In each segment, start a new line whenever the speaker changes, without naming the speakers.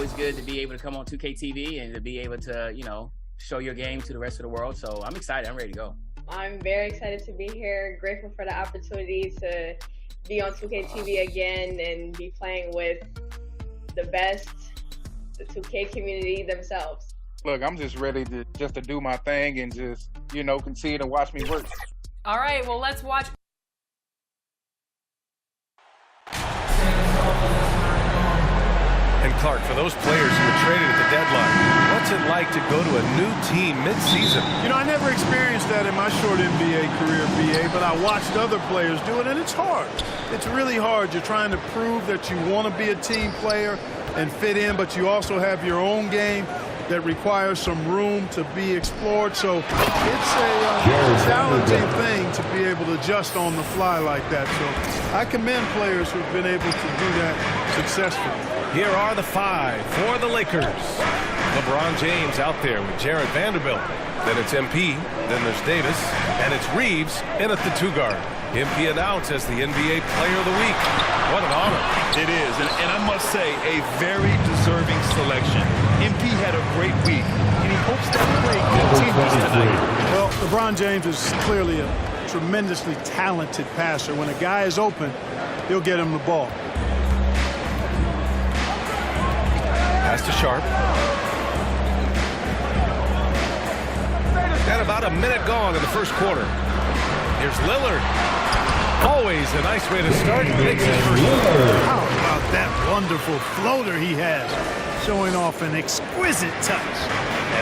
It's good to be able to come on 2K TV and to be able to, show your game to the rest of the world. So I'm excited. I'm ready to go.
I'm very excited to be here. Grateful for the opportunity to be on 2K TV again and be playing with the best, the 2K community themselves.
Look, I'm just ready to do my thing and just, concede and watch me work.
All right, well, let's watch.
And Clark, for those players who were traded at the deadline, what's it like to go to a new team mid-season?
I never experienced that in my short NBA career, BA, but I watched other players do it, and it's hard. It's really hard. You're trying to prove that you want to be a team player and fit in, but you also have your own game that requires some room to be explored. So it's a challenging thing to be able to adjust on the fly like that. So I commend players who've been able to do that successfully.
Here are the five for the Lakers. LeBron James out there with Jared Vanderbilt. Then it's MP, then there's Davis, and it's Reeves in at the 2 guard. MP announced as the NBA Player of the Week. What an honor.
It is, and I must say, a very deserving selection. MP had a great week, and he hopes that play continues tonight.
Well, LeBron James is clearly a tremendously talented passer. When a guy is open, he'll get him the ball.
Pass to Sharp. And about a minute gone in the first quarter. Here's Lillard. Always a nice way to start. Makes his first.
How about that wonderful floater he has, showing off an exquisite touch.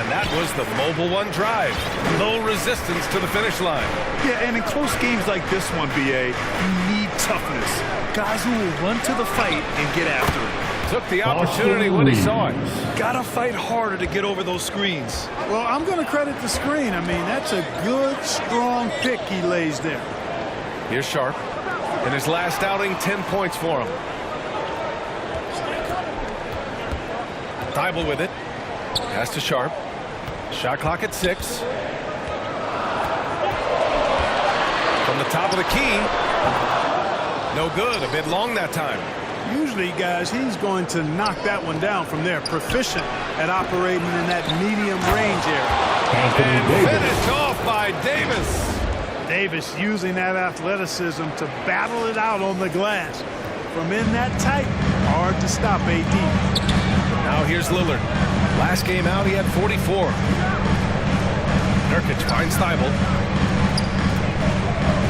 And that was the mobile one drive. No resistance to the finish line.
Yeah, and in close games like this one, BA, you need toughness. Guys who will run to the fight and get after it.
Took the opportunity when he saw it.
Gotta fight harder to get over those screens.
Well, I'm going to credit the screen. I mean, that's a good, strong pick he lays there.
Here's Sharp. In his last outing, 10 points for him. Thibault with it. Pass to Sharp. Shot clock at 6. From the top of the key. No good. A bit long that time.
Usually, guys, he's going to knock that one down from there. Proficient at operating in that medium range area.
And finished off by Davis.
Davis using that athleticism to battle it out on the glass. From in that tight, hard to stop AD.
Now here's Lillard. Last game out, he had 44. Nurkic finds Thibault.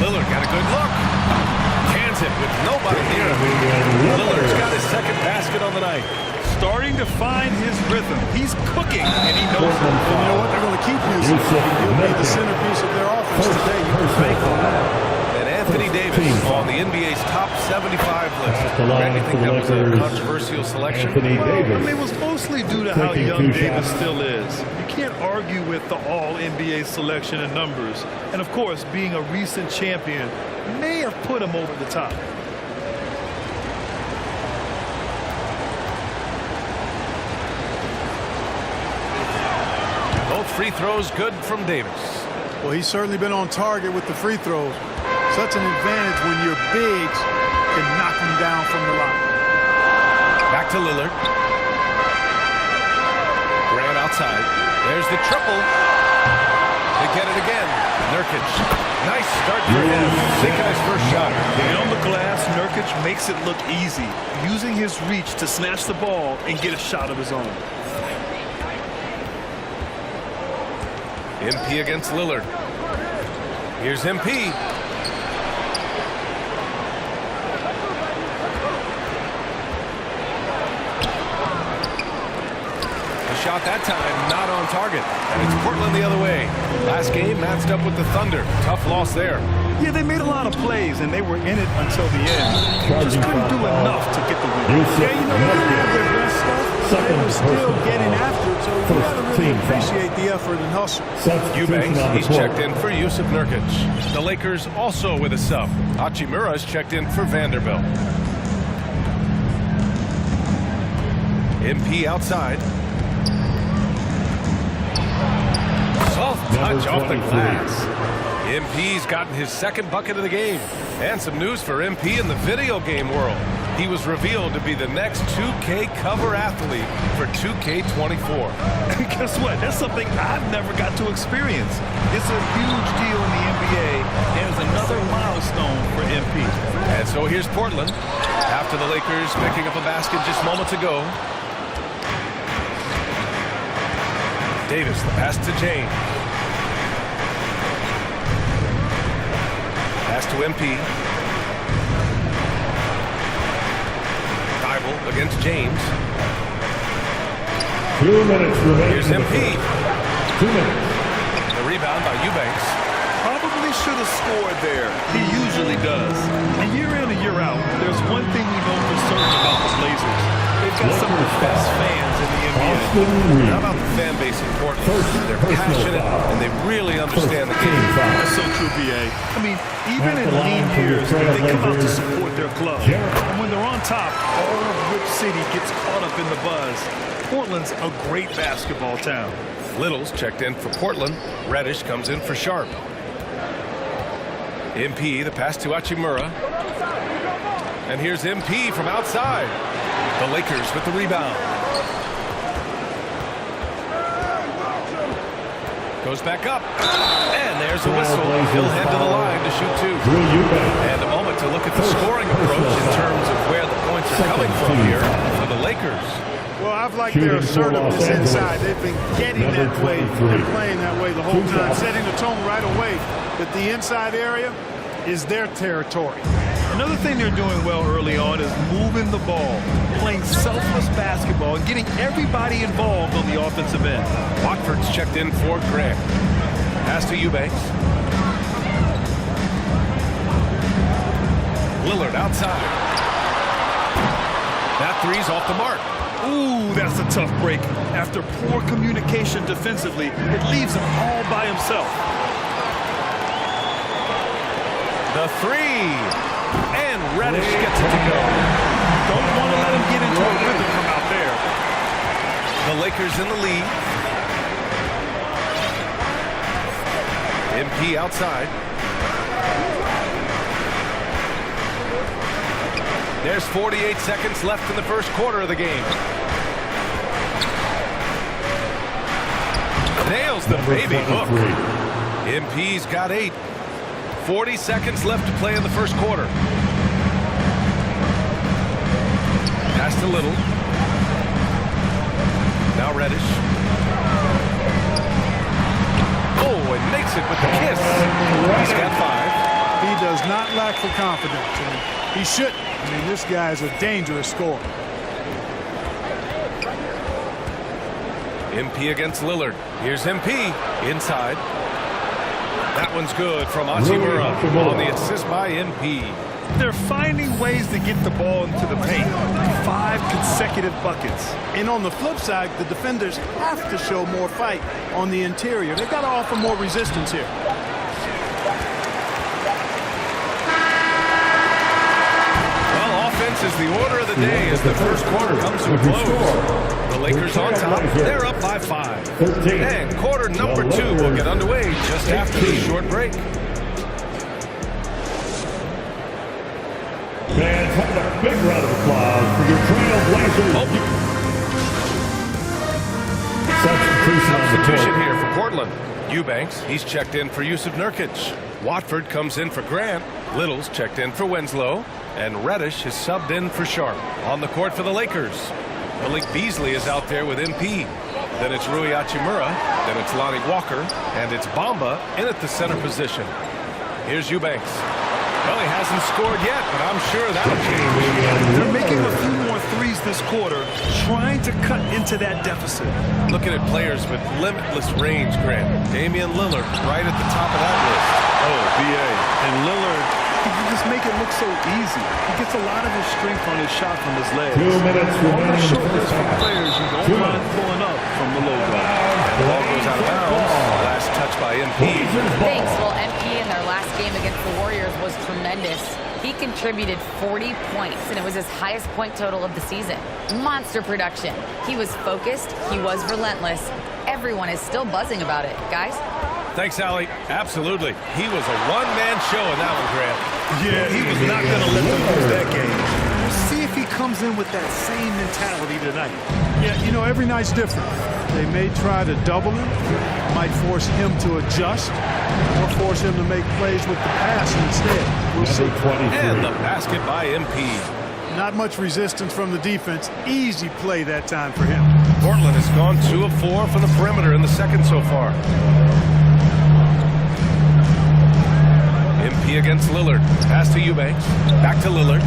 Lillard got a good look. Cans it with nobody near him. Lillard's got his second basket on the night.
Starting to find his rhythm. He's cooking, and he knows it.
And you know what? They're going to keep using him. He'll be the centerpiece of their offense today. You can bank on that.
And Anthony Davis on the NBA's top 75 list. Anything that was a controversial selection?
Well, it was mostly due to how young Davis still is. You can't argue with the all-NBA selection and numbers. And, of course, being a recent champion may have put him over the top.
Both free throws good from Davis.
Well, he's certainly been on target with the free throws. Such an advantage when your bigs can knock him down from the line.
Back to Lillard. Grant outside. There's the triple. They get it again. Nurkic. Nice start for him. Taking his first shot.
And on the glass, Nurkic makes it look easy, using his reach to snatch the ball and get a shot of his own.
MP against Lillard. Here's MP. Shot that time, not on target. And it's Portland the other way. Last game matched up with the Thunder. Tough loss there.
Yeah, they made a lot of plays, and they were in it until the end. Just couldn't do enough to get the win.
Yeah, you know, they didn't have their best stuff, but they were still getting after it, so you got to really appreciate the effort and hustle.
Eubanks, he's checked in for Yusuf Nurkic. The Lakers also with a sub. Hachimura's checked in for Vanderbilt. MP outside. Soft touch off the glass. MP's gotten his second bucket of the game. And some news for MP in the video game world. He was revealed to be the next 2K cover athlete for 2K24.
And guess what? That's something I've never got to experience. It's a huge deal in the NBA, and it's another milestone for MP.
And so here's Portland. After the Lakers picking up a basket just moments ago. Davis, the pass to James. Pass to MP. Thibault against James.
2 minutes remaining.
Here's MP.
2 minutes.
The rebound by Eubanks.
Probably should have scored there. He usually does. And year in and year out, there's one thing we know for certain about the Blazers. They've got some of the best fans in the NBA.
How about the fan base in Portland? They're passionate and they really understand the game.
That's so true, BA. I mean, even in lean years, they come out to support their club. And when they're on top, all of Rip City gets caught up in the buzz. Portland's a great basketball town.
Little's checked in for Portland. Reddish comes in for Sharp. MP, the pass to Hachimura. And here's MP from outside. The Lakers with the rebound. Goes back up. And there's a whistle. He'll head to the line to shoot two. And a moment to look at the scoring approach in terms of where the points are coming from here for the Lakers.
Well, I've liked their assertiveness inside. They've been getting that way and playing that way the whole time, setting the tone right away that the inside area is their territory.
Another thing they're doing well early on is moving the ball, playing selfless basketball, and getting everybody involved on the offensive end.
Watford's checked in for Grant. Pass to Eubanks. Lillard outside. That three's off the mark.
Ooh, that's a tough break. After poor communication defensively, it leaves him all by himself.
The three. And Reddish gets it to go.
Don't want to let him get into a rhythm from out there.
The Lakers in the lead. MP outside. There's 48 seconds left in the first quarter of the game. Nails the baby hook. MP's got 8. 40 seconds left to play in the first quarter. Pass to Little. Now Reddish. Oh, and makes it with the kiss. He's got 5.
He does not lack for confidence, and he shouldn't. I mean, this guy is a dangerous scorer.
MP against Lillard. Here's MP inside. That one's good from Hachimura on the assist by MP.
They're finding ways to get the ball into the paint. 5 consecutive buckets.
And on the flip side, the defenders have to show more fight on the interior. They've got to offer more resistance here.
Well, offense is the order of the day as the first quarter comes to a close. The Lakers on top. They're up by 5. And quarter number 2 will get underway just after this short break.
Fans, have a big round of applause for your Trailblazers.
Substitution here for Portland. Eubanks, he's checked in for Yusuf Nurkic. Watford comes in for Grant. Little's checked in for Winslow. And Reddish is subbed in for Sharp. On the court for the Lakers, Malik Beasley is out there with MP. Then it's Rui Hachimura. Then it's Lonnie Walker. And it's Bamba in at the center position. Here's Eubanks. Well, he hasn't scored yet, but I'm sure that'll change.
They're making a few more threes this quarter, trying to cut into that deficit.
Looking at players with limitless range, Grant. Damian Lillard right at the top of that list.
Oh, BA. And Lillard, he can just make it look so easy. He gets a lot of his strength on his shot from his legs.
2 minutes remaining in the
shoulders
first
for
half.
players you don't mind pulling up from the low block.
And the ball goes out of bounds. Last touch by MP.
Thanks. Well, MP in their last game against the Warriors was tremendous. He contributed 40 points, and it was his highest point total of the season. Monster production. He was focused. He was relentless. Everyone is still buzzing about it. Guys?
Thanks, Allie. Absolutely. He was a one-man show in that one, Grant.
Yeah, he was not going to let them lose that game. We'll see if he comes in with that same mentality tonight.
Yeah, you know, every night's different. They may try to double him, might force him to adjust, or force him to make plays with the pass instead. We'll see.
And the basket by MP.
Not much resistance from the defense. Easy play that time for him.
Portland has gone 2 of 4 from the perimeter in the second so far. MP against Lillard. Pass to Eubanks. Back to Lillard.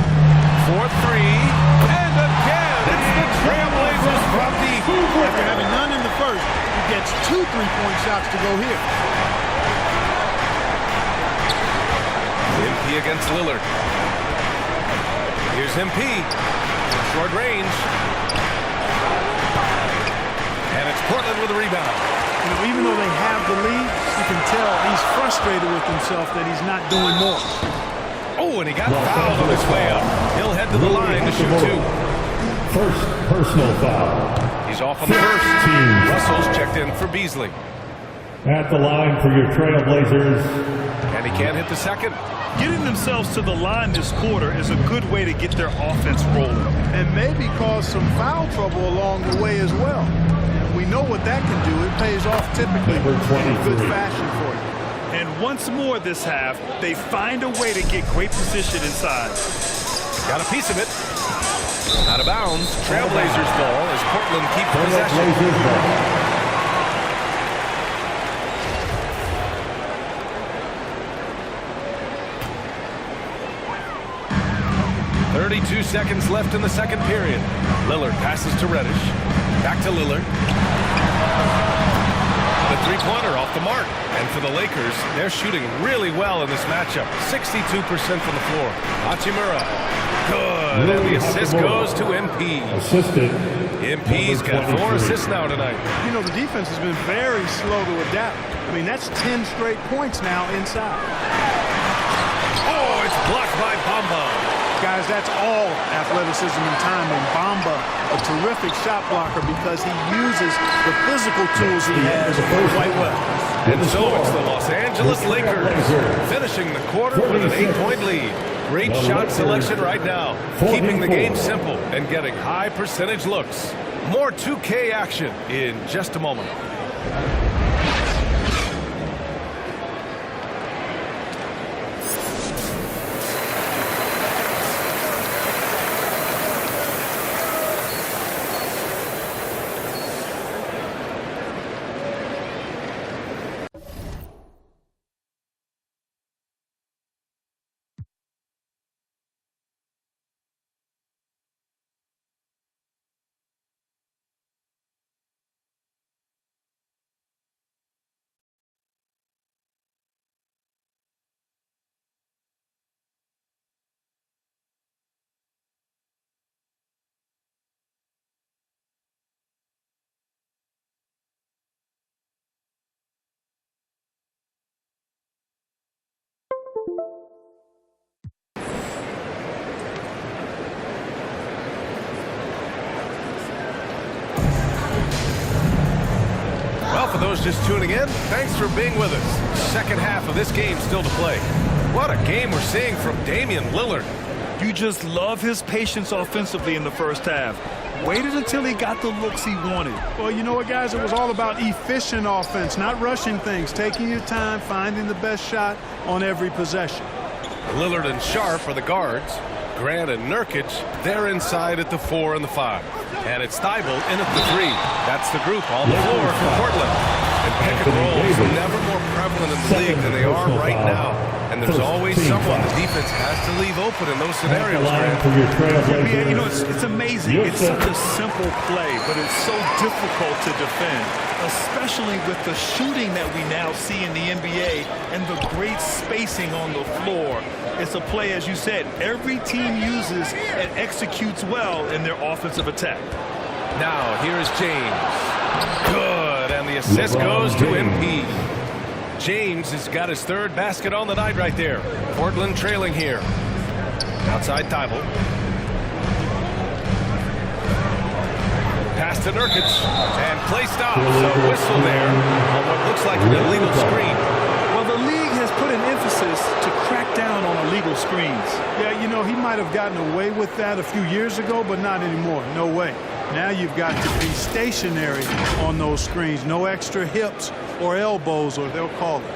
4-3. And again, it's the Trailblazers from deep.
After having none in the first, he gets 2 3-point shots to go here.
MP against Lillard. Here's MP. Short range. And it's Portland with a rebound.
You know, even though they have the lead, you can tell he's frustrated with himself that he's not doing more.
Oh, and he got fouled on his way up. He'll head to the line to shoot 2.
First personal foul.
He's off on the first. Russell's checked in for Beasley.
At the line for your Trailblazers.
And he can't hit the second.
Getting themselves to the line this quarter is a good way to get their offense rolling.
And maybe cause some foul trouble along the way as well. We know what that can do. It pays off typically in good fashion for you.
And once more this half, they find a way to get great position inside.
Got a piece of it. Out of bounds. Trailblazers ball as Portland keep possession. 32 seconds left in the second period. Lillard passes to Reddish. Back to Lillard. The three-pointer off the mark. And for the Lakers, they're shooting really well in this matchup. 62% from the floor. Hachimura. Good. And the assist goes to MP.
Assisted.
MP's got 4 assists now tonight.
You know, the defense has been very slow to adapt. I mean, that's 10 straight points now inside.
Oh, Blocked by Bamba.
Guys, that's all athleticism and timing. Bamba, a terrific shot blocker because he uses the physical tools he has quite well.
And so it's the Los Angeles Lakers finishing the quarter with an 8-point lead. Great shot selection right now, keeping the game simple and getting high percentage looks. More 2K action in just a moment. Well, for those just tuning in, thanks for being with us. Second half of this game still to play. What a game we're seeing from Damian Lillard.
You just love his patience offensively in the first half. Waited until he got the looks he wanted.
Well, you know what, guys? It was all about efficient offense, not rushing things, taking your time, finding the best shot on every possession.
Lillard and Sharp are the guards. Grant and Nurkic, they're inside at the 4 and the 5. And it's Thibault in at the 3. That's the group on the floor for Portland. And pick and rolls are never more prevalent in the league than they are right now. And there's always someone the defense has to leave open in those scenarios, Grant.
Yeah, you know, it's amazing. It's such a simple play, but it's so difficult to defend, especially with the shooting that we now see in the NBA and the great spacing on the floor. It's a play, as you said, every team uses and executes well in their offensive attack.
Now, here's James. Good, and the assist goes to MP. James has got his third basket on the night right there. Portland trailing here. Outside Thibault. Pass to Nurkic. And play stops. A whistle there on what looks like an illegal screen.
Well, the league has put an emphasis to crack down on illegal screens.
Yeah, you know, he might have gotten away with that a few years ago, but not anymore. No way. Now you've got to be stationary on those screens. No extra hips or elbows, or they'll call it.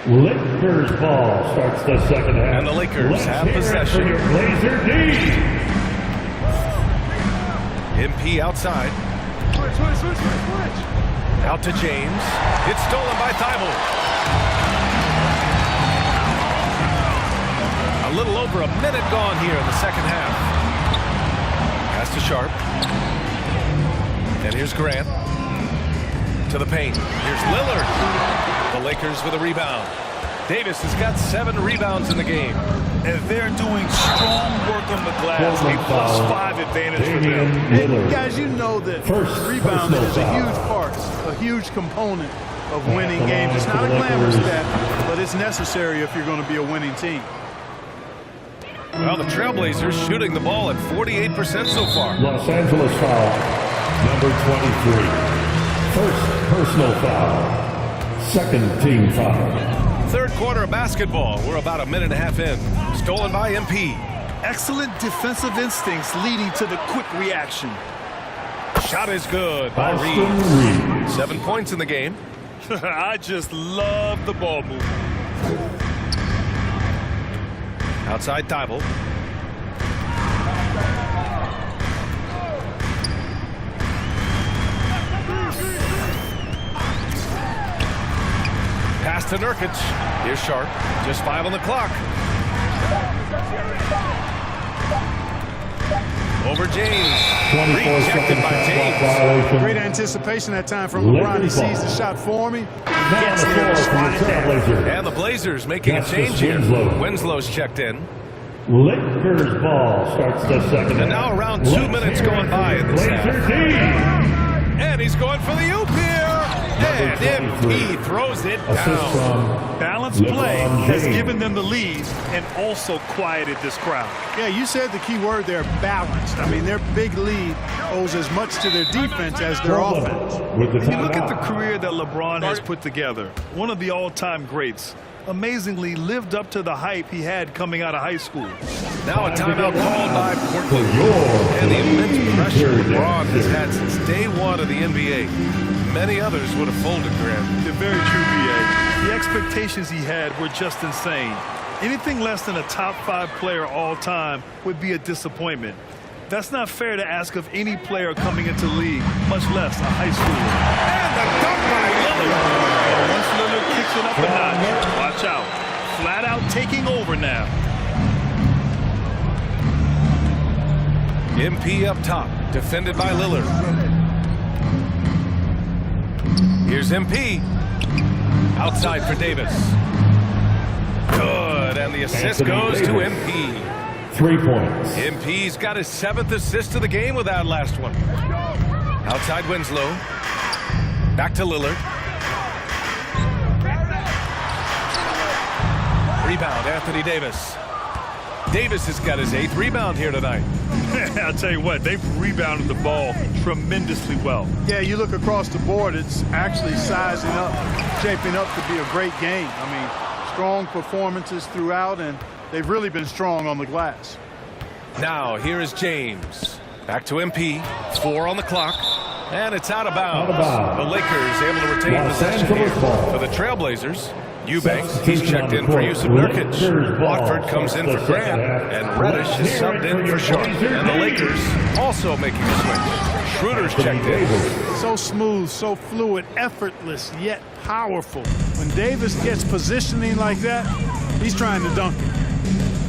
Lakers ball starts the second half.
And the Lakers have possession.
Blazer D.
MP outside.
Switch.
Out to James. It's stolen by Thibault. A little over a minute gone here in the second half. Pass to Sharp. And here's Grant. To the paint. Here's Lillard. The Lakers with a rebound. Davis has got 7 rebounds in the game.
And they're doing strong work on the glass. A +5 advantage for them.
And guys, you know that rebounding is a huge part, a huge component of winning games. It's not a glamorous stat, but it's necessary if you're going to be a winning team.
Well, the Trailblazers shooting the ball at 48% so far.
Los Angeles foul, number 23. First personal foul. Second team foul.
Third quarter of basketball. We're about a minute and a half in. Stolen by MP.
Excellent defensive instincts leading to the quick reaction.
Shot is good by Reeves. 7 points in the game.
I just love the ball movement.
Outside Thibault. Pass to Nurkic. Here's Sharp. Just 5 on the clock. Over James. Rejected by James.
Great anticipation that time from LeBron. He sees the shot forming. Gets there to spot it down.
And the Blazers making a change here. Winslow's checked in.
Lakers ball starts the second.
And now around 2 minutes going by in this half. And he's going for the oop here. And MP throws it down.
Balanced play has given them the lead and also quieted this crowd.
Yeah, you said the key word there, balanced. I mean, their big lead owes as much to their defense as their offense.
When you look at the career that LeBron has put together, one of the all-time greats, amazingly lived up to the hype he had coming out of high school.
Now a timeout called by Portland. And the immense pressure LeBron has had since day one of the NBA. Many others would have folded, Grant.
They're very true, B.A. The expectations he had were just insane. Anything less than a top 5 player all time would be a disappointment. That's not fair to ask of any player coming into the league, much less a high schooler.
And the dunk by Lillard.
Once Lillard kicks it up a notch, watch out. Flat out taking over now.
MP up top, defended by Lillard. Here's MP. Outside for Davis. Good, and the assist goes to MP.
3 points.
MP's got his 7th assist of the game with that last one. Outside Winslow. Back to Lillard. Rebound, Anthony Davis. Davis has got his 8th rebound here tonight.
I'll tell you what, they've rebounded the ball tremendously well.
Yeah, you look across the board, it's actually sizing up, shaping up to be a great game. I mean, strong performances throughout, and they've really been strong on the glass.
Now, here is James. Back to MP. 4 on the clock. And it's out of bounds. The Lakers able to retain possession here for the Trailblazers. Eubanks, he's checked in for Yusuf Nurkic. Watford comes in for Grant. And Reddish is subbed in for Sharp. And the Lakers also making a switch. Schroeder's checked in.
So smooth, so fluid, effortless, yet powerful. When Davis gets positioning like that, he's trying to dunk it.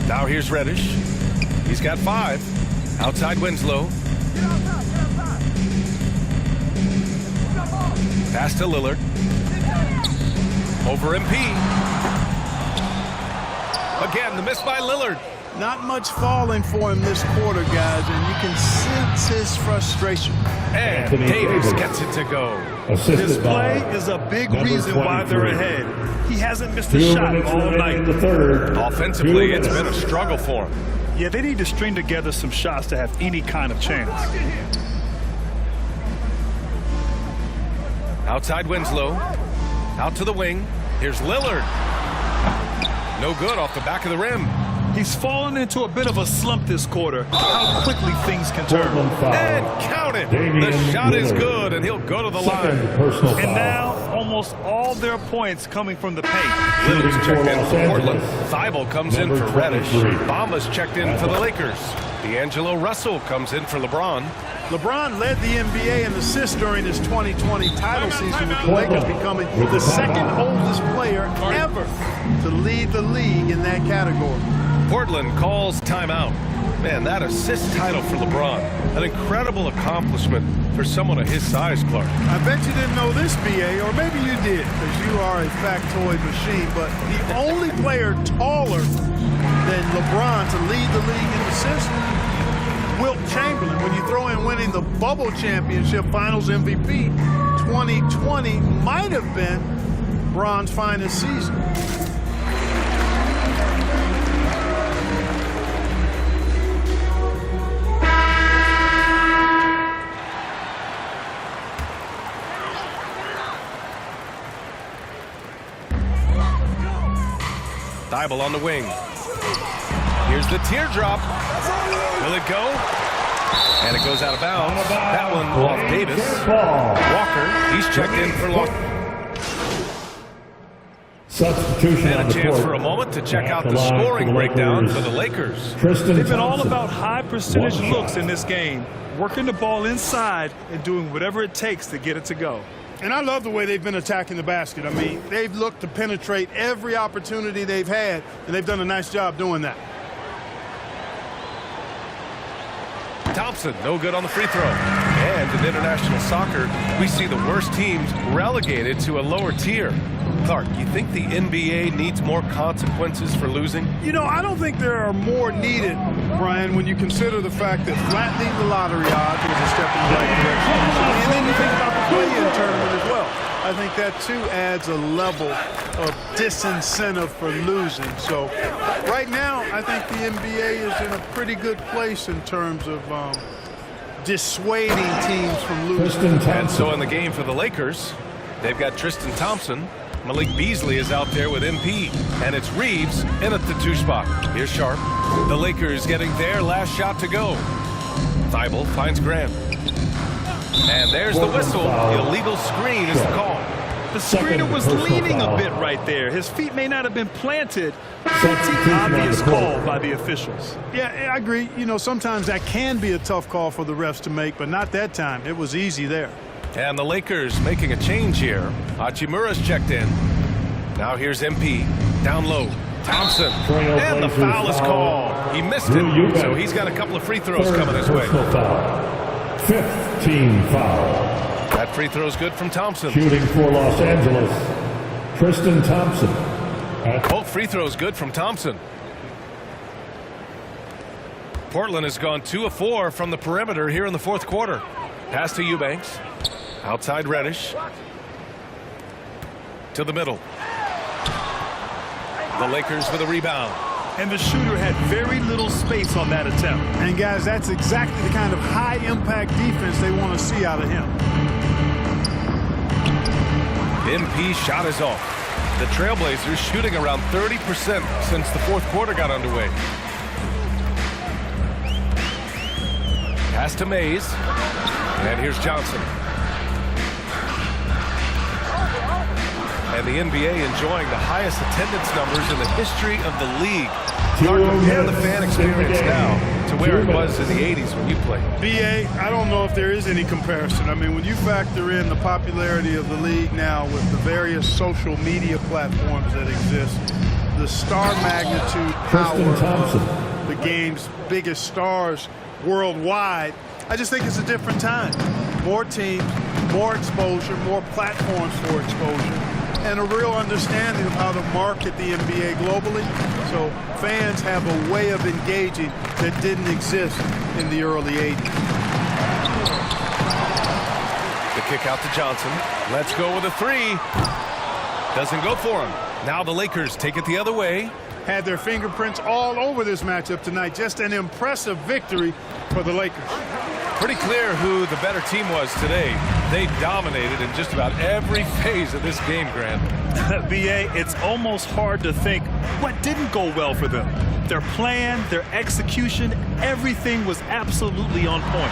Now here's Reddish. He's got 5. Outside Winslow. Pass to Lillard. Over MP. Again, the miss by Lillard.
Not much falling for him this quarter, guys, and you can sense his frustration.
And Davis gets it to go.
This play is a big reason why they're ahead. He hasn't missed a shot all night.
Offensively, it's been a struggle for him.
Yeah, they need to string together some shots to have any kind of chance.
Outside Winslow. Out to the wing. Here's Lillard. No good off the back of the rim.
He's fallen into a bit of a slump this quarter. How quickly things can turn.
And count it. The shot is good, and he'll go to the line.
And now, almost all their points coming from the paint.
Lillard's checked in for Portland. Thibault comes in for Reddish. Bamba's checked in for the Lakers. D'Angelo Russell comes in for LeBron.
LeBron led the NBA in assists during his 2020 title season, with the Lakers becoming the 2nd oldest player ever to lead the league in that category.
Portland calls timeout. Man, that assist title for LeBron. An incredible accomplishment for someone of his size, Clark.
I bet you didn't know this, BA, or maybe you did, because you are a factoid machine, but the only player taller than LeBron to lead the league in assists, Wilt Chamberlain. When you throw in winning the Bubble Championship Finals MVP, 2020 might have been Bron's finest season.
Thibault on the wing. Here's the teardrop. Will it go? And it goes out of bounds. That one off Davis. Walker, he's checked in for long.
Substitution
And a chance for a moment to check out the scoring breakdown for the Lakers.
They've been all about high percentage looks in this game, working the ball inside and doing whatever it takes to get it to go.
And I love the way they've been attacking the basket. I mean, they've looked to penetrate every opportunity they've had, and they've done a nice job doing that.
Thompson, no good on the free throw. And in international soccer, we see the worst teams relegated to a lower tier. Clark, you think the NBA needs more consequences for losing?
You know, I don't think there are more needed Brian, when you consider the fact that flattening the lottery odds was a step in the right direction, and then you think about the play-in tournament as well, I think that too adds a level of disincentive for losing. So right now, I think the NBA is in a pretty good place in terms of dissuading teams from losing.
And so in the game for the Lakers, they've got Tristan Thompson. Malik Beasley is out there with MP, and it's Reeves in at the 2 spot. Here's Sharp. The Lakers getting their last shot to go. Thibault finds Grant. And there's the whistle. The illegal screen is the call.
The screener was leaning a bit right there. His feet may not have been planted. Pretty obvious call by the officials.
Yeah, I agree. You know, sometimes that can be a tough call for the refs to make, but not that time. It was easy there.
And the Lakers making a change here. Hachimura's checked in. Now here's MP. Down low. Thompson. And the foul is called. He missed it, so he's got a couple of free throws coming his way.
5th team foul.
That free throw's good from Thompson.
Shooting for Los Angeles, Tristan Thompson.
Both free throws good from Thompson. Portland has gone 2 of 4 from the perimeter here in the 4th quarter. Pass to Eubanks. Outside Reddish. To the middle. The Lakers with a rebound.
And the shooter had very little space on that attempt.
And guys, that's exactly the kind of high-impact defense they want to see out of him.
MP shot is off. The Trailblazers shooting around 30% since the 4th quarter got underway. Pass to Mays. And here's Johnson. And the NBA enjoying the highest attendance numbers in the history of the league. It's hard to compare the fan experience now to where it was in the 80s when you played.
BA, I don't know if there is any comparison. I mean, when you factor in the popularity of the league now with the various social media platforms that exist, the star magnitude power of the game's biggest stars worldwide, I just think it's a different time. More teams, more exposure, more platforms for exposure, and a real understanding of how to market the NBA globally. So fans have a way of engaging that didn't exist in the early 80s.
The kick out to Johnson. Let's go with a 3. Doesn't go for him. Now the Lakers take it the other way.
Had their fingerprints all over this matchup tonight. Just an impressive victory for the Lakers.
Pretty clear who the better team was today. They dominated in just about every phase of this game, Grant.
BA, it's almost hard to think what didn't go well for them. Their plan, their execution, everything was absolutely on point.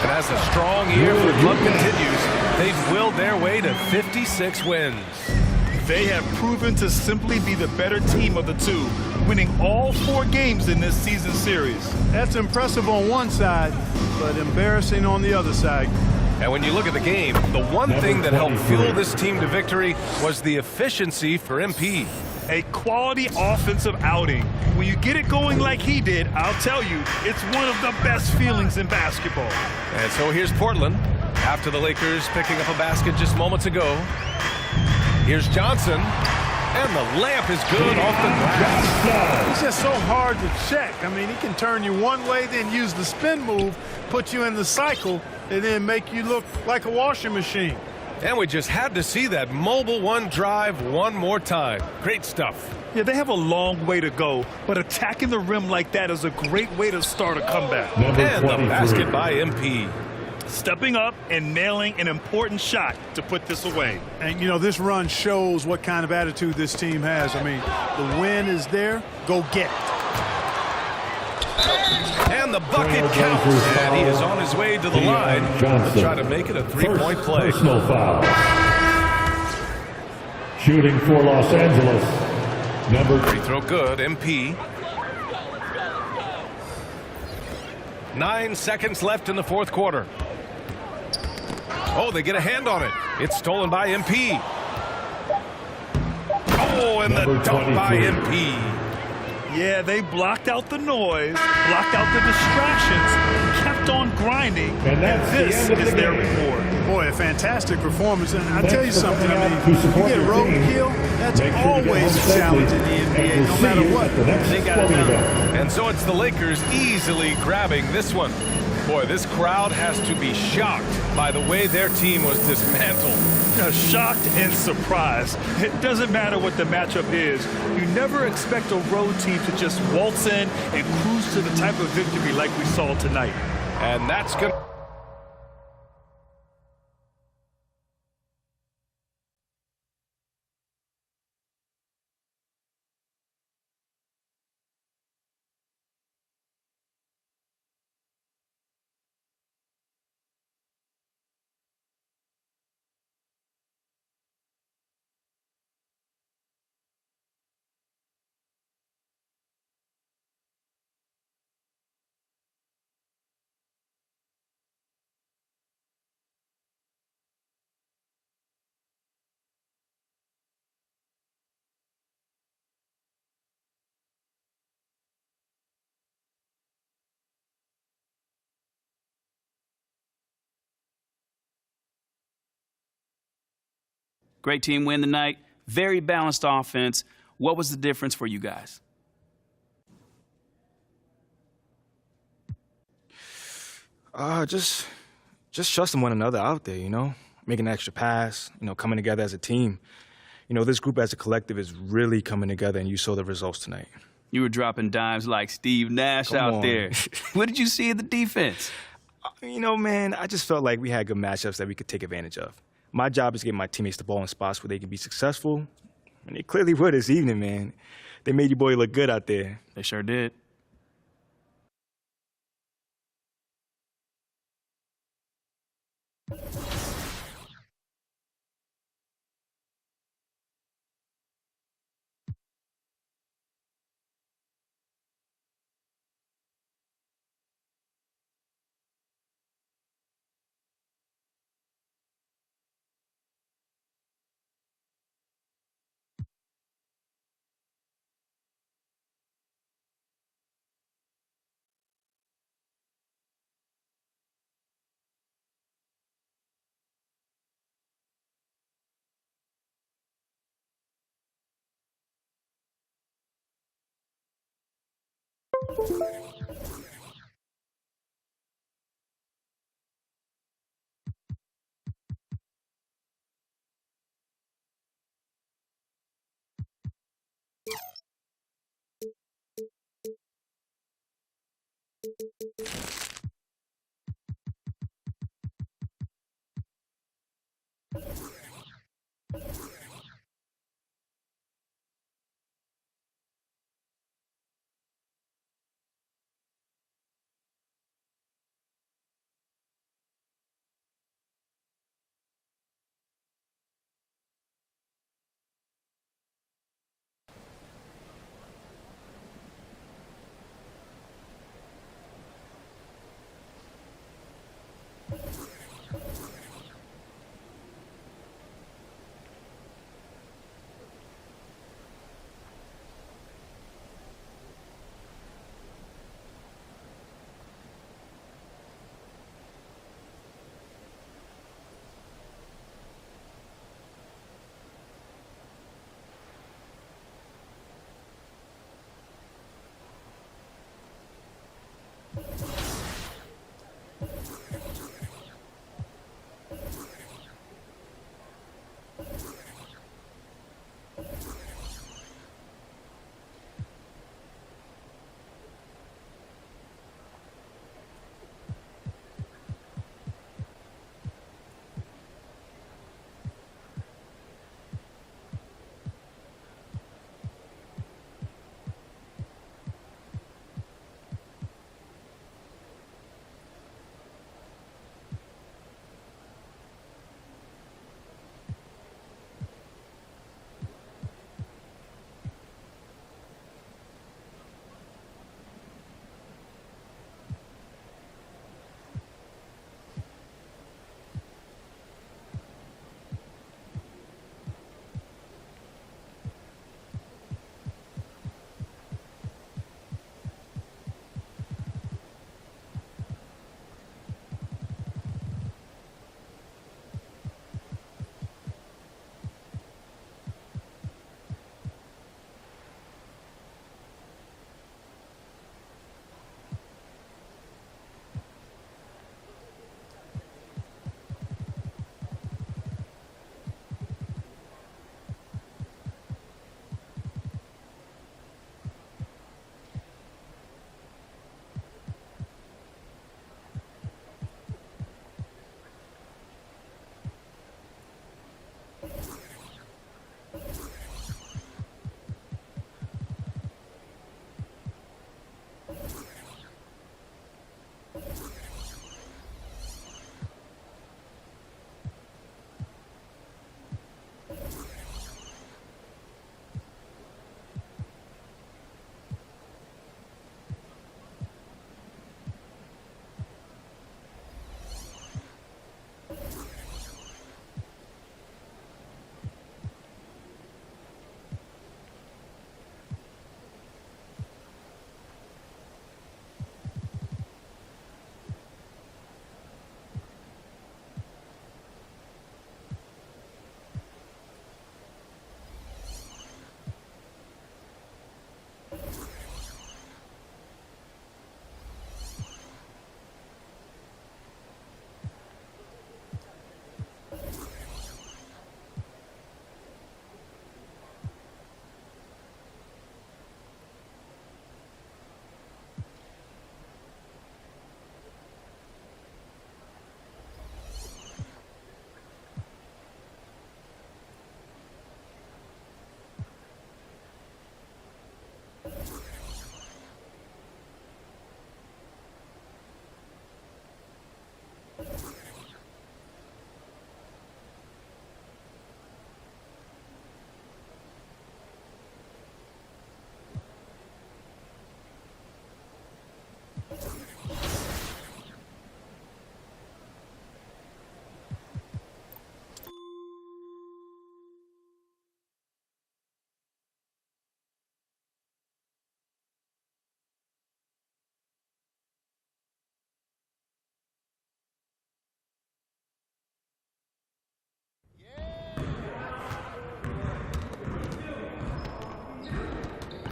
And as a strong year for the club continues, they've willed their way to 56 wins.
They have proven to simply be the better team of the two, winning all 4 games in this season series.
That's impressive on one side, but embarrassing on the other side.
And when you look at the game, the one thing that helped fuel this team to victory was the efficiency for MP.
A quality offensive outing. When you get it going like he did, I'll tell you, it's one of the best feelings in basketball.
And so here's Portland, after the Lakers picking up a basket just moments ago. Here's Johnson, and the layup is good off the glass.
He's just so hard to check. I mean, he can turn you one way, then use the spin move, put you in the cycle, and then make you look like a washing machine.
And we just had to see that mobile one drive one more time. Great stuff.
Yeah, they have a long way to go, but attacking the rim like that is a great way to start a comeback.
And the basket by MP.
Stepping up and nailing an important shot to put this away.
And, you know, this run shows what kind of attitude this team has. I mean, the win is there. Go get it.
And the bucket counts. And he is on his way to the line to try to make it a 3-point play.
Personal foul. Shooting for Los Angeles, number
Free throw good, MP. 9 seconds left in the 4th quarter. Oh, they get a hand on it. It's stolen by MP. Oh, and the dunk by MP.
Yeah, they blocked out the noise, blocked out the distractions, kept on grinding, and this is their reward.
Boy, a fantastic performance. And I'll tell you something, I mean, you get road kill, that's always a challenge in the NBA, no matter what. They got it done.
And so it's the Lakers easily grabbing this one. Boy, this crowd has to be shocked by the way their team was dismantled.
Shocked and surprised. It doesn't matter what the matchup is. You never expect a road team to just waltz in and cruise to the type of victory like we saw tonight.
And that's going to...
Great team win tonight. Very balanced offense. What was the difference for you guys?
Just trusting one another out there, you know, making an extra pass, you know, coming together as a team. You know, this group as a collective is really coming together, and you saw the results tonight.
You were dropping dimes like Steve Nash out there. What did you see in the defense?
You know, man, I just felt like we had good matchups that we could take advantage of. My job is to get my teammates the ball in spots where they can be successful, and they clearly were this evening, man. They made your boy look good out there.
They sure did.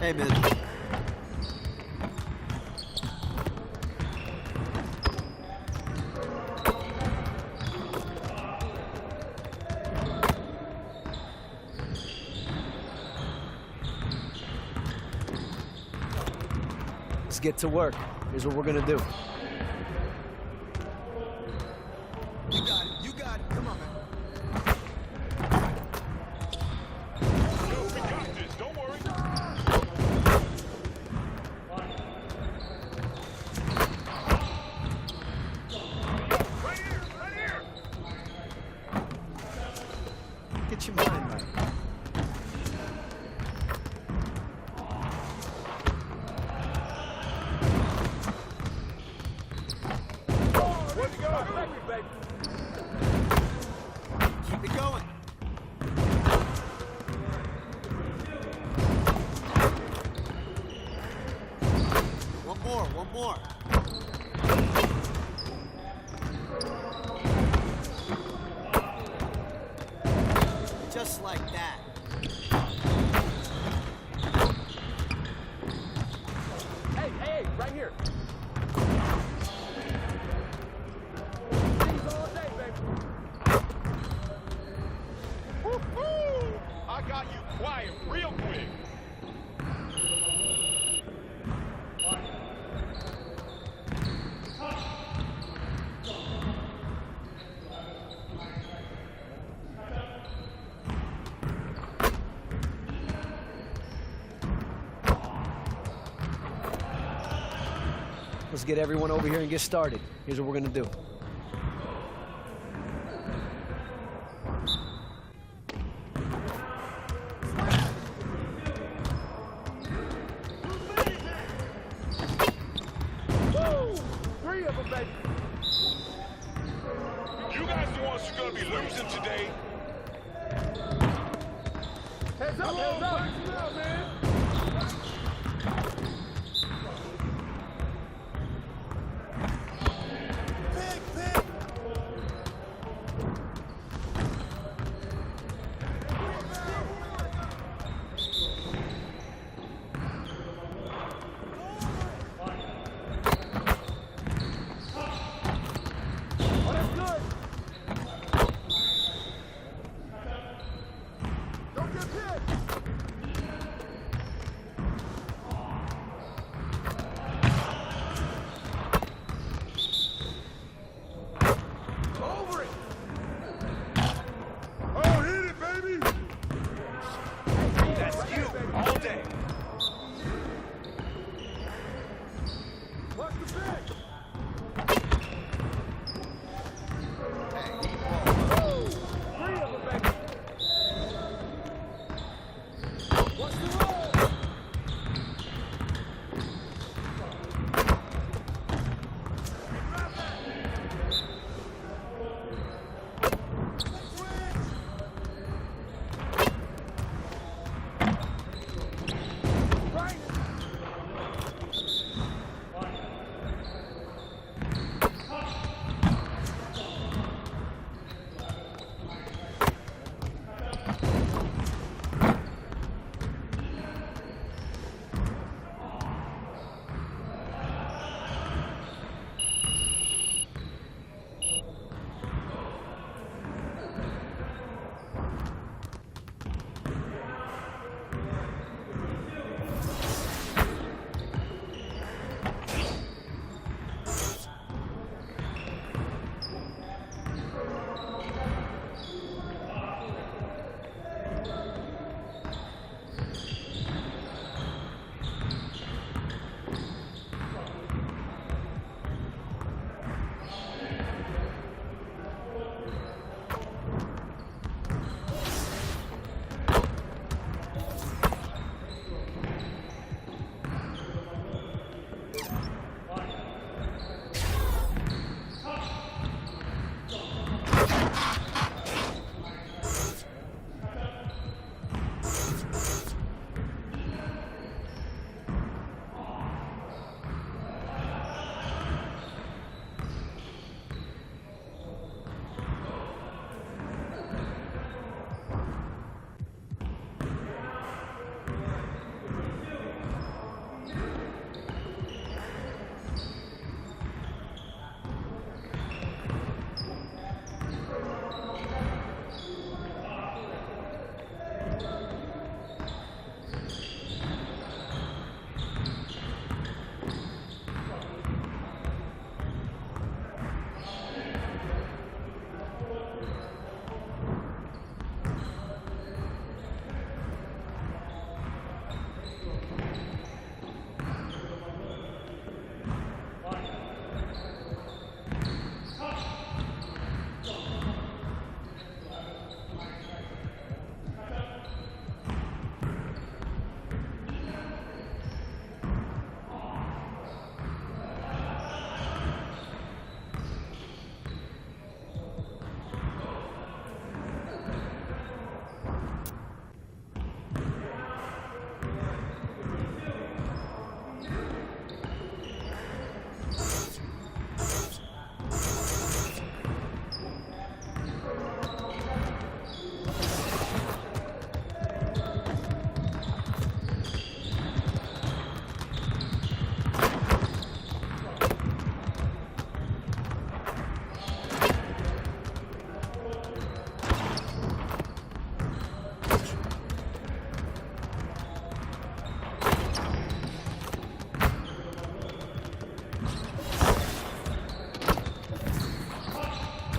Hey, man.
Let's get to work. Here's what we're gonna do.
You got it. You got it. Come on, man.
We got this. Don't worry. Right here. Right here.
Get your mind right.
Keep it going. One more. One more. Just like that.
Hey, right here.
Woo-hoo! I got you quiet real quick.
Let's get everyone over here and get started. Here's what we're gonna do.
Three of them, baby. You guys the ones who are gonna be losing today.
Heads up, heads up. Man.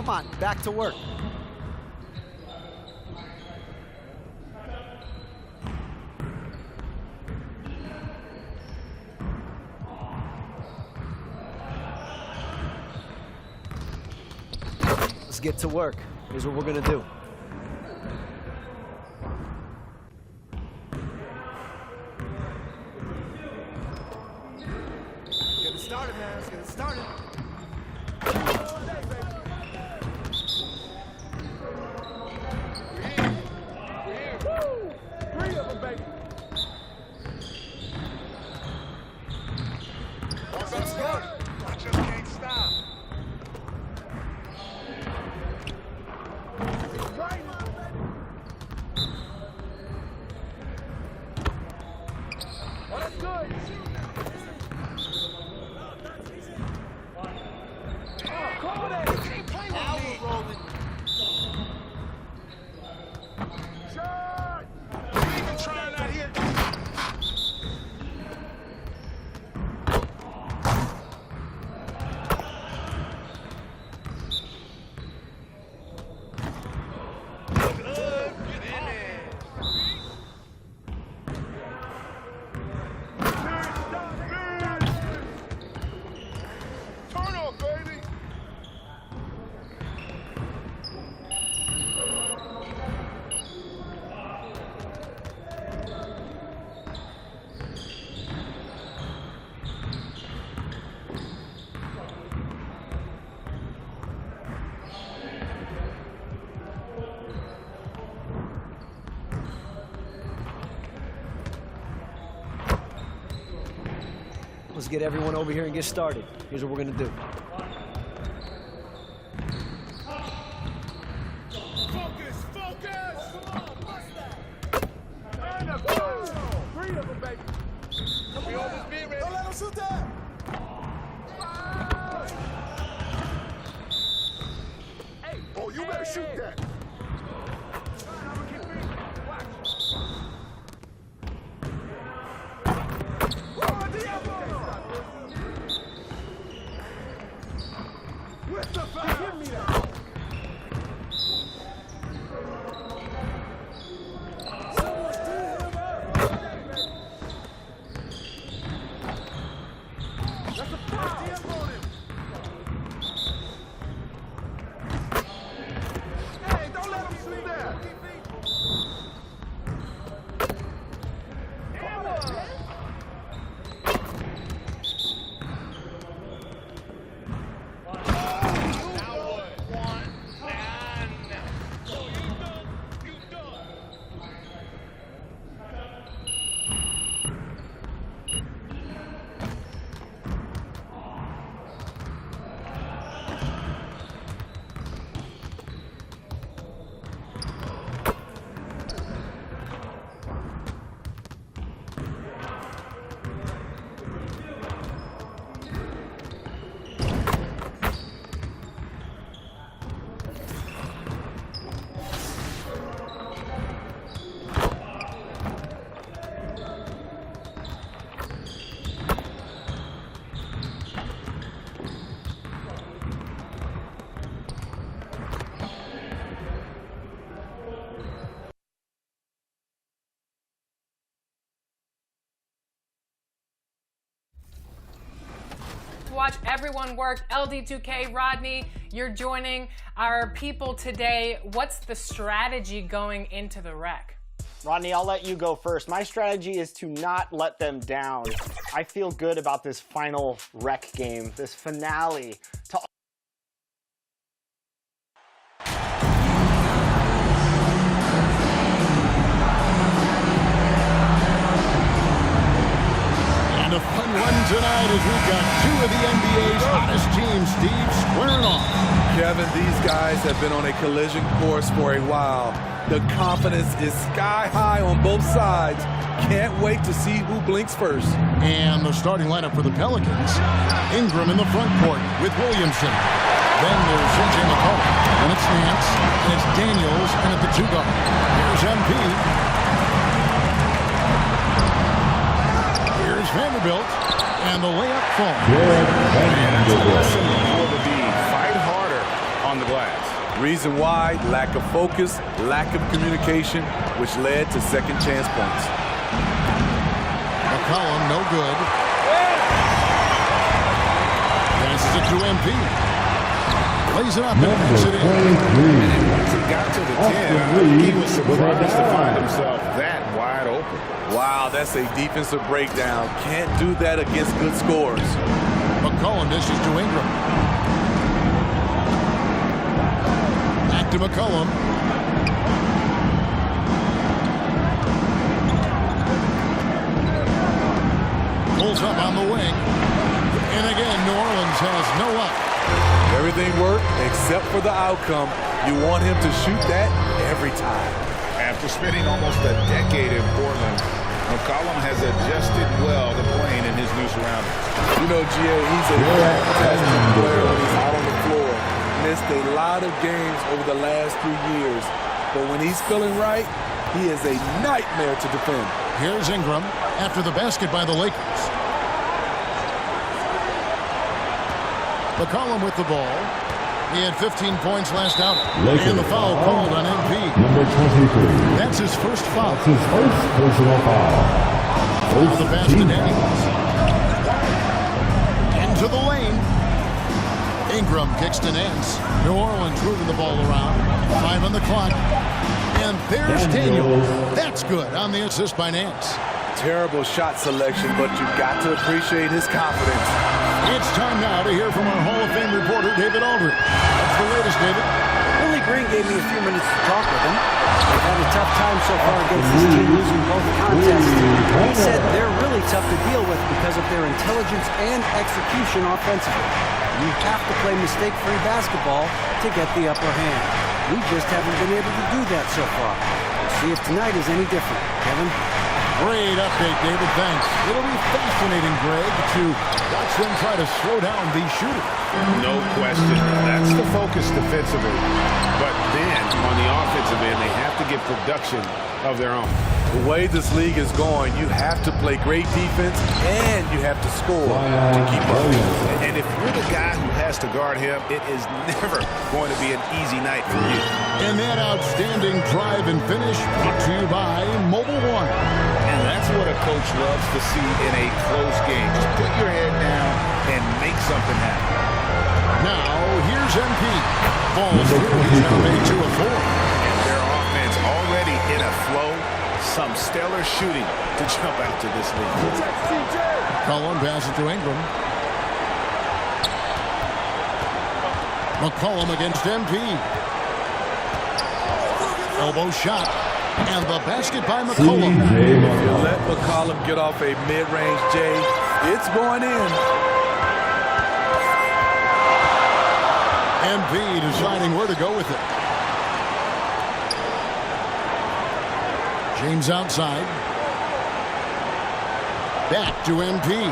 Come on, back to work.
Let's get to work. Here's what we're going to do.
Get it started, man. Let's get it started.
Let's go. I just can't stop.
Let's get everyone over here and get started. Here's what we're going to do.
Focus, focus! Three of them, baby. We almost be ready. Don't let them shoot that. Hey, oh, you better shoot that. Give me that. That's a foul. Hey, don't let him shoot that.
Watch everyone work. LD2K, Rodney, you're joining our people today. What's the strategy going into the rec?
Rodney, I'll let you go first. My strategy is to not let them down. I feel good about this final rec game, this finale.
And a fun one tonight as we've got two of the NBA's hottest teams, Steve, squaring off.
Kevin, these guys have been on a collision course for a while. The confidence is sky high on both sides. Can't wait to see who blinks first.
And the starting lineup for the Pelicans. Ingram in the front court with Williamson. Then there's J.J. McCollum. And it's Nance. And it's Daniels. And at the two guard, here's MP. Here's Vanderbilt. And the layup falls.
For the D, fight harder on the glass.
Reason why? Lack of focus, lack of communication, which led to second chance points.
McCollum, no good. Passes it to MP. Lays it up and makes it in.
And once he got to the 10, he was surprised to find himself that wide open.
Wow, that's a defensive breakdown. Can't do that against good scores.
McCollum dishes to Ingram. Back to McCollum. Pulls up on the wing. And again, New Orleans has no up.
Everything worked except for the outcome. You want him to shoot that every time.
After spending almost a decade in Portland, McCollum has adjusted well to playing in his new surroundings.
You know, GA, he's a fantastic player when he's out on the floor. Missed a lot of games over the last 3 years. But when he's feeling right, he is a nightmare to defend.
Here's Ingram after the basket by the Lakers. McCollum with the ball. He had 15 points last outing. And the foul called on MP.
Number 23.
That's his first foul.
That's his first personal foul.
First the pass to Daniels. Into the lane. Ingram kicks to Nance. New Orleans moving the ball around. 5 on the clock. And there's Daniels. That's good on the assist by Nance.
Terrible shot selection, but you've got to appreciate his confidence.
It's time now to hear from our Hall of Fame reporter, David Aldridge. What's the latest, David?
Willie Green gave me a few minutes to talk with him. They've had a tough time so far against this team, losing both contests. He said they're really tough to deal with because of their intelligence and execution offensively. You have to play mistake-free basketball to get the upper hand. We just haven't been able to do that so far. We'll see if tonight is any different. Kevin?
Great update, David. Thanks. It'll be fascinating, Greg, to watch them try to slow down these shooters.
No question. That's the focus defensively. But then, on the offensive end, they have to get production of their own.
The way this league is going, you have to play great defense and you have to score to keep up.
And if you're the guy who has to guard him, it is never going to be an easy night for you.
And that outstanding drive and finish brought to you by Mobile One.
And that's what a coach loves to see in a close game. Just put your head down and make something happen.
Now, here's MP. Falls through. He's now made 2 of 4.
And their offense already in a flow. Some stellar shooting to jump out to this league.
McCollum passes to Ingram. McCollum against MP. Elbow shot. And the basket by McCollum.
If you let McCollum get off a mid-range J, it's going in.
MP deciding where to go with it. James outside. Back to MP.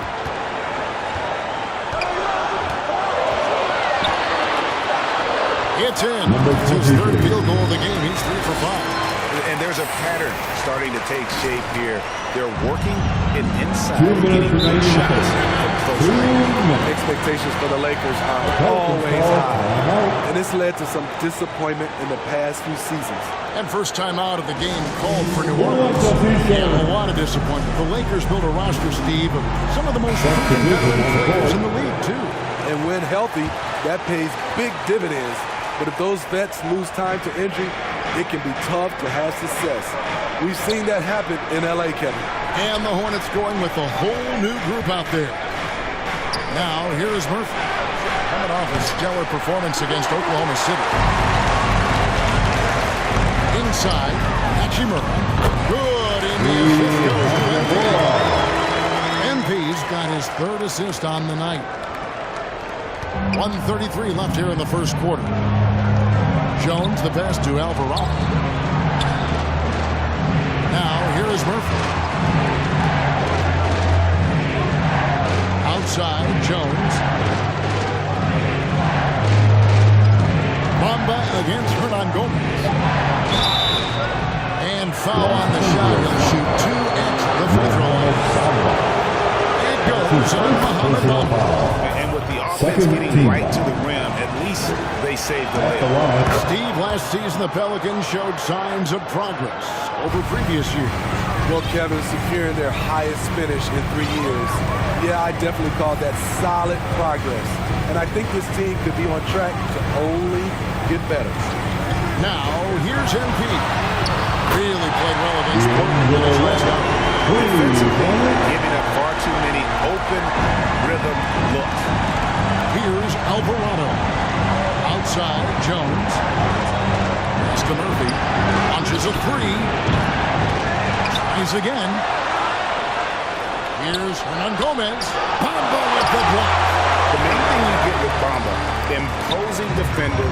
It's in. It's his third field goal of the game. He's 3 for 5.
And there's a pattern starting to take shape here. They're working it inside, getting good shots from close range.
Expectations for the Lakers are always high. And this led to some disappointment in the past few seasons.
And first time out of the game called for New Orleans. And a lot of disappointment. The Lakers built a roster, Steve, of some of the most players in the league, too.
And when healthy, that pays big dividends. But if those vets lose time to injury, it can be tough to have success. We've seen that happen in LA, Kevin.
And the Hornets going with a whole new group out there. Now, here is Murphy. Coming off a stellar performance against Oklahoma City. Inside, Hachimura. Good in the assist goes to MP. MP's got his 3rd assist on the night. 1:33 left here in the first quarter. Jones, the pass to Alvarado. Now, here is Murphy. Outside, Jones. Bamba against Hernan Gomez. And foul on the shot. He'll shoot 2 at the free throw line. It goes on Muhammad Bamba.
And with the offense getting right to the rim, at least they they saved the layup.
Steve, last season the Pelicans showed signs of progress over previous years.
Well, Kevin, securing their highest finish in 3 years. Yeah, I definitely call that solid progress. And I think this team could be on track to only get better.
Now, here's MP. Really played well against Portland in his last game.
Defensively, giving up far too many open rhythm looks.
Here's Alvarado. Outside, Jones. Pass to Murphy. Launches a three. Tries again. Here's Hernan Gomez. Bamba with the block.
The main thing you get with Bamba, imposing defender,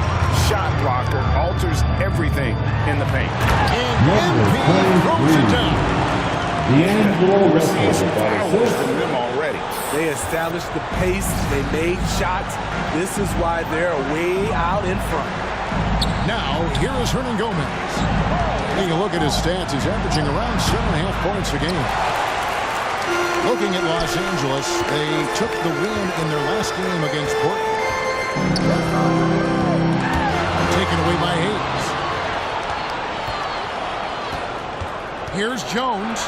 shot blocker, alters everything in the paint.
And MP throws it down.
D'Angelo Russell from them already.
They established the pace. They made shots. This is why they're way out in front.
Now, here is Hernan Gomez. Taking a look at his stats, he's averaging around 7.5 points a game. Looking at Los Angeles, they took the win in their last game against Portland. Taken away by Hayes. Here's Jones,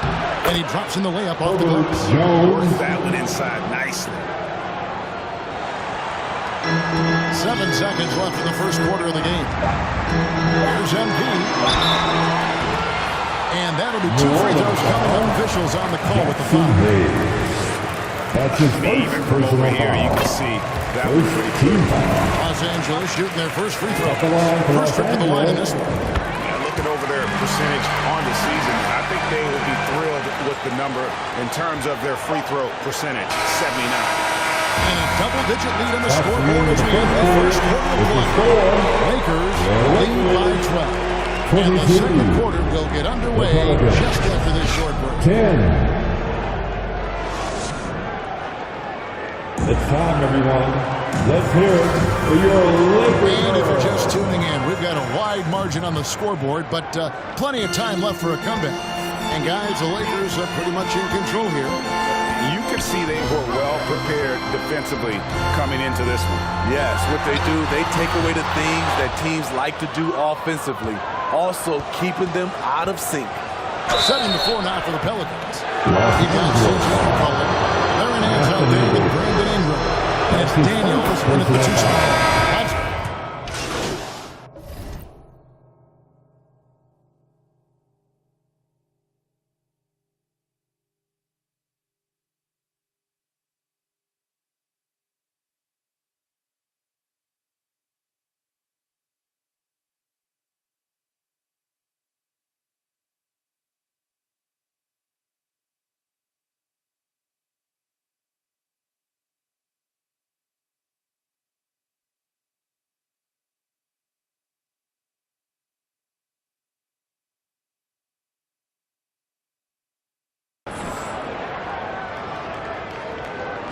and he drops in the layup off the glass.
Worked that one inside nicely.
7 seconds left in the first quarter of the game. Here's MP. And that'll be 2 free throws coming. Officials on the call with the foul.
That's his
Even from over here, you can see that was pretty clear.
Los Angeles shooting their first free throw. First trip to the line in this one.
Looking over their percentage on the season, I think they will be thrilled with the number in terms of their free throw percentage, 79.
And a double-digit lead on the scoreboard as we enter the first quarter of play. Lakers lead by 12. And the second quarter will get underway just after this short break.
10. It's time, everyone. Let's hear it for your Lakers.
And if you're just tuning in, we've got a wide margin on the scoreboard, but plenty of time left for a comeback. And guys, the Lakers are pretty much in control here.
You could see they were well prepared defensively coming into this one.
Yes, what they do, they take away the things that teams like to do offensively, also keeping them out of sync.
7-4 now for the Pelicans. He got CJ McCollum. Larry Nance out there with Brandon Ingram. And it's Daniels in at the 2 spot.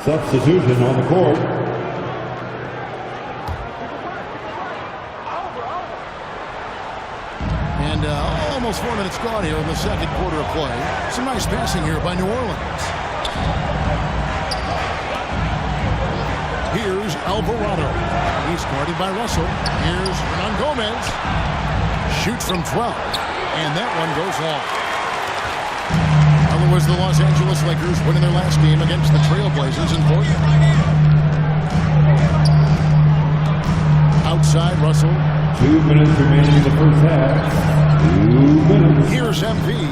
Substitution on the court.
And almost 4 minutes gone here in the second quarter of play. Some nice passing here by New Orleans. Here's Alvarado. He's guarded by Russell. Here's Hernan Gomez. Shoots from 12. And that one goes long. Was the Los Angeles Lakers winning their last game against the Trailblazers in Portland. Outside, Russell.
2 minutes remaining in the first half. 2 minutes.
Here's MP.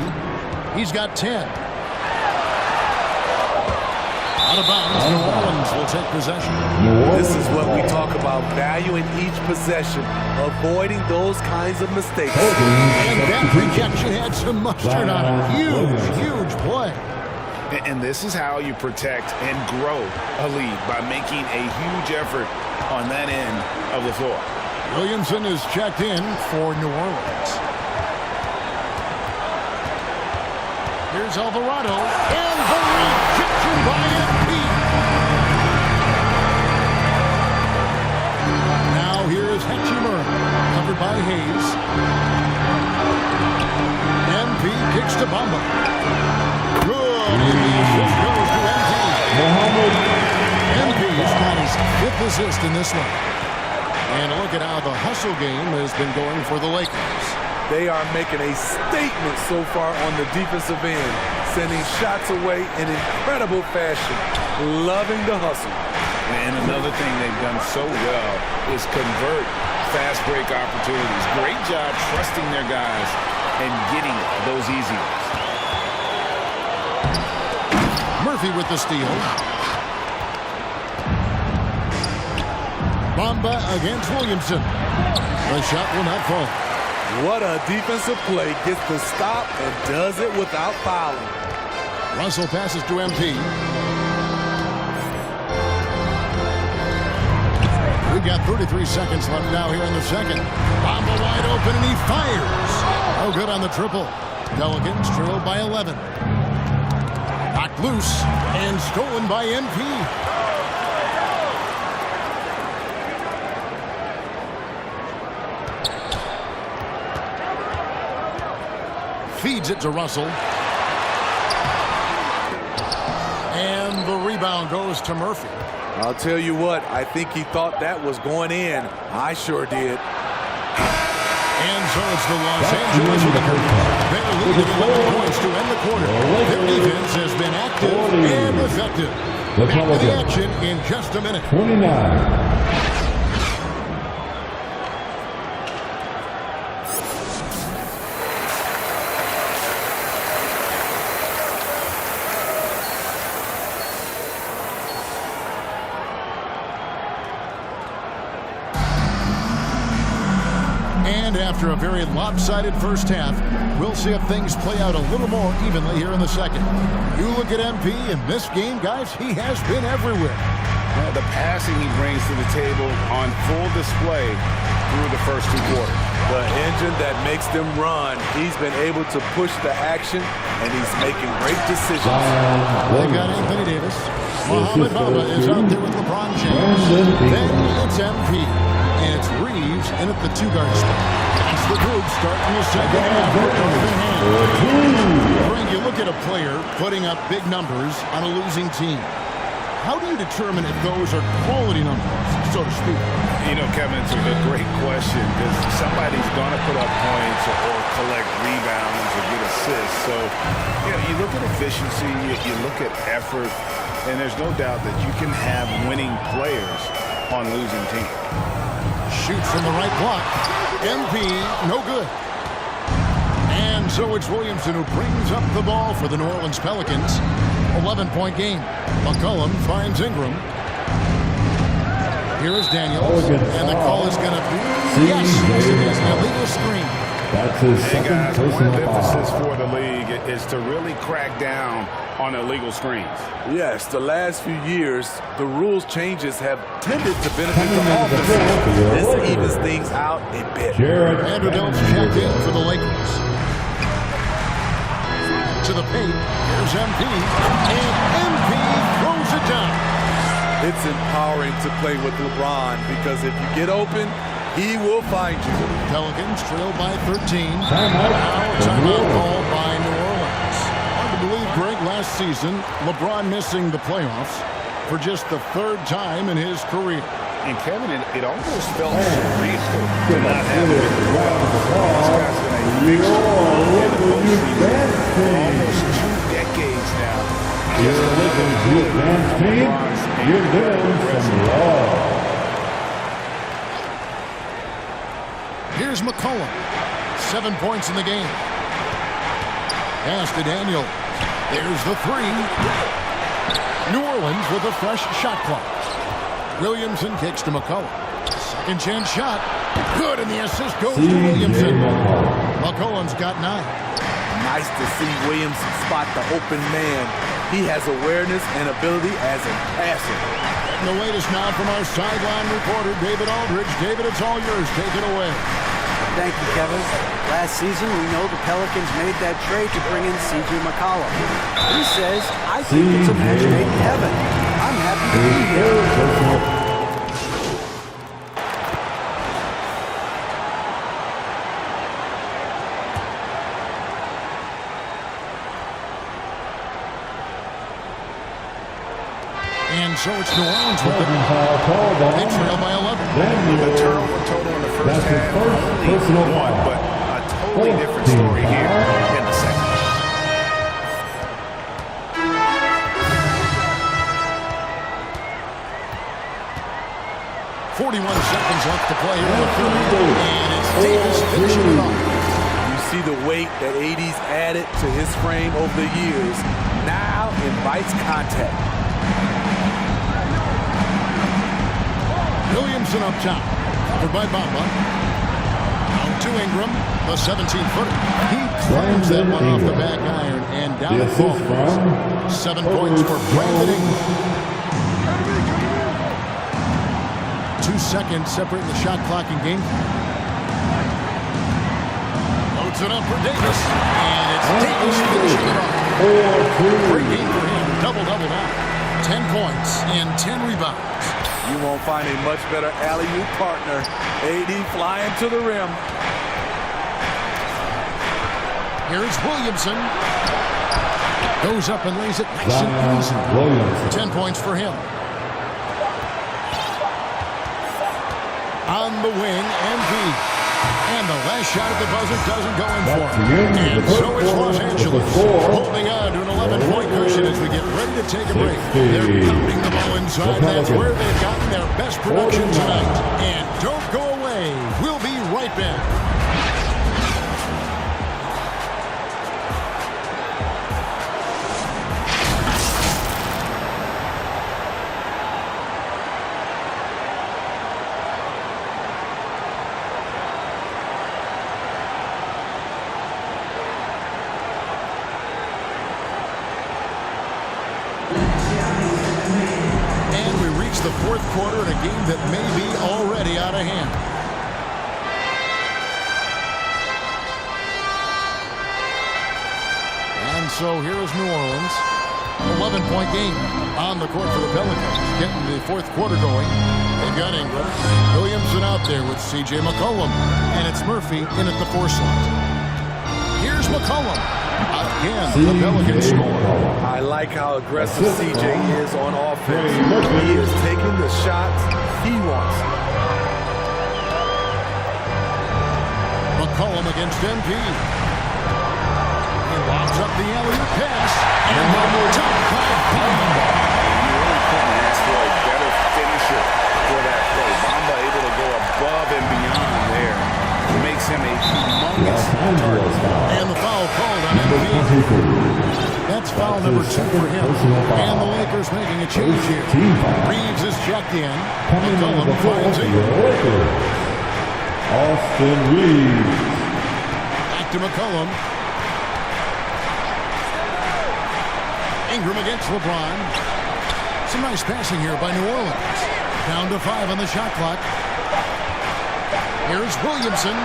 He's got 10. Out of bounds. New Orleans will take possession.
This is what we talk about, valuing each possession, avoiding those kinds of mistakes.
And that rejection had some mustard on it. Huge play.
And this is how you protect and grow a lead, by making a huge effort on that end of the floor.
Williamson is checked in for New Orleans. Here's Alvarado. And the rejection by MP. Now here's Hechimer. Covered by Hayes. MP kicks to Bamba. Good. And the assist goes to MP. MP's got his 5th assist in this one. And look at how the hustle game has been going for the Lakers.
They are making a statement so far on the defensive end, sending shots away in incredible fashion. Loving the hustle.
And another thing they've done so well is convert fast break opportunities. Great job trusting their guys and getting those easy ones.
Murphy with the steal. Bamba against Williamson. The shot will not fall.
What a defensive play. Gets the stop and does it without fouling.
Russell passes to MP. We've got 33 seconds left now here in the second. Bamba wide open and he fires. Oh, good on the triple. Pelicans trail by 11. Knocked loose and stolen by MP. Feeds it to Russell. And the rebound goes to Murphy.
I'll tell you what, I think he thought that was going in. I sure did.
And so it's the Los Angeles Lakers. They're leading 11 points to end the quarter. Their defense has been active and effective. Back to the action in just a minute.
29.
And after a very lopsided first half, we'll see if things play out a little more evenly here in the second. You look at MP in this game, guys, he has been everywhere.
The passing he brings to the table on full display through the first two quarters.
The engine that makes them run. He's been able to push the action, and he's making great decisions.
They got Anthony Davis. Mohamed Bamba is out there with LeBron James. Then it's MP. And it's Reeves in at the two-guard spot. That's the group starting the second half. Frank, you look at a player putting up big numbers on a losing team. How do you determine if those are quality numbers, so to speak?
You know, Kevin, it's a great question because somebody's going to put up points or collect rebounds or get assists. So, you know, you look at efficiency, you look at effort, and there's no doubt that you can have winning players on losing teams.
Shoots from the right block. MP, no good. And so it's Williamson who brings up the ball for the New Orleans Pelicans. 11-point game. McCollum finds Ingram. Here is Daniels. And the call is going to be, yes, it is an illegal screen.
That's his second personal
foul. One of the emphasis
foul.
for the league is to really crack down on illegal screens.
Yes, the last few years, the rules changes have tended to benefit the offense. This evens things out a bit.
Vanderbilt's checked in for the Lakers. To the paint. Here's MP. And MP throws it down.
It's empowering to play with LeBron because if you get open, he will find you.
Pelicans trail by 13. Now timeout called by New Orleans. Hard to believe, Greg, last season, LeBron missing the playoffs for just the third time in his career.
And Kevin, it almost felt surreal to not have him in the playoffs. This guy's been a fixture in the postseason for almost 2 decades now.
Here's the Lakers to advance team. Give them some love.
Here's McCollum. 7 points in the game. Pass to Daniel. There's the three. New Orleans with a fresh shot clock. Williamson kicks to McCollum. Second chance shot. Good, and the assist goes to Williamson. McCollum's got 9.
Nice to see Williamson spot the open man. He has awareness and ability as a passer.
And the latest now from our sideline reporter, David Aldridge. David, it's all yours. Take it away.
Thank you, Kevin. Last season, we know the Pelicans made that trade to bring in C.J. McCollum. He says, I think it's a match made in heaven. I'm happy to be here.
And And so it's New Orleans with it. They trail by 11.
The turnover total in the first half, only one, but a totally different story here in the second.
41 seconds left to play here in the third. And it's Davis finishing it off.
You see the weight that AD's added to his frame over the years. Now invites contact.
Williamson up top. Covered by Bamba. Out to Ingram, the 17-footer. He claims that one off the back iron and down it falls. 7 points for Brandon Ingram. 2 seconds separating the shot clock and game. Loads it up for Davis. And it's Davis finishing it off. Great game for him. Double-double now. 10 points and 10 rebounds.
You won't find a much better alley-oop partner. AD flying to the rim.
Here's Williamson. Goes up and lays it nice and easy. 10 points for him. On the wing, MV. And the last shot at the buzzer doesn't go in for him. And so it's Los Angeles holding on to an 11-point cushion as we get ready to take a break. They're pounding the ball inside. That's where they've gotten their best production tonight. And don't go away. We'll be right back. The fourth quarter in a game that may be already out of hand. And so here is New Orleans. 11-point game on the court for the Pelicans. Getting the fourth quarter going. They've got Ingram. Williamson out there with C.J. McCollum. And it's Murphy in at the 4 slot. Here's McCollum. Again, the Pelicans score.
I like how aggressive CJ is on offense. He is taking the shots he wants.
McCollum against MP. He lobs up the alley-oop pass. And one more time by Bamba.
You really couldn't ask for a better finisher for that play. Bamba able to go above and beyond there. It makes him a humongous target.
And the foul called on MP. That's foul number 2 for him. And the Lakers making a change here. Reeves is checked in. McCollum finds Ingram.
Austin Reeves.
Back to McCollum. Ingram against LeBron. Some nice passing here by New Orleans. Down to 5 on the shot clock. Here's Williamson,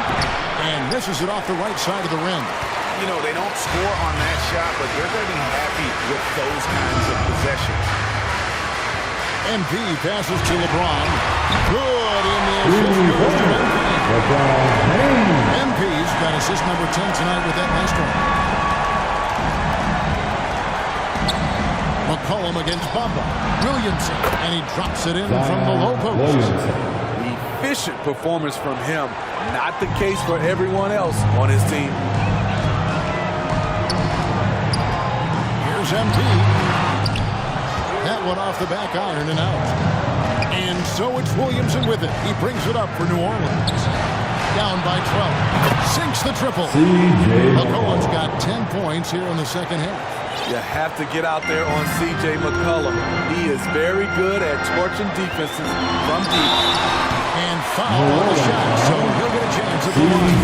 and misses it off the right side of the rim.
You know, they don't score on that shot, but they're going to be happy with those kinds of possessions.
MP passes to LeBron. Good in the assist goes to MP. MP's got assist number 10 tonight with that last one. McCollum against Bamba. Williamson, and he drops it in from the low post.
Efficient performance from him. Not the case for everyone else on his team.
Here's MP. That one off the back iron and out. And so it's Williamson with it. He brings it up for New Orleans. Down by 12. Sinks the triple. McCollum's got 10 points here in the second half.
You have to get out there on C.J. McCollum. He is very good at torching defenses from deep.
And foul on the shot, so he'll get a chance at the line.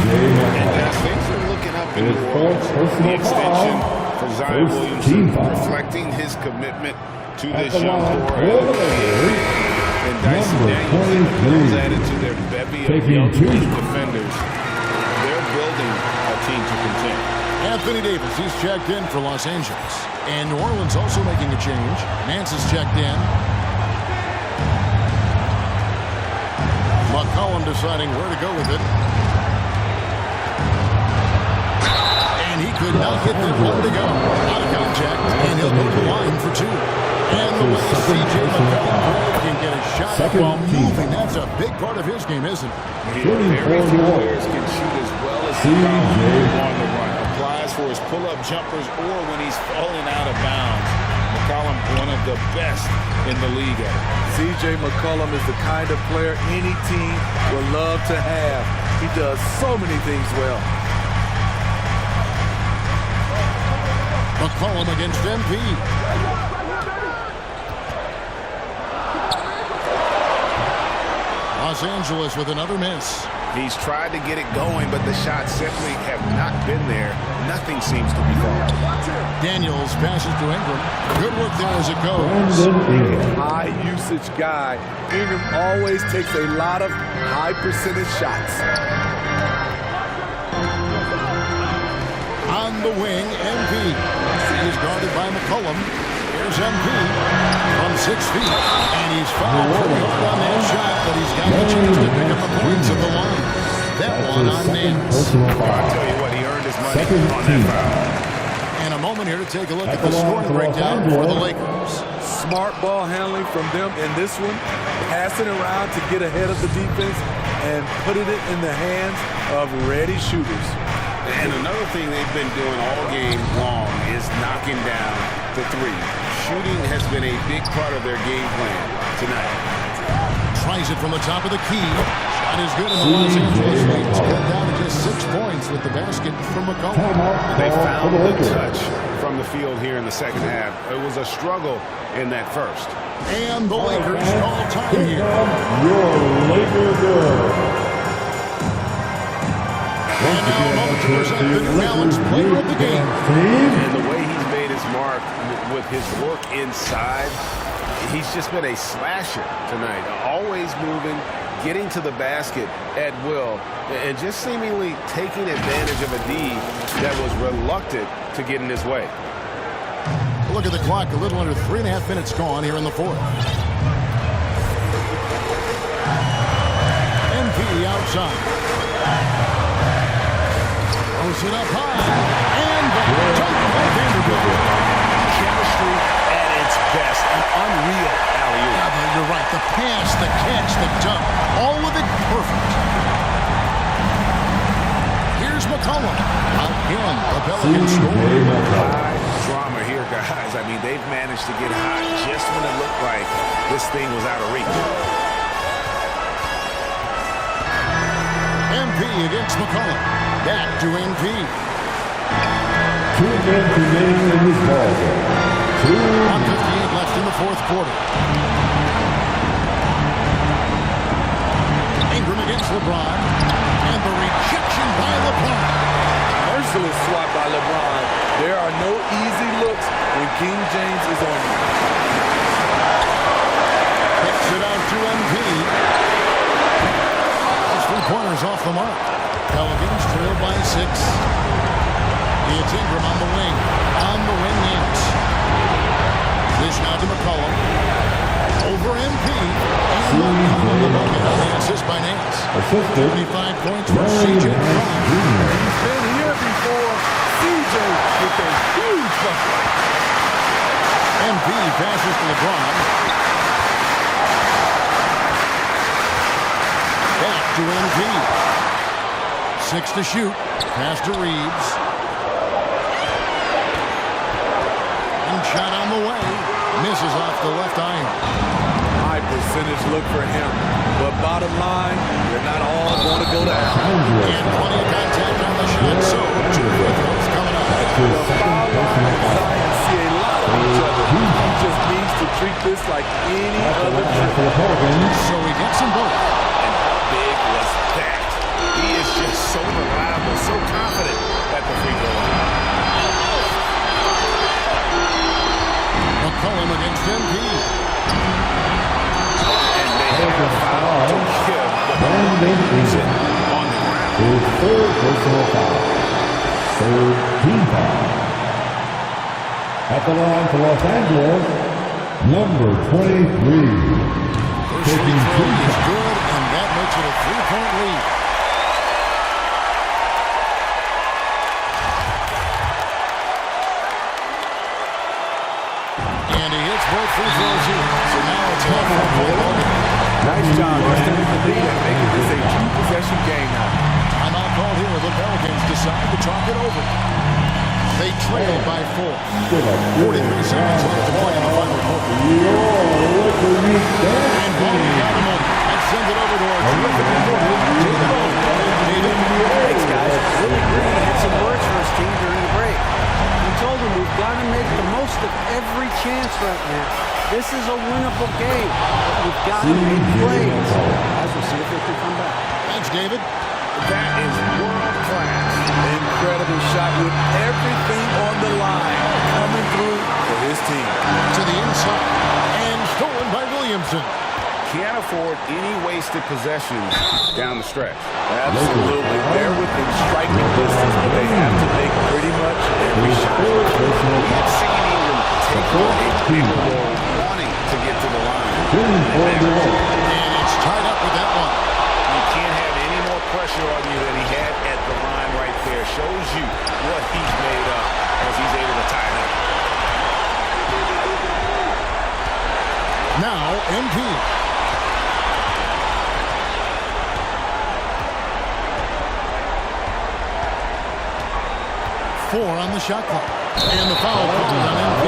And as things are looking up in New Orleans, the extension for Zion Williamson reflecting his commitment to this young core. And Dyson Daniels added to their bevy of young defenders. They're building a team to contend.
Anthony Davis, he's checked in for Los Angeles. And New Orleans also making a change. Nance is checked in. McCollum deciding where to go with it. And he could not get that one to go. Out of contact, and he'll go to the line for 2. And the West C.J. McCollum can get a shot while moving. That's a big part of his game, isn't it?
Very few players can shoot as well as McCollum on the run. Applies for his pull-up jumpers or when he's falling out of bounds. McCollum, one of the best in the league at it.
C.J. McCollum is the kind of player any team would love to have. He does so many things well.
McCollum against MP. Los Angeles with another miss.
He's tried to get it going, but the shots simply have not been there. Nothing seems to be falling.
Daniels passes to Ingram. Good work there as it goes.
High usage guy. Ingram always takes a lot of high percentage shots.
On the wing, MP. He's guarded by McCollum. Here's MP from 6 feet. And he's fouled pretty hard on that shot, but he's got the chance to pick up the points at the line. That one on Nance.
I'll tell you what, he earned his money on that foul.
And a moment here to take a look at the scoring breakdown for the Lakers.
Smart ball handling from them in this one. Passing around to get ahead of the defense and putting it in the hands of ready shooters.
And another thing they've been doing all game long is knocking down the three. Shooting has been a big part of their game plan tonight.
Tries it from the top of the key. Shot is good in the Los Angeles lead. It's cut down to just 6 points with the basket from McCollum.
They found the touch from the field here in the second half. It was a struggle in that first.
And the Lakers call time here.
Your Laker girl.
And now a moment to present the New Balance player of the game.
And the way he's made his mark with his work inside, he's just been a slasher tonight. Always moving, getting to the basket at will, and just seemingly taking advantage of a D that was reluctant to get in his way.
Look at the clock, a little under 3.5 minutes gone here in the fourth. MP outside. Throws it up high, and the dunk by Vanderbilt.
Chemistry at its best, an unreal alley-oop.
Yeah, you're right, the pass, the catch, the dunk, all of it perfect. Here's McCollum. Again, the Pelicans scoring.
High drama here, guys. I mean, they've managed to get hot just when it looked like this thing was out of reach.
MP against McCollum. Back to MP.
2 minutes remaining in this ball game.
1:58 left in the fourth quarter. Ingram against LeBron. And the rejection by LeBron.
Merciless swat by LeBron. There are no easy looks when King James is on you.
Kicks it out to MP. Those 3 pointers off the mark. Pelicans trail by 6. It's Ingram on the wing. On the wing, Nance. Dish now to McCollum. Over MP. And assist by Nance. 25 points for C.J.
He's been here before. C.J. with a huge bucket.
MP passes to LeBron. Back to MP. 6 to shoot. Pass to Reeves. And shot on the way. Misses off the left iron.
High percentage look for him. But bottom line, they're not all going to go to Allen.
And plenty of contact on the shot. So, 2 free throws coming up.
The foul line and Zion see a lot of each other. He just needs to treat this like any other trip.
So he gets them both.
And how big was that? He is just so reliable, so confident at the free throw line.
McCollum against MP.
And they have a foul to kill the reason on the ground.
His third personal foul. Third team foul. At the line for Los Angeles, number 23.
First free throw is good, and that makes it a 3-point lead. And he hits both free throws here. So now it's half for Logan.
Nice job extending the lead and making this a two-possession game now.
Timeout called here. The Pelicans decide to talk it over. They trail by 4. 43 seconds left to play in the final quarter. And Ball got him over. Let's send it over to our terrific reporter, David Owen. David.
Thanks, guys. Willie Green had some words for his team during the break. He told them we've got to make the most of every chance right now. This is a winnable game, but we've got to make plays. As we'll see if they can come back.
Thanks, David.
That is world-class. Incredible shot with everything on the line coming through for his team.
To the inside and stolen by Williamson.
Can't afford any wasted possessions down the stretch.
Absolutely. They're within striking distance, but they have to make pretty much every shot.
We've seen even take a bigger role wanting to get to the line.
And it's tied up with that one.
You can't have any more pressure on you than he had at the line right there. Shows you what he's made of as he's able to tie it up.
Now, MP. Four on the shot clock. And the foul called on MP.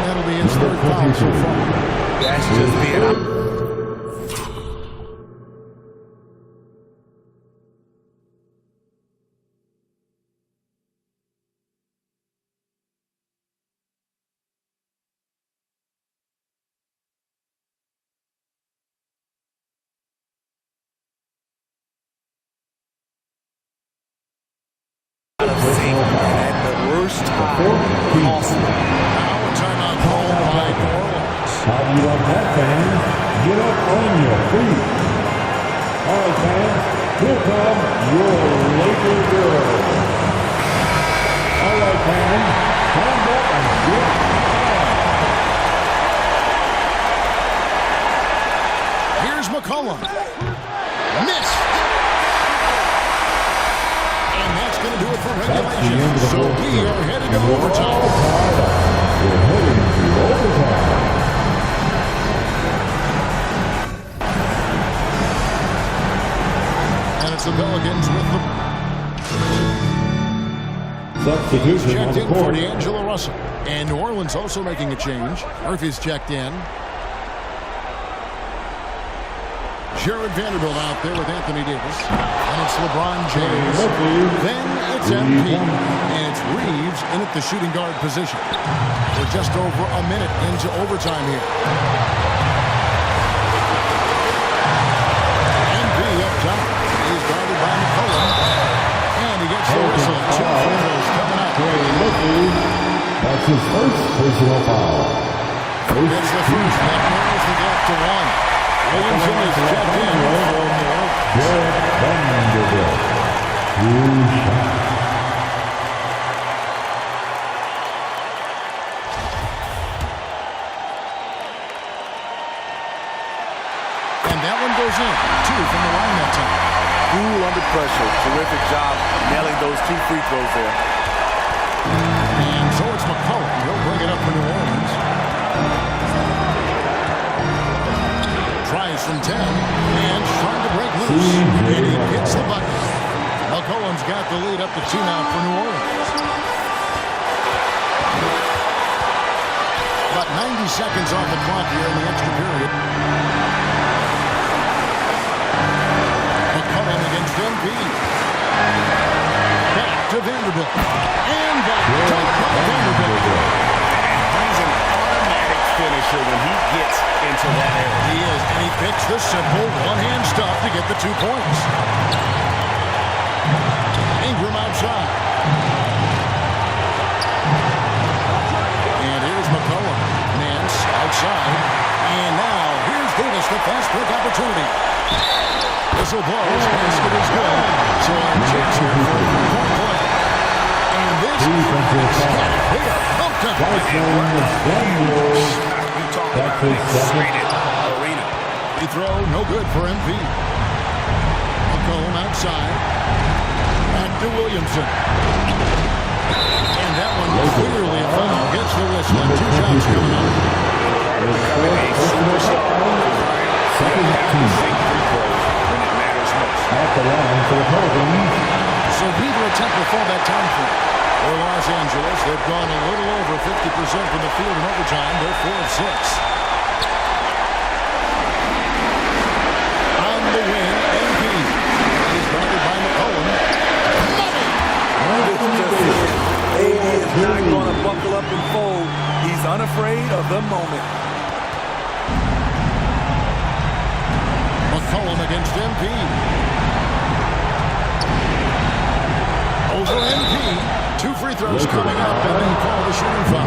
That'll be his third foul so far.
That's just being at the worst time possible.
Now a timeout called by New Orleans.
How do you like that, fans? Get up on your feet. All right, fans, here come your Laker girls. All right, fans, stand up and get down.
Here's McCollum. Missed. And that's going to do it for regulation. So we are headed to overtime.
We're heading to overtime.
And it's the Pelicans with the
Substitution
checked
on
in
the
for
court.
D'Angelo Russell. And New Orleans also making a change. Murphy's checked in. Jared Vanderbilt out there with Anthony Davis. And it's LeBron James. Then it's MP. And it's Reeves in at the shooting guard position. We're just over a minute into overtime here. MP up top. He's guarded by McCollum. And he gets the whistle. 2 free throws coming up.
That's his first personal foul.
It's the first. That narrows the gap to 1. Williamson is checked in.
Jared Vanderbilt. 2 shots.
And that one goes in. 2 from the line that time.
Cool under pressure. Terrific job nailing those 2 free throws there.
And so it's McCollum. He'll bring it up for New Orleans. Tries from 10. And trying to break loose. And he gets the bucket. McCollum's got the lead up to 2 now for New Orleans. About 90 seconds off the clock here in the extra period. McCollum against MP. Back to Vanderbilt. And back to Vanderbilt.
He's an automatic finisher when he gets into that area.
He is, and he picks the simple one-hand stuff to get the 2 points. Ingram outside. And here's McCollum. Nance outside. And now here's Davis, the fast break opportunity. Whistle blows. Basket is good. So our chance here for a 3-point play. And this is static. They are pumped up.
That's his second.
Free throw, no good for MP. McCollum outside. Back to Williamson. And that one was clearly a foul against the the whistle, and 2 shots coming up.
Becoming a superstar. Second team. When it matters most.
At the line for the Pelicans.
So neither attempt will fall that time frame. For Los Angeles, they've gone a little over 50% from the field in overtime. They're 4 of 6. On the wing, MP. He's guarded by McCollum.
AD is not going to buckle up and fold. He's unafraid of the moment.
McCollum against MP. Over MP. 2 free throws coming up, and then call the shooting foul.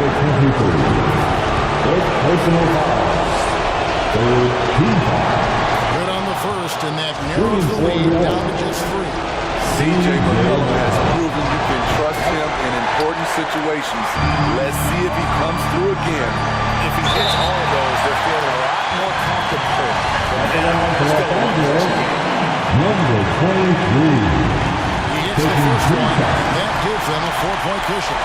Personal fouls. Third team foul.
Good on the first, and that narrows the lead down to just 3.
CJ McCollum has proven you can trust him in important situations. Let's see if he comes through again.
If he hits all of those, they're feeling a lot more comfortable.
Number 23.
He hits the first one. That gives them a 4-point cushion.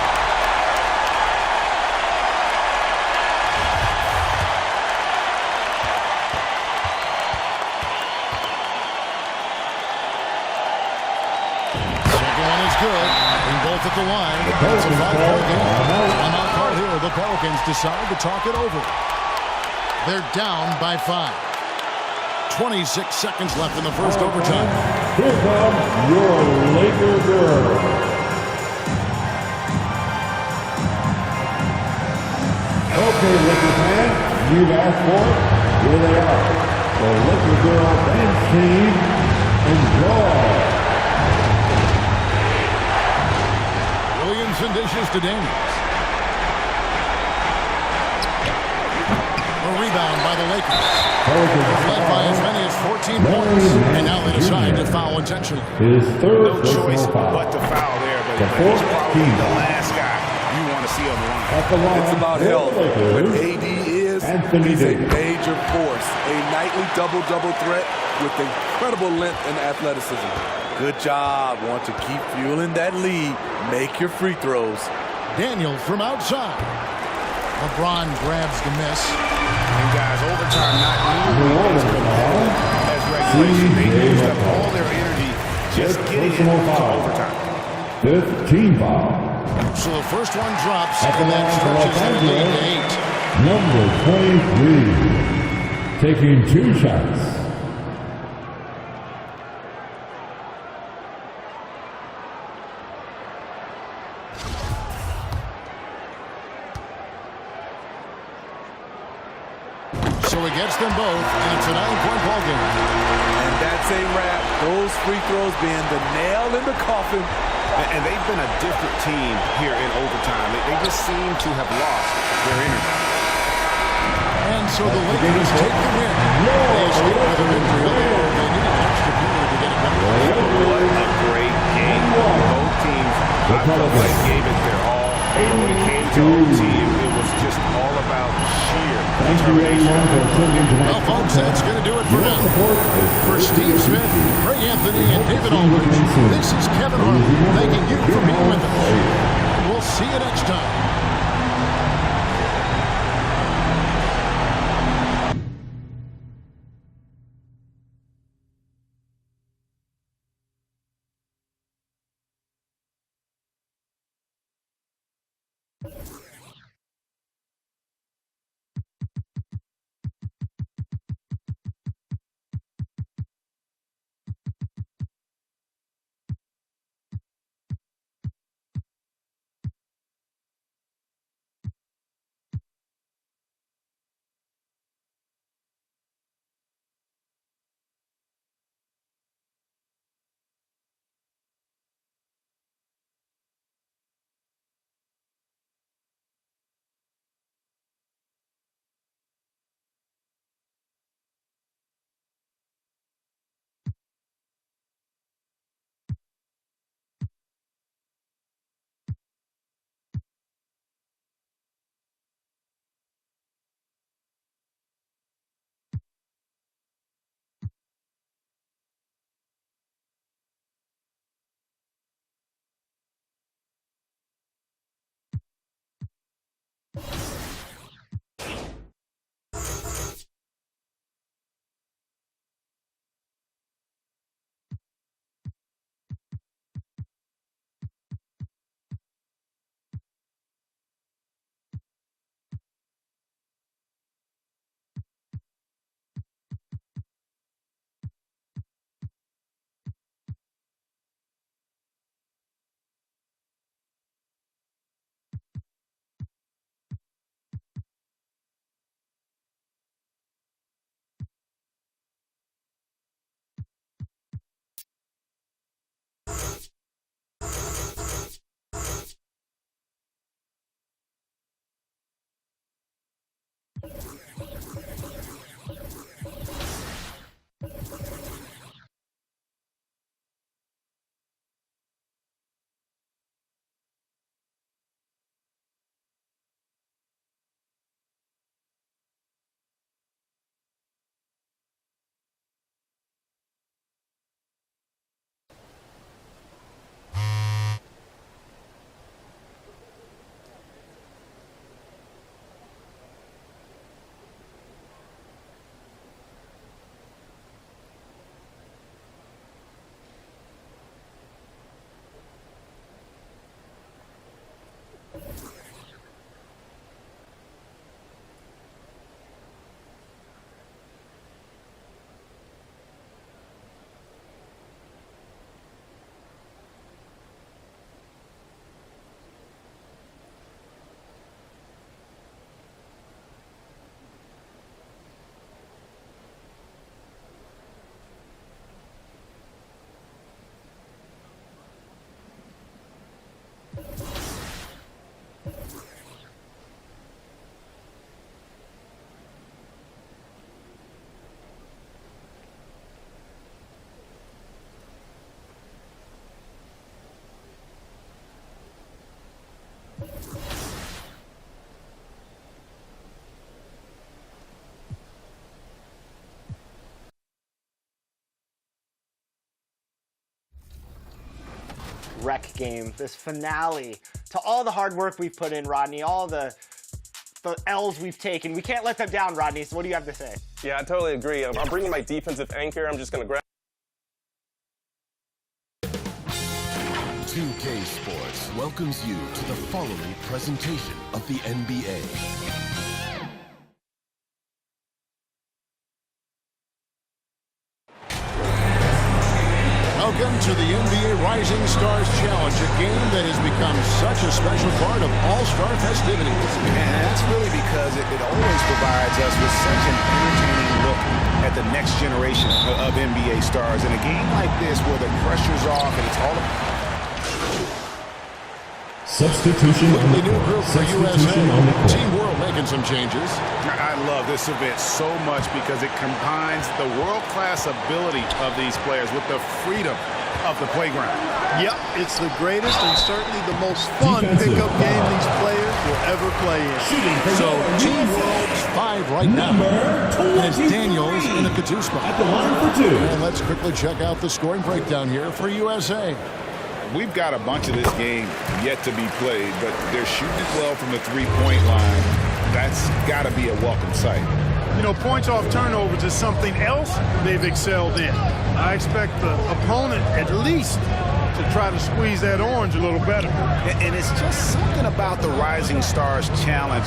Second one is good. And both at the line. It's a 5-point game. Timeout call here. The Pelicans decide to talk it over. They're down by 5. 26 seconds left in the first overtime.
Here comes your Laker girl. Okay, Laker fans, you've asked for it. Here they are. The Laker girl dance team. Enjoy.
Williamson dishes to Daniels. A rebound by the Lakers. Led by as many as 14 points. And now they decide to foul intentionally.
His third
No choice but to foul there, but he's probably the last guy you want to see on the line.
It's about health. When AD is, he's a major force. A nightly double-double threat with incredible length and athleticism. Good job. Want to keep fueling that lead. Make your free throws.
Daniel from outside. LeBron grabs the miss.
And guys, overtime not nearly as competitive as regulation. They used up all their energy just getting into overtime.
15 foul.
So the first one drops, and that stretches their lead to 8.
Number 23, taking 2 shots.
So he gets them both, and it's a 9-point ball game.
And that's a wrap. Those free throws being the nail in the coffin.
And they've been a different team here in overtime. They just seem to have lost their energy.
And so the Lakers take the win. They escape with a victory, although they need an extra period to get it done.
What a great game. Both teams, I felt like gave it their all. When it came to OT, it was just all about sheer determination.
Well, folks, that's going to do it for now. For Steve Smith, Ray Anthony, and David Aldridge, this is Kevin Harlan thanking you for being with us. We'll see you next time.
Rec game, this finale, to all the hard work we've put in, Rodney, all the L's we've taken. We can't let them down, Rodney, so what do you have to say?
Yeah, I totally agree. I'm bringing my defensive anchor. I'm just going to grab
2K Sports welcomes you to the following presentation of the NBA.
Welcome to the NBA Rising Stars Challenge, a game that has become such a special part of all-star festivities.
And that's really because it always provides us with such an entertaining look at the next generation of NBA stars. In a game like this where the pressure's off and it's all
Substitution on the new group for USA. Team World making some changes.
I love this event so much because it combines the world-class ability of these players with the freedom of the playground.
Yep, it's the greatest and certainly the most fun pickup game these players will ever play in.
So Team World's 5 right now. And it's Daniels in at the 2 spot. At the line for 2. And let's quickly check out the scoring breakdown here for USA.
We've got a bunch of this game yet to be played, but they're shooting it well from the three-point line. That's got to be a welcome sight.
You know, points off turnovers is something else they've excelled in. I expect the opponent at least to try to squeeze that orange a little better.
And it's just something about the Rising Stars Challenge.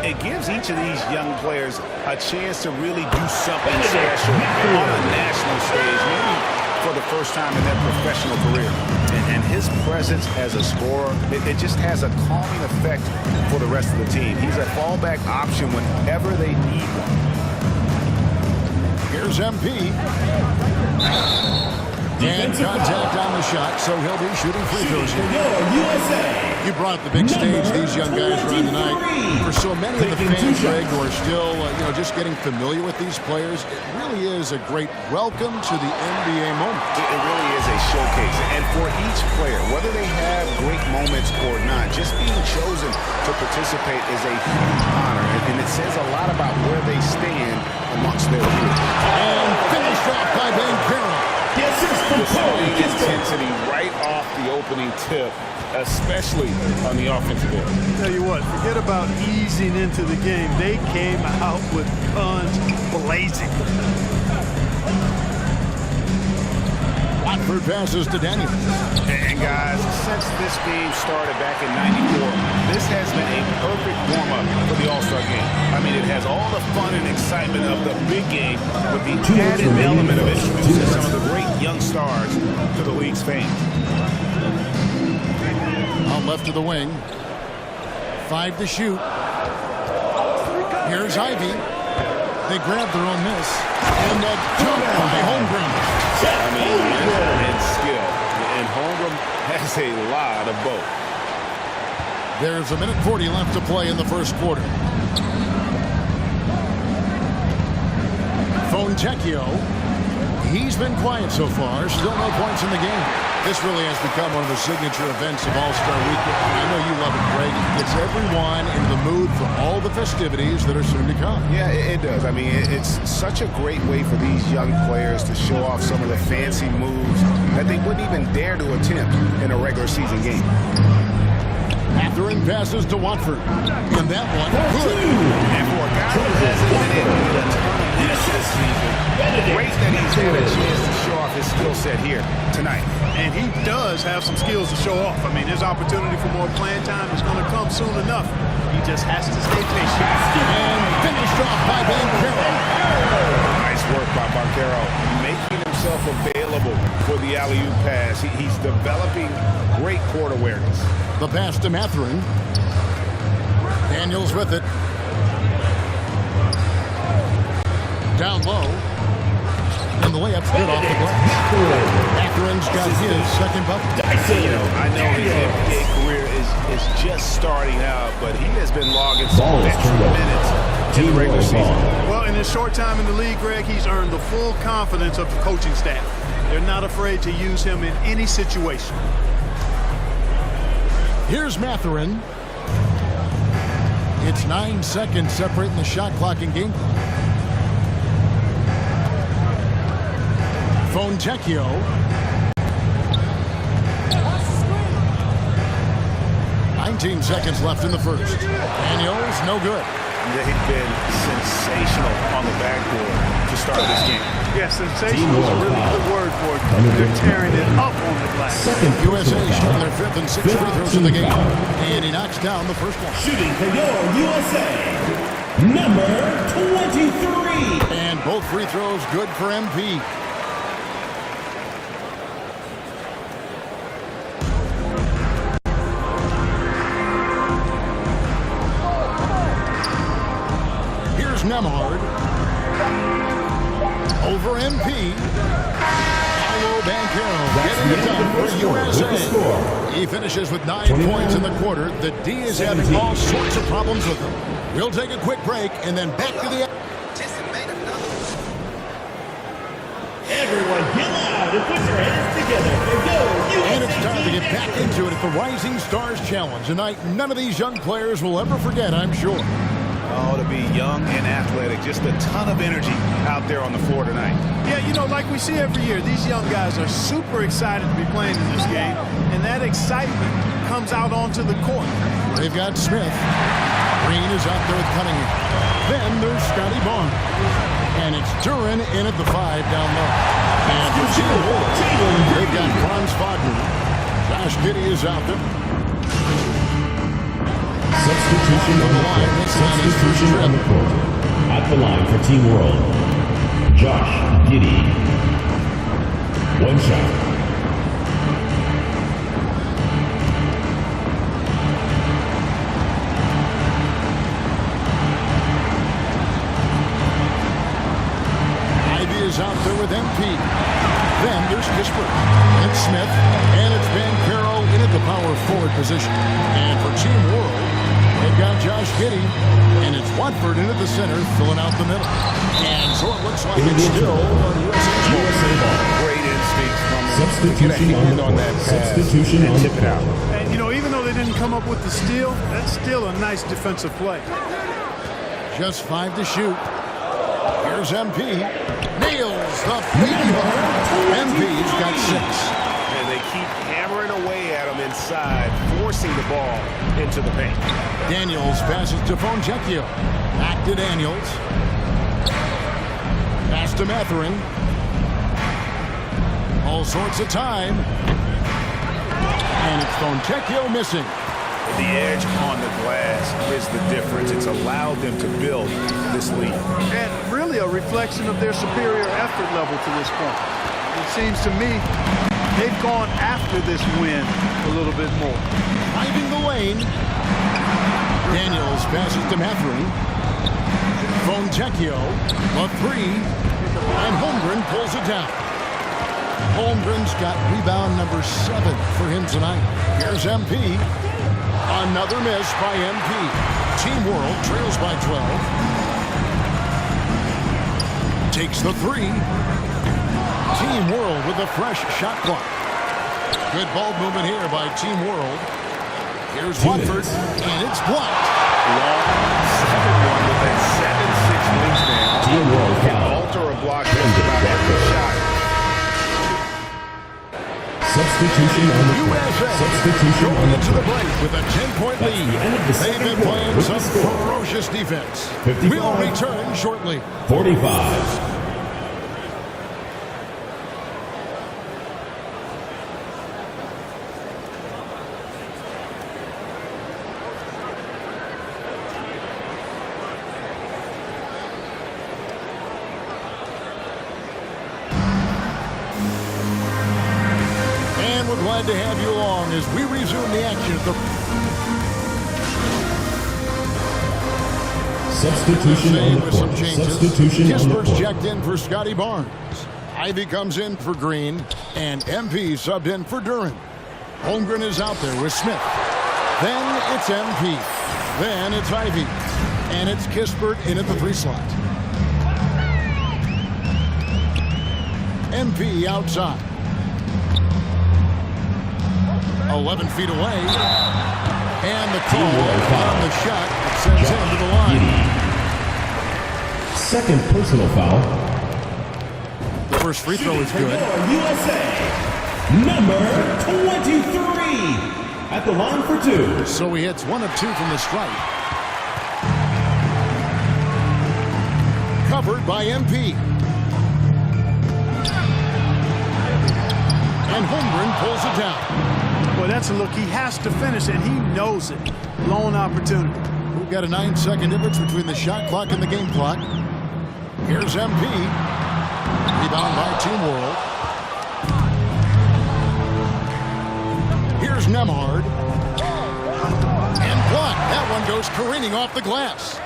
It gives each of these young players a chance to really do something special on a national stage, maybe for the first time in their professional career. And his presence as a scorer, it just has a calming effect for the rest of the team. He's a fallback option whenever they need one.
Here's MP. And contact on the shot, so he'll be shooting free throws here. You brought the big stage, these young guys around tonight. For so many of the fans, Greg, who are still just getting familiar with these players, it really is a great welcome to the NBA moment.
It really is a showcase. And for each player, whether they have great moments or not, just being chosen to participate is a huge honor. And it says a lot about where they stand amongst their peers.
And finished off by Ben Carroll.
Quality intensity right off the opening tip, especially on the offensive end.
Tell you what, forget about easing into the game. They came out with guns blazing.
Watford passes to Daniels.
And guys, since this game started back in '94, this has been a perfect warm-up for the All-Star game. I mean, it has all the fun and excitement of the big game with the added element of introducing some of the great young stars to the league's fame.
On left of the wing. 5 to shoot. Here's Ivy. They grab their own miss. And a jump by Holmgren.
I mean, and skill. And Holmgren has a lot of both.
There's 1:40 left to play in the first quarter. Fontecchio. He's been quiet so far. Still no points in the game. This really has become one of the signature events of All-Star Weekend. I know you love it, Greg. It gets everyone into the mood for all the festivities that are soon to come.
Yeah, it does. I mean, it's such a great way for these young players to show off some of the fancy moves that they wouldn't even dare to attempt in a regular season game.
Mathurin passes to Watford. And that one, good.
And for a guy who hasn't been in with a ton of minutes this season, great that he's had a chance to show off his skill set here tonight.
And he does have some skills to show off. I mean, his opportunity for more playing time is going to come soon enough. He just has to stay patient.
And finished off by Banchero.
Nice work by Banchero, making himself available for the alley-oop pass. He's developing great court awareness.
The pass to Mathurin. Daniels with it. Down low. And the layup's good off the glass. Mathurin's got his second bucket.
You know, I know his NBA career is just starting out, but he has been logging some extra minutes in the regular season.
Well, in his short time in the league, Greg, he's earned the full confidence of the coaching staff. They're not afraid to use him in any situation.
Here's Mathurin. It's 9 seconds separating the shot clock and game clock. Fontecchio. Nineteen seconds left in the first. Daniels, no good.
They've been sensational on the backboard to start this game.
Yeah, sensational is a really good word for it. They're tearing it up on the glass.
USA shooting their 5th and 6th free throws in the game. And he knocks down the first one.
Shooting for your USA, number 23.
And both free throws good for MP. Here's Nemhard. Over MP. Paolo Banchero getting it done for USA. He finishes with 9 points in the quarter. The D is having all sorts of problems with him. We'll take a quick break and then back to the...
Everyone get loud and put your hands together. Go,
and it's time to get back into it at the Rising Stars Challenge. A night none of these young players will ever forget, I'm sure.
Oh, to be young and athletic. Just a ton of energy out there on the floor tonight.
Yeah, you know, like we see every year, these young guys are super excited to be playing in this game, and that excitement comes out onto the court.
They've got Smith. Green is out there with Cunningham. Then there's Scotty Barnes. And it's Duran in at the 5 down low. And for Team, they've got Franz Wagner. Josh Giddey is out there.
Substitution on the court. Substitution on the court. At the line for Team World, Josh Giddey. 1 shot.
Is out there with MP. Then there's Kisper and Smith, and it's Banchero in at the power forward position. And for Team World, they've got Josh Giddey, and it's Watford in at the center, filling out the middle. And so it looks like it's still on USA ball.
Great instincts from them. Substitution on that pass.
Substitution on the court.
And you know, even though they didn't come up with the steal, that's still a nice defensive play.
Just 5 to shoot. Here's MP. Nails the free throw. MP's got 6.
And they keep hammering away at him inside, forcing the ball into the paint.
Daniels passes to Fontecchio. Back to Daniels. Pass to Mathurin. All sorts of time. And it's Fontecchio missing.
The edge on the glass is the difference. It's allowed them to build this lead.
And really a reflection of their superior effort level to this point. It seems to me they've gone after this win a little bit more.
Driving the lane. Daniels passes to Mathurin. Fontecchio, a 3. And Holmgren pulls it down. Holmgren's got rebound number 7 for him tonight. Here's MP. Another miss by MP. Team World trails by 12. Takes the three. Team World with a fresh shot clock. Good ball movement here by Team World. Here's Watford, and it's blocked.
Long 7-1 with that 7'6" wingspan.
Team World
Can
foul.
alter a block just about every shot.
Substitution on the court.
USA
Substitution on the
to the
court.
break with a 10-point
That's
lead.
the end of the
They've
second
been
quarter
playing
with
some
the score.
ferocious defense.
55.
We'll return shortly.
45.
And we're glad to have you along as we resume the action at the
Substitution on the
with some
court.
changes.
Substitution on the
Kisper's
court.
checked in for Scotty Barnes. Ivy comes in for Green, and MP subbed in for Duran. Holmgren is out there with Smith. Then it's MP. Then it's Ivy. And it's Kispert in at the 3 slot. MP outside. 11 feet away. And the call on the shot that sends him to the line.
Second personal foul.
The first free throw is good.
USA. Number 23. At the line for 2.
So he hits 1 of 2 from the stripe. Covered by MP. And Holmgren pulls it down.
Well, that's a look he has to finish, and he knows it. Lone opportunity.
We've got a 9-second difference between the shot clock and the game clock. Here's MP. Rebound by Team World. Here's Nemhard. And blocked. That one goes careening off the glass.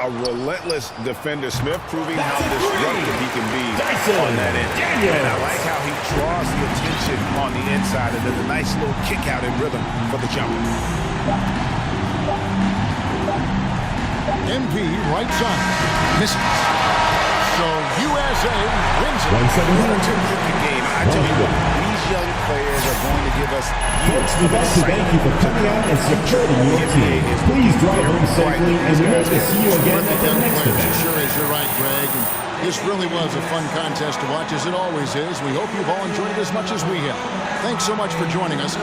A relentless defender, Smith, proving how disruptive he can be on that end. And I like how he draws the attention on the inside and does a nice little kick out in rhythm for the jumper.
MP right side. Misses. So USA wins it.
1 second.
What a terrific game. I tell you what, these young players are going to give us
Folks, we'd like to thank you for coming out and supporting your team. Please drive home safely, and we hope to see you again at the next event.
Sure is. You're right, Greg. And this really was a fun contest to watch, as it always is. We hope you've all enjoyed it as much as we have. Thanks so much for joining us.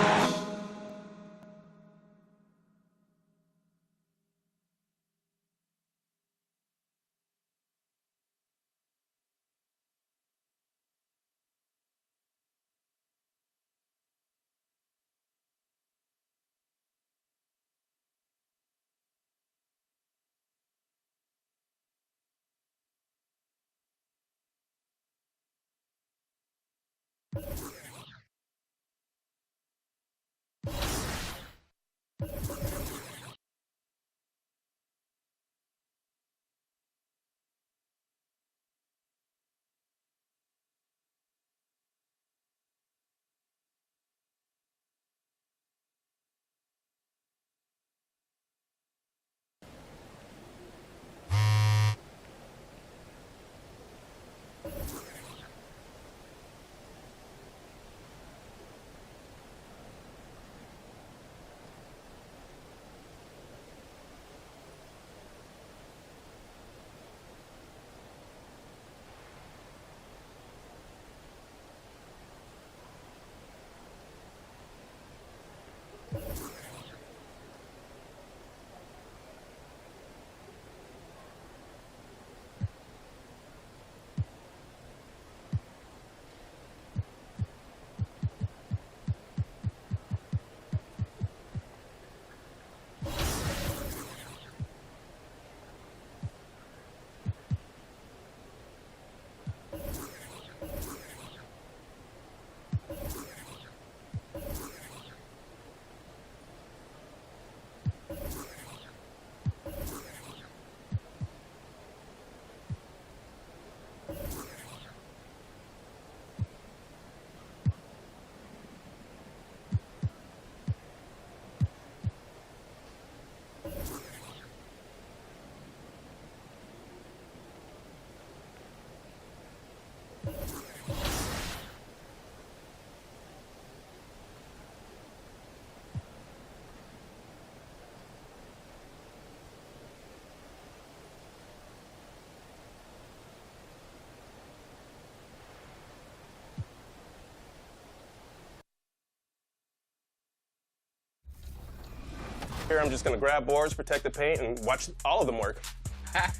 anchor, I'm just going to grab boards, protect the paint, and watch all of them work.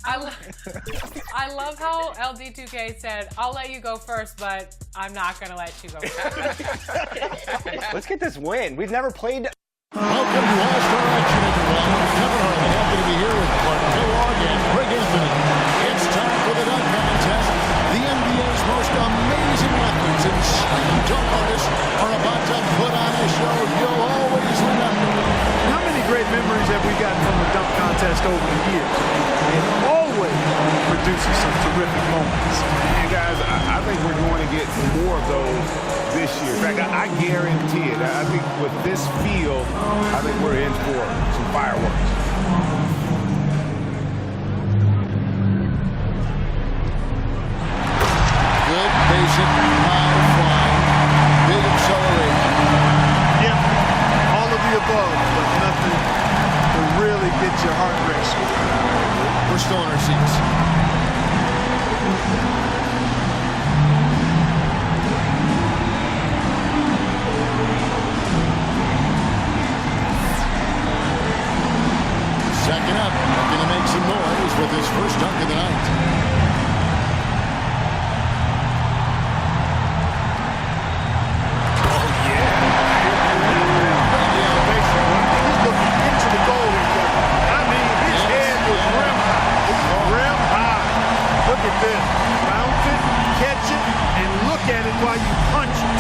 I love how LD2K said, I'll let you go first, but I'm not going to let you go first.
Let's get this win. We've never played.
Welcome to All-Star Action, everyone. Kevin Harlan, happy to be here with Clark Kellogg and Greg Anthony. It's time for the dunk contest. The NBA's most amazing athletes and slam dunk artists are about to put on a show you'll always remember.
How many great memories have we gotten from the dunk contest over the years? It always produces some terrific moments.
And guys, I think we're going to get more of those this year. In fact, I guarantee it. I think with this field, I think we're in for some fireworks.
Good basic high fly. Big acceleration.
Yep, all of the above, but nothing to really get your heart racing.
We're still in our seats. Second up, looking to make some noise with his first dunk of the night.
Oh, yeah. He's looking into the goal. I mean, his head was rim high. Rim high. Look at this. Bounce it, catch it, and look at it while you punch it.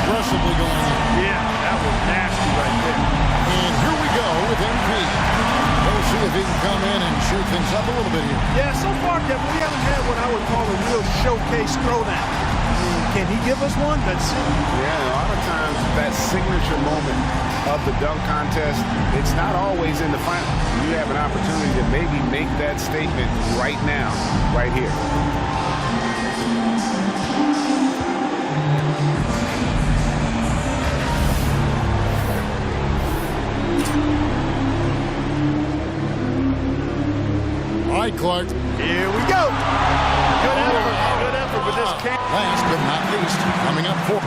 Aggressively going in.
Yeah, that was nasty right there.
And here we go with MP. We'll see if he can come in and shake things up a little bit here.
Yeah, so far, Kevin, we haven't had what I would call a real showcase throwdown. Can he give us one? Let's see.
Yeah, a lot of times that signature moment of the dunk contest, it's not always in the final. You have an opportunity to maybe make that statement right now, right here.
All right, Clark.
Here we go. Good effort, but this can't.
Last but not least, coming up for.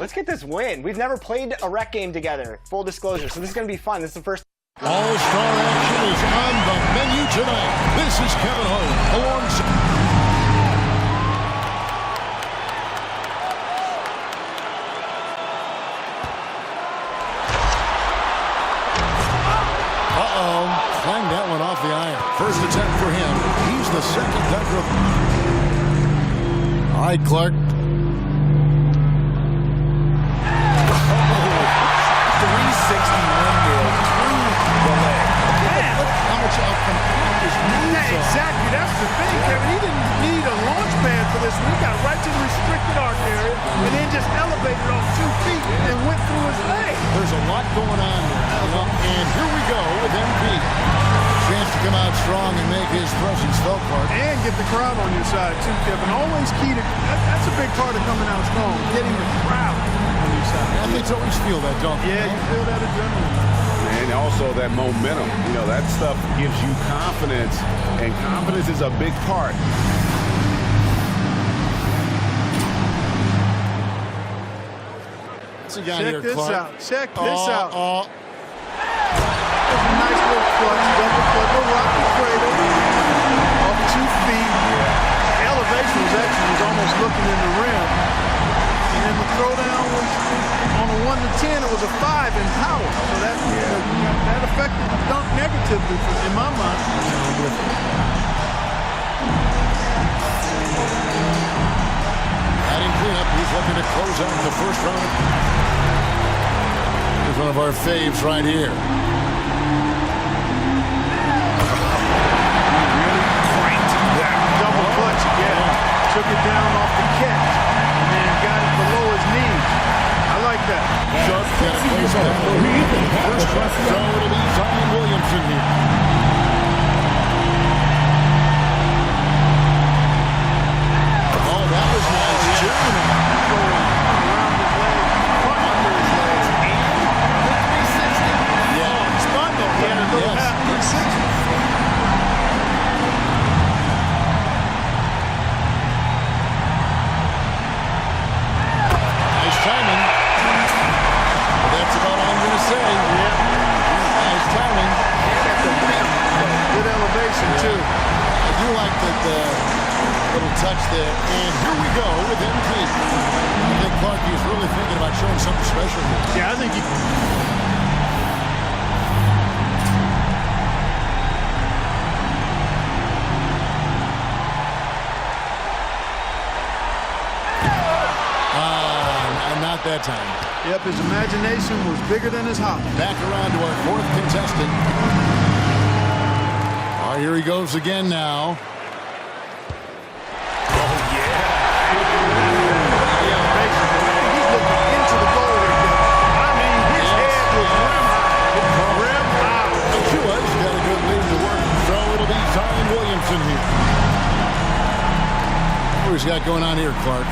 Let's get this win. We've never played a rec game together. Full disclosure. So this is going to be fun. This is the first.
All-Star action is on the menu tonight. This is Kevin Harlan alongside. Clanged that one off the iron. First attempt for him. He's the second dunker. All right, Clark.
360 windmill through the leg.
Look how much out from his knees are.
Exactly, that's the thing, Kevin. He didn't need a launch pad for this one. He got right to the restricted arc area and then just elevated off 2 feet and went through his leg.
There's a lot going on there. And here we go with MP. Chance to come out strong and make his presence felt, Clark.
And get the crowd on your side, too, Kevin. Always key to that's a big part of coming out strong, getting the crowd on your side.
Athletes always feel that, don't they?
Yeah, you feel that adrenaline.
And also that momentum. You know, that stuff gives you confidence, and confidence is a big part.
Check this out. Check this out. That's a nice little clutch, double clutch, little rocky cradle, off 2 feet. The elevation was almost looking in the rim. And then the throwdown was on a 1 to 10. It was a 5 in power. So that affected the dunk negatively in my mind.
Adding cleanup, he's looking to close out the first round. Here's one of our faves right here.
Double clutch again. Took it down off the catch and then got it below his knees. I like that.
First so it'll be Zion Williamson here. the little touch there. And here we go with MP. I think Clark is really thinking about showing something special here.
Yeah, I think he...
Not that time.
Yep, his imagination was bigger than his hop.
Back around to our fourth contestant. Oh, here he goes again now.
Oh, yeah. He's looking into the goal again. I mean, his head was rim high. Rim high.
Achua's got a good lead to work. So it'll be Zion Williamson here. What he's got going on here, Clark?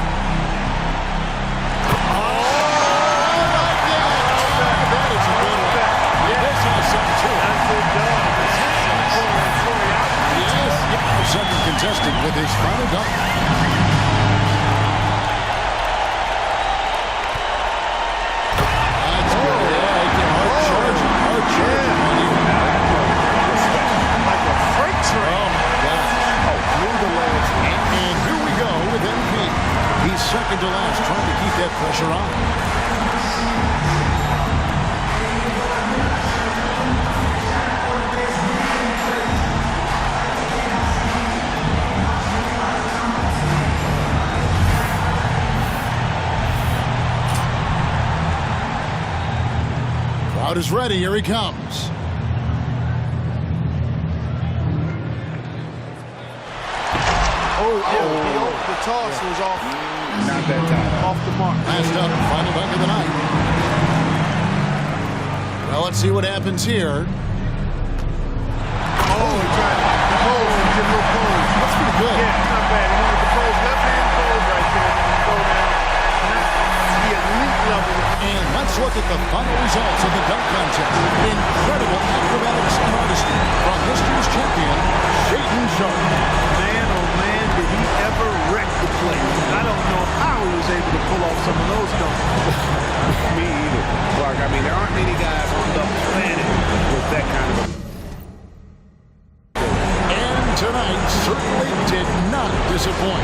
Second contestant with his final dunk. That's good. Yeah, he can hard charge him. Hard charge him on you.
Like a freight train.
Oh, my gosh. Oh, through the legs. And here we go with MP. He's second to last, trying to keep that pressure on. Crowd is ready. Here he comes.
Oh, yeah. The toss was off.
Not that time.
Off the mark.
Last up, final dunk of the night. Well, let's see what happens here.
Oh, he tried to pose and get a little pose.
That's pretty good.
Yeah, it's not bad. He wanted to pose, left hand pose right there, and then go down. Not the elite level.
And let's look at the final results of the dunk contest. Incredible acrobatics and artistry from history's champion, Shaden Sharp.
Man, oh man, did he ever wreck the place. I don't know how he was able to pull off some of those dunks.
Me either, Clark. I mean, there aren't many guys on the planet with that kind of
And tonight certainly did not disappoint.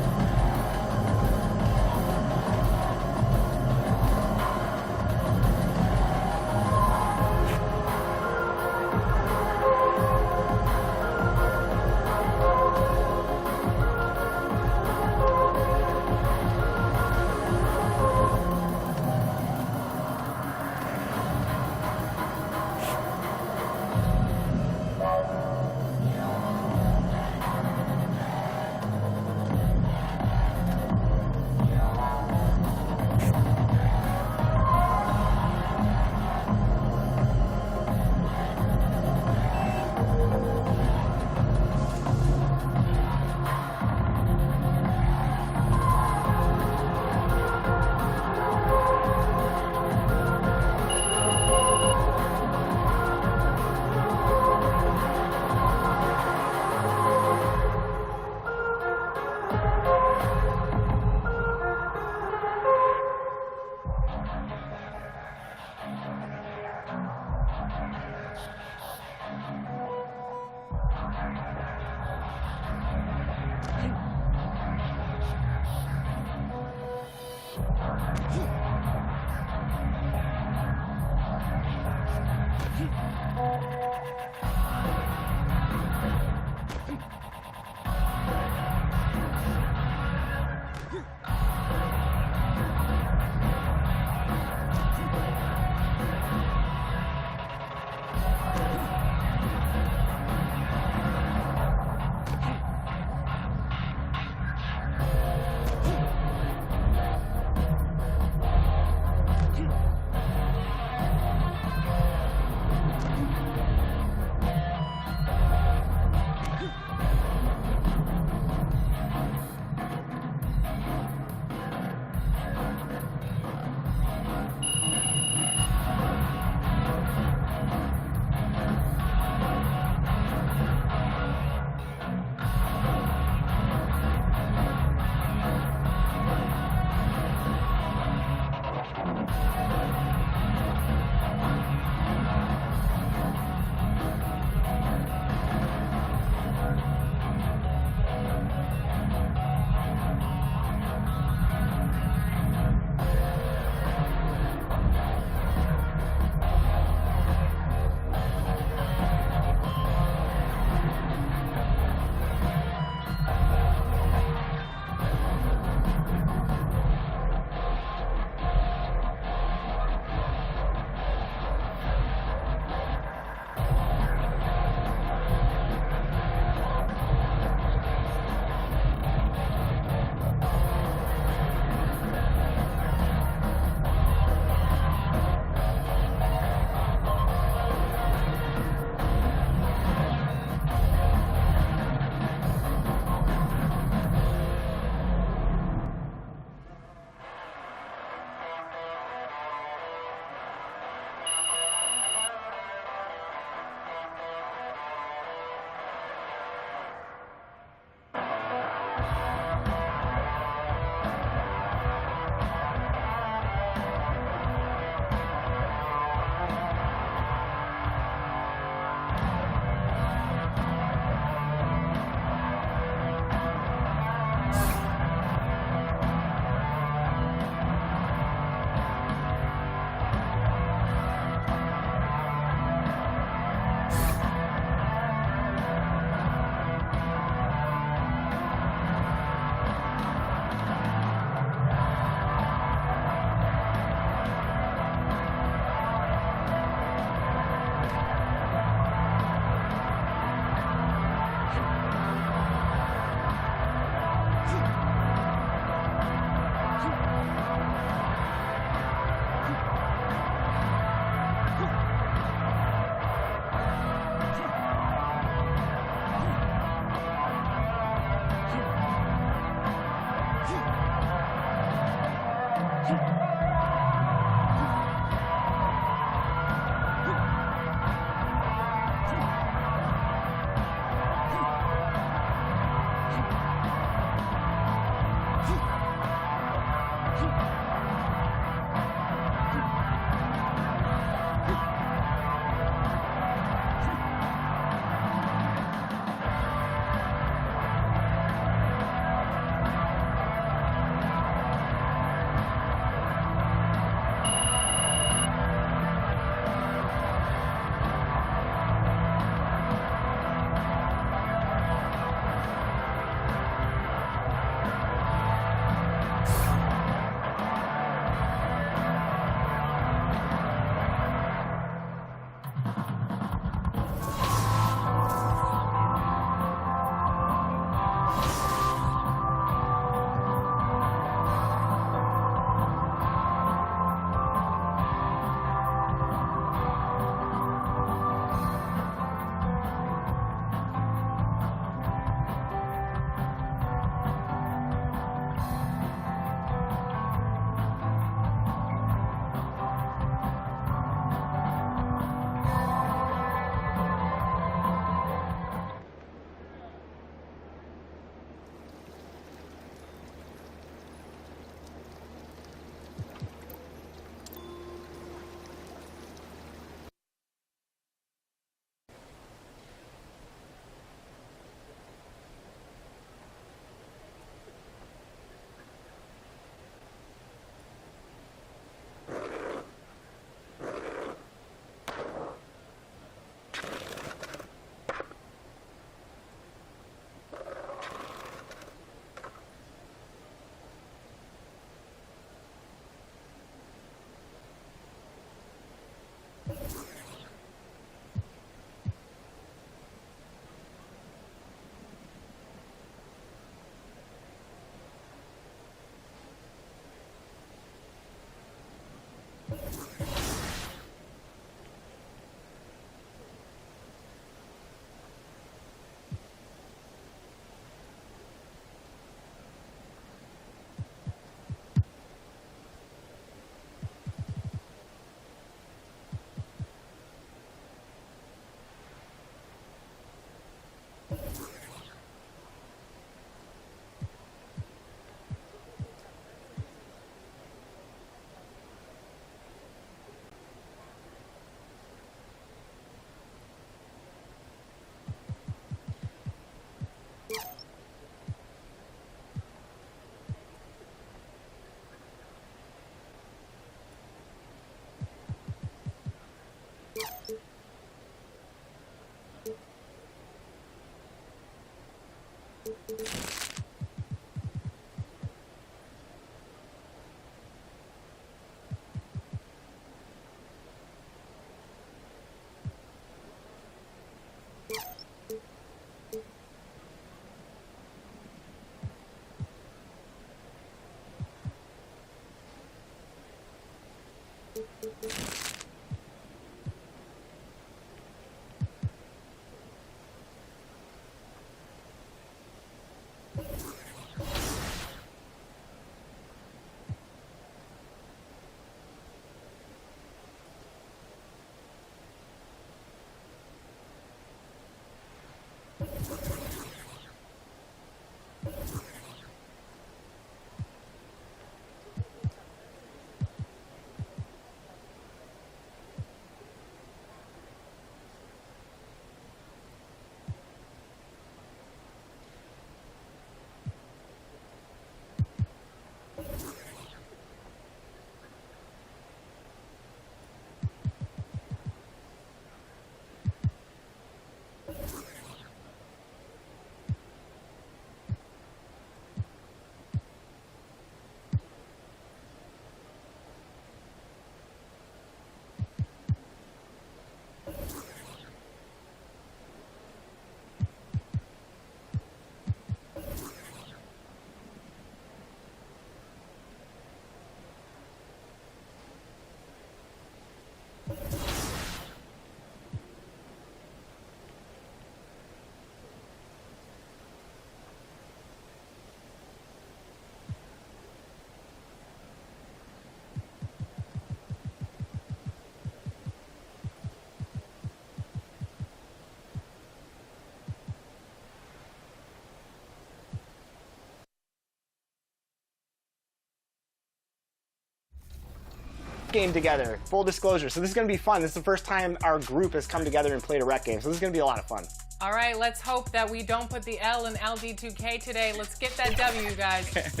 game together, full disclosure. So this is going to be fun. This is the first time our group has come together and played a rec game. So this is going to be a lot of fun.
All right, let's hope that we don't put the L in LD2K today. Let's get that W, guys.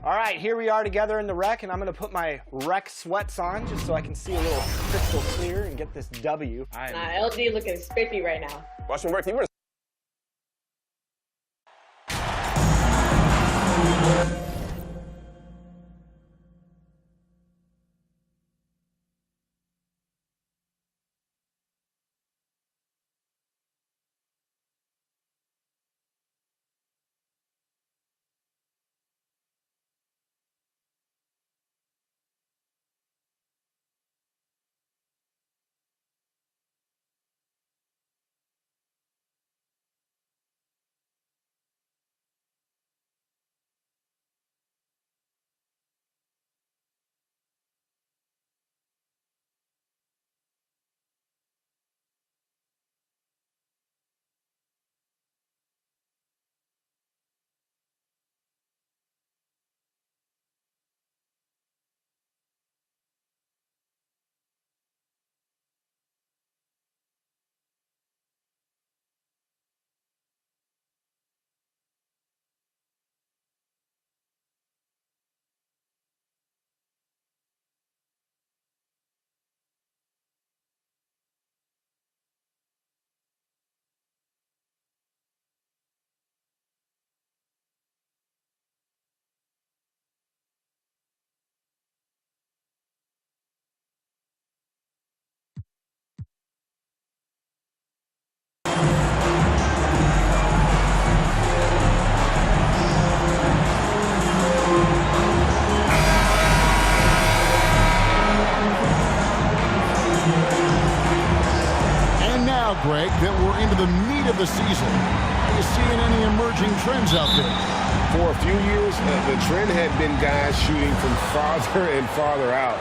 All right, here we are together in the rec, and I'm going to put my rec sweats on just so I can see a little crystal clear and get this W.
Nah, LD looking spiffy right now.
Watch him work. He was.
Greg, that we're into the meat of the season. Are you seeing any emerging trends out there?
For a few years, the trend had been guys shooting from farther and farther out.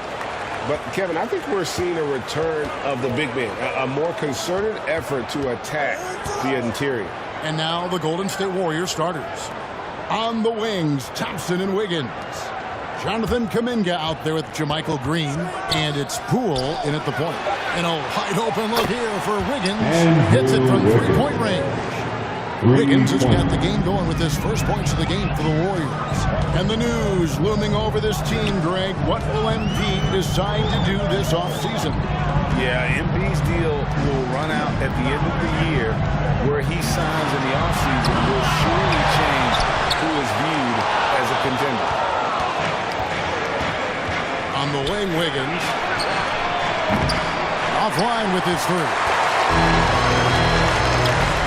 But, Kevin, I think we're seeing a return of the big man, a more concerted effort to attack the interior.
And now the Golden State Warriors starters. On the wings, Thompson and Wiggins. Jonathan Kuminga out there with JaMychal Green, and it's Poole in at the point. And a wide open look here for Wiggins. Hits it from three-point range. Wiggins has got the game going with his first points of the game for the Warriors. And the news looming over this team, Greg. What will MP decide to do this offseason?
Yeah, MP's deal will run out at the end of the year. Where he signs in the offseason will surely change who is viewed as a contender.
On the wing, Wiggins. Offline with his three.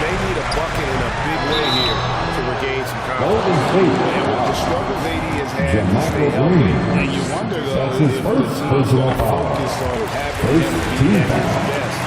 They need a bucket in a big way here to regain some confidence. And with the struggles AD has had to stay healthy, and you wonder, though, if the team's going to focus on having him be at his best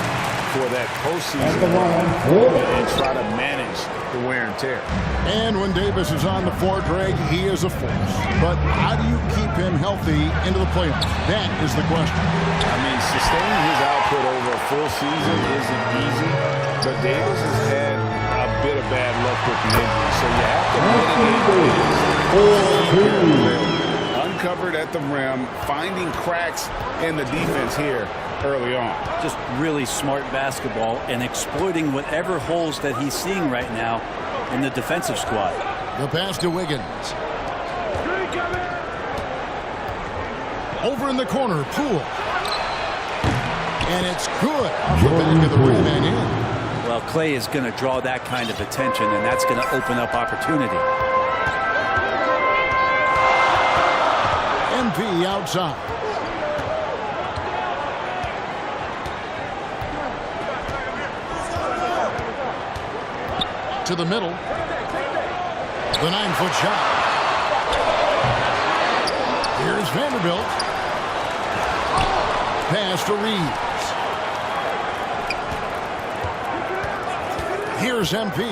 for that postseason and try to manage the wear and tear.
And when Davis is on the floor, Greg, he is a force. But how do you keep him healthy into the playoffs? That is the question.
I mean, sustaining his output over a full season isn't easy, but Davis has had a bit of bad luck with the injury, so you have to mitigate. Uncovered at the rim, finding cracks in the defense here early on.
Just really smart basketball and exploiting whatever holes that he's seeing right now in the defensive squad.
The pass to Wiggins. Over in the corner, Poole. And it's good off the back of the rim and in.
Well, Clay is going to draw that kind of attention, and that's going to open up opportunity.
MP outside. To the middle. The 9-foot shot. Here's Vanderbilt. Pass to Reeves. Here's MP.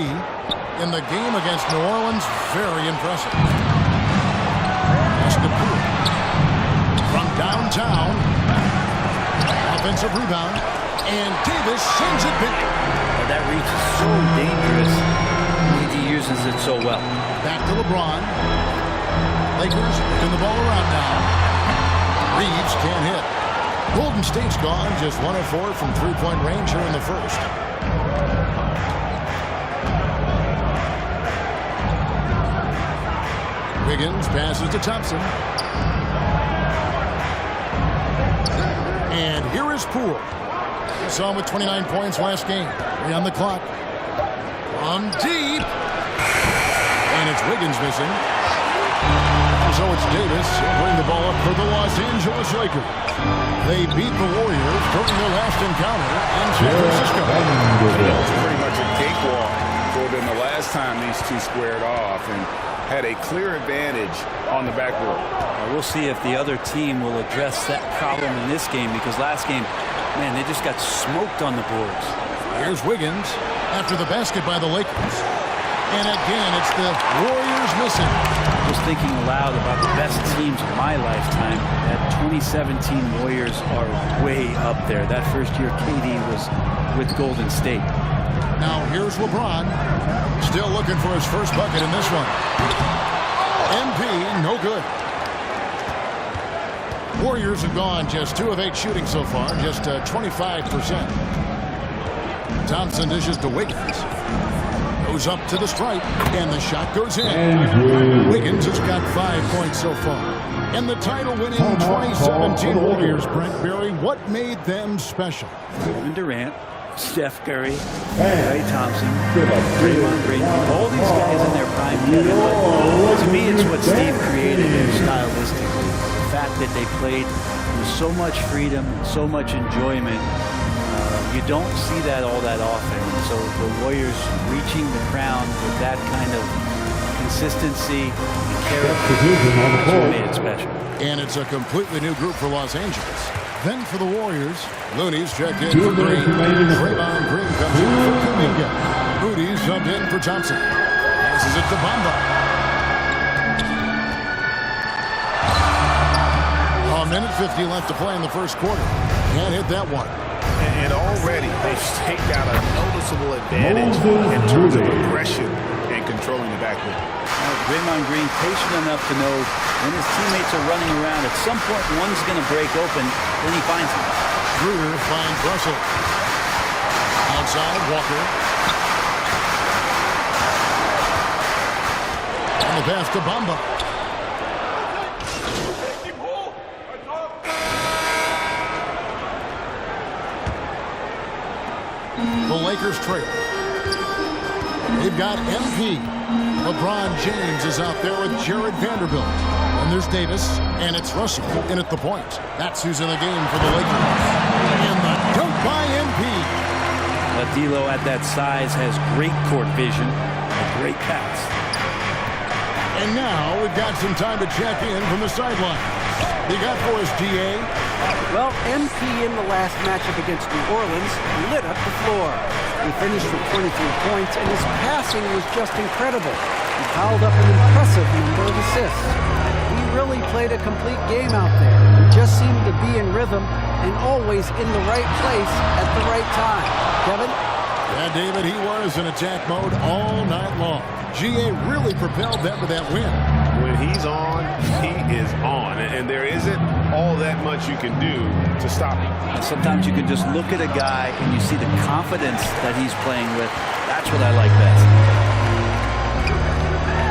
In the game against New Orleans, very impressive. Pass to Poole. From downtown. Offensive rebound. And Davis sends it back.
That reach is so dangerous. He uses it so well.
Back to LeBron. Lakers putting the ball around now. Reeves can't hit. Golden State's gone, just 1 of 4 from three-point range here in the first. Wiggins passes to Thompson. And here is Poole. We saw him with 29 points last game. 3 on the clock. From deep. And it's Wiggins missing. So it's Davis bring the ball up for the Los Angeles Lakers. They beat the Warriors during their last encounter in San Francisco.
It was pretty much a cakewalk for them the last time these two squared off and had a clear advantage on the backboard.
We'll see if the other team will address that problem in this game, because last game, man, they just got smoked on the boards.
Here's Wiggins after the basket by the Lakers. And again, it's the Warriors missing.
Just thinking aloud about the best teams of my lifetime, that 2017 Warriors are way up there. That first year KD was with Golden State.
Now here's LeBron, still looking for his first bucket in this one. MP, no good. Warriors have gone just 2 of 8 shooting so far, just 25%. Thompson dishes to Wiggins. Goes up to the stripe, and the shot goes in. Wiggins has got 5 points so far. And the title-winning 2017 Warriors, Brent Berry, what made them special?
Kevin Durant, Steph Curry, Klay Thompson, Draymond Green, all these guys in their prime, Kevin. But to me, it's what Steve created there stylistically. The fact that they played with so much freedom, so much enjoyment. You don't see that all that often. So the Warriors reaching the crown with that kind of consistency and character made it special.
And it's a completely new group for Los Angeles. Then for the Warriors, Looney's checked in for Green. Draymond Green comes in for Kuminga. Moody's subbed in for Thompson. Passes it to Bamba. A minute 50 left to play in the first quarter. Can't hit that one.
And already they've staked out a noticeable advantage in terms of aggression and controlling the backcourt.
Draymond Green patient enough to know when his teammates are running around, at some point one's going to break open, then he finds him.
Gruder finds Russell. Outside, Walker. And the pass to Bamba. The Lakers trail. They've got MP. LeBron James is out there with Jared Vanderbilt. And there's Davis, and it's Russell in at the point. That's who's in the game for the Lakers. And the dunk by MP.
D'Lo at that size has great court vision, a great pass.
And now we've got some time to check in from the sideline. You got for us, GA?
Well, MP in the last matchup against New Orleans lit up the floor. He finished with 23 points, and his passing was just incredible. He piled up an impressive number of assists. He really played a complete game out there. He just seemed to be in rhythm and always in the right place at the right time. Kevin?
Yeah, David, he was in attack mode all night long. GA really propelled them to that win.
When he's on, he is on. And there isn't all that much you can do to stop him.
And sometimes you can just look at a guy and you see the confidence that he's playing with. That's what I like best.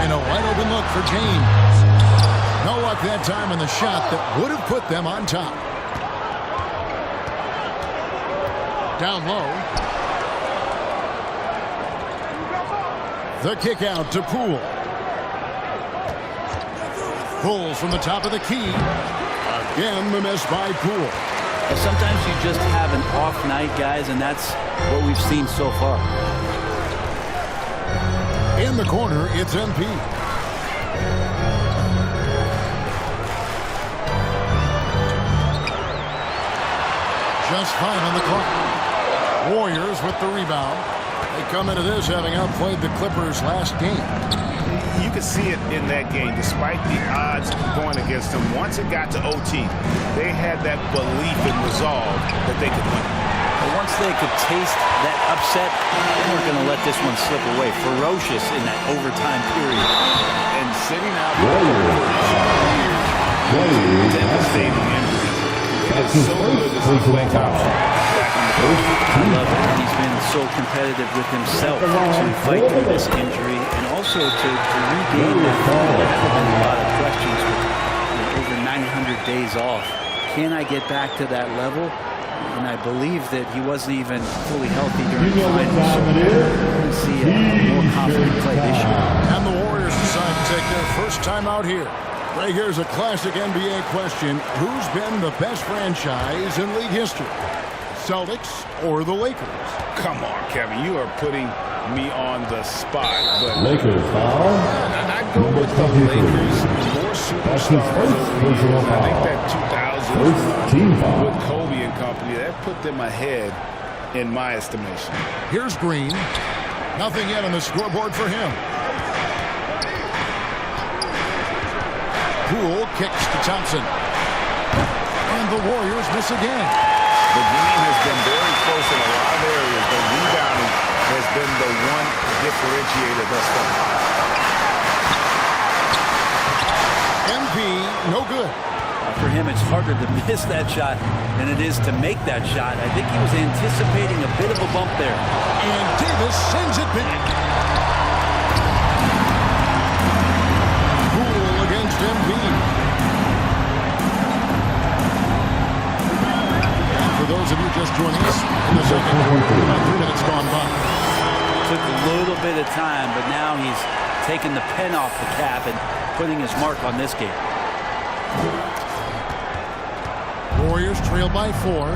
And a wide open look for James. No luck that time on the shot that would have put them on top. Down low. The kick out to Poole. Pulls from the top of the key. Again, the miss by Poole.
Well, sometimes you just have an off night, guys, and that's what we've seen so far.
In the corner, it's MP. Just 5 on the clock. Warriors with the rebound. They come into this having outplayed the Clippers last game.
You could see it in that game, despite the odds going against them. Once it got to OT, they had that belief and resolve that they could win.
But once they could taste that upset, they weren't going to let this one slip away. Ferocious in that overtime period.
And sitting out for 2 years,
devastating injury. It is so good to see Klay Thompson back on the court.
I love it. He's been so competitive with himself to fight through this injury and also to regain that form. There's been a lot of questions with over 900 days off. Can I get back to that level? And I believe that he wasn't even fully healthy during the finals. So we're going to see a more confident play this year.
And the Warriors decide to take their first time out here. Right, here's a classic NBA question. Who's been the best franchise in league history? Celtics or the Lakers?
Come on, Kevin. You are putting me on the spot. But
Lakers foul.
I go with the Lakers. More superstars over the years. I think that 2000 with Kobe and company, that put them ahead in my estimation.
Here's Green. Nothing yet on the scoreboard for him. Poole kicks to Thompson. And the Warriors miss again.
The game has been very close in a lot of areas, but rebounding has been the one differentiator thus far.
MP, no good.
For him, it's harder to miss that shot than it is to make that shot. I think he was anticipating a bit of a bump there.
And Davis sends it back. Poole against MP. And for those of you just joining us, in the second quarter, about 3 minutes gone by.
Took a little bit of time, but now he's taking the pen off the cap and putting his mark on this game.
Warriors trail by 4.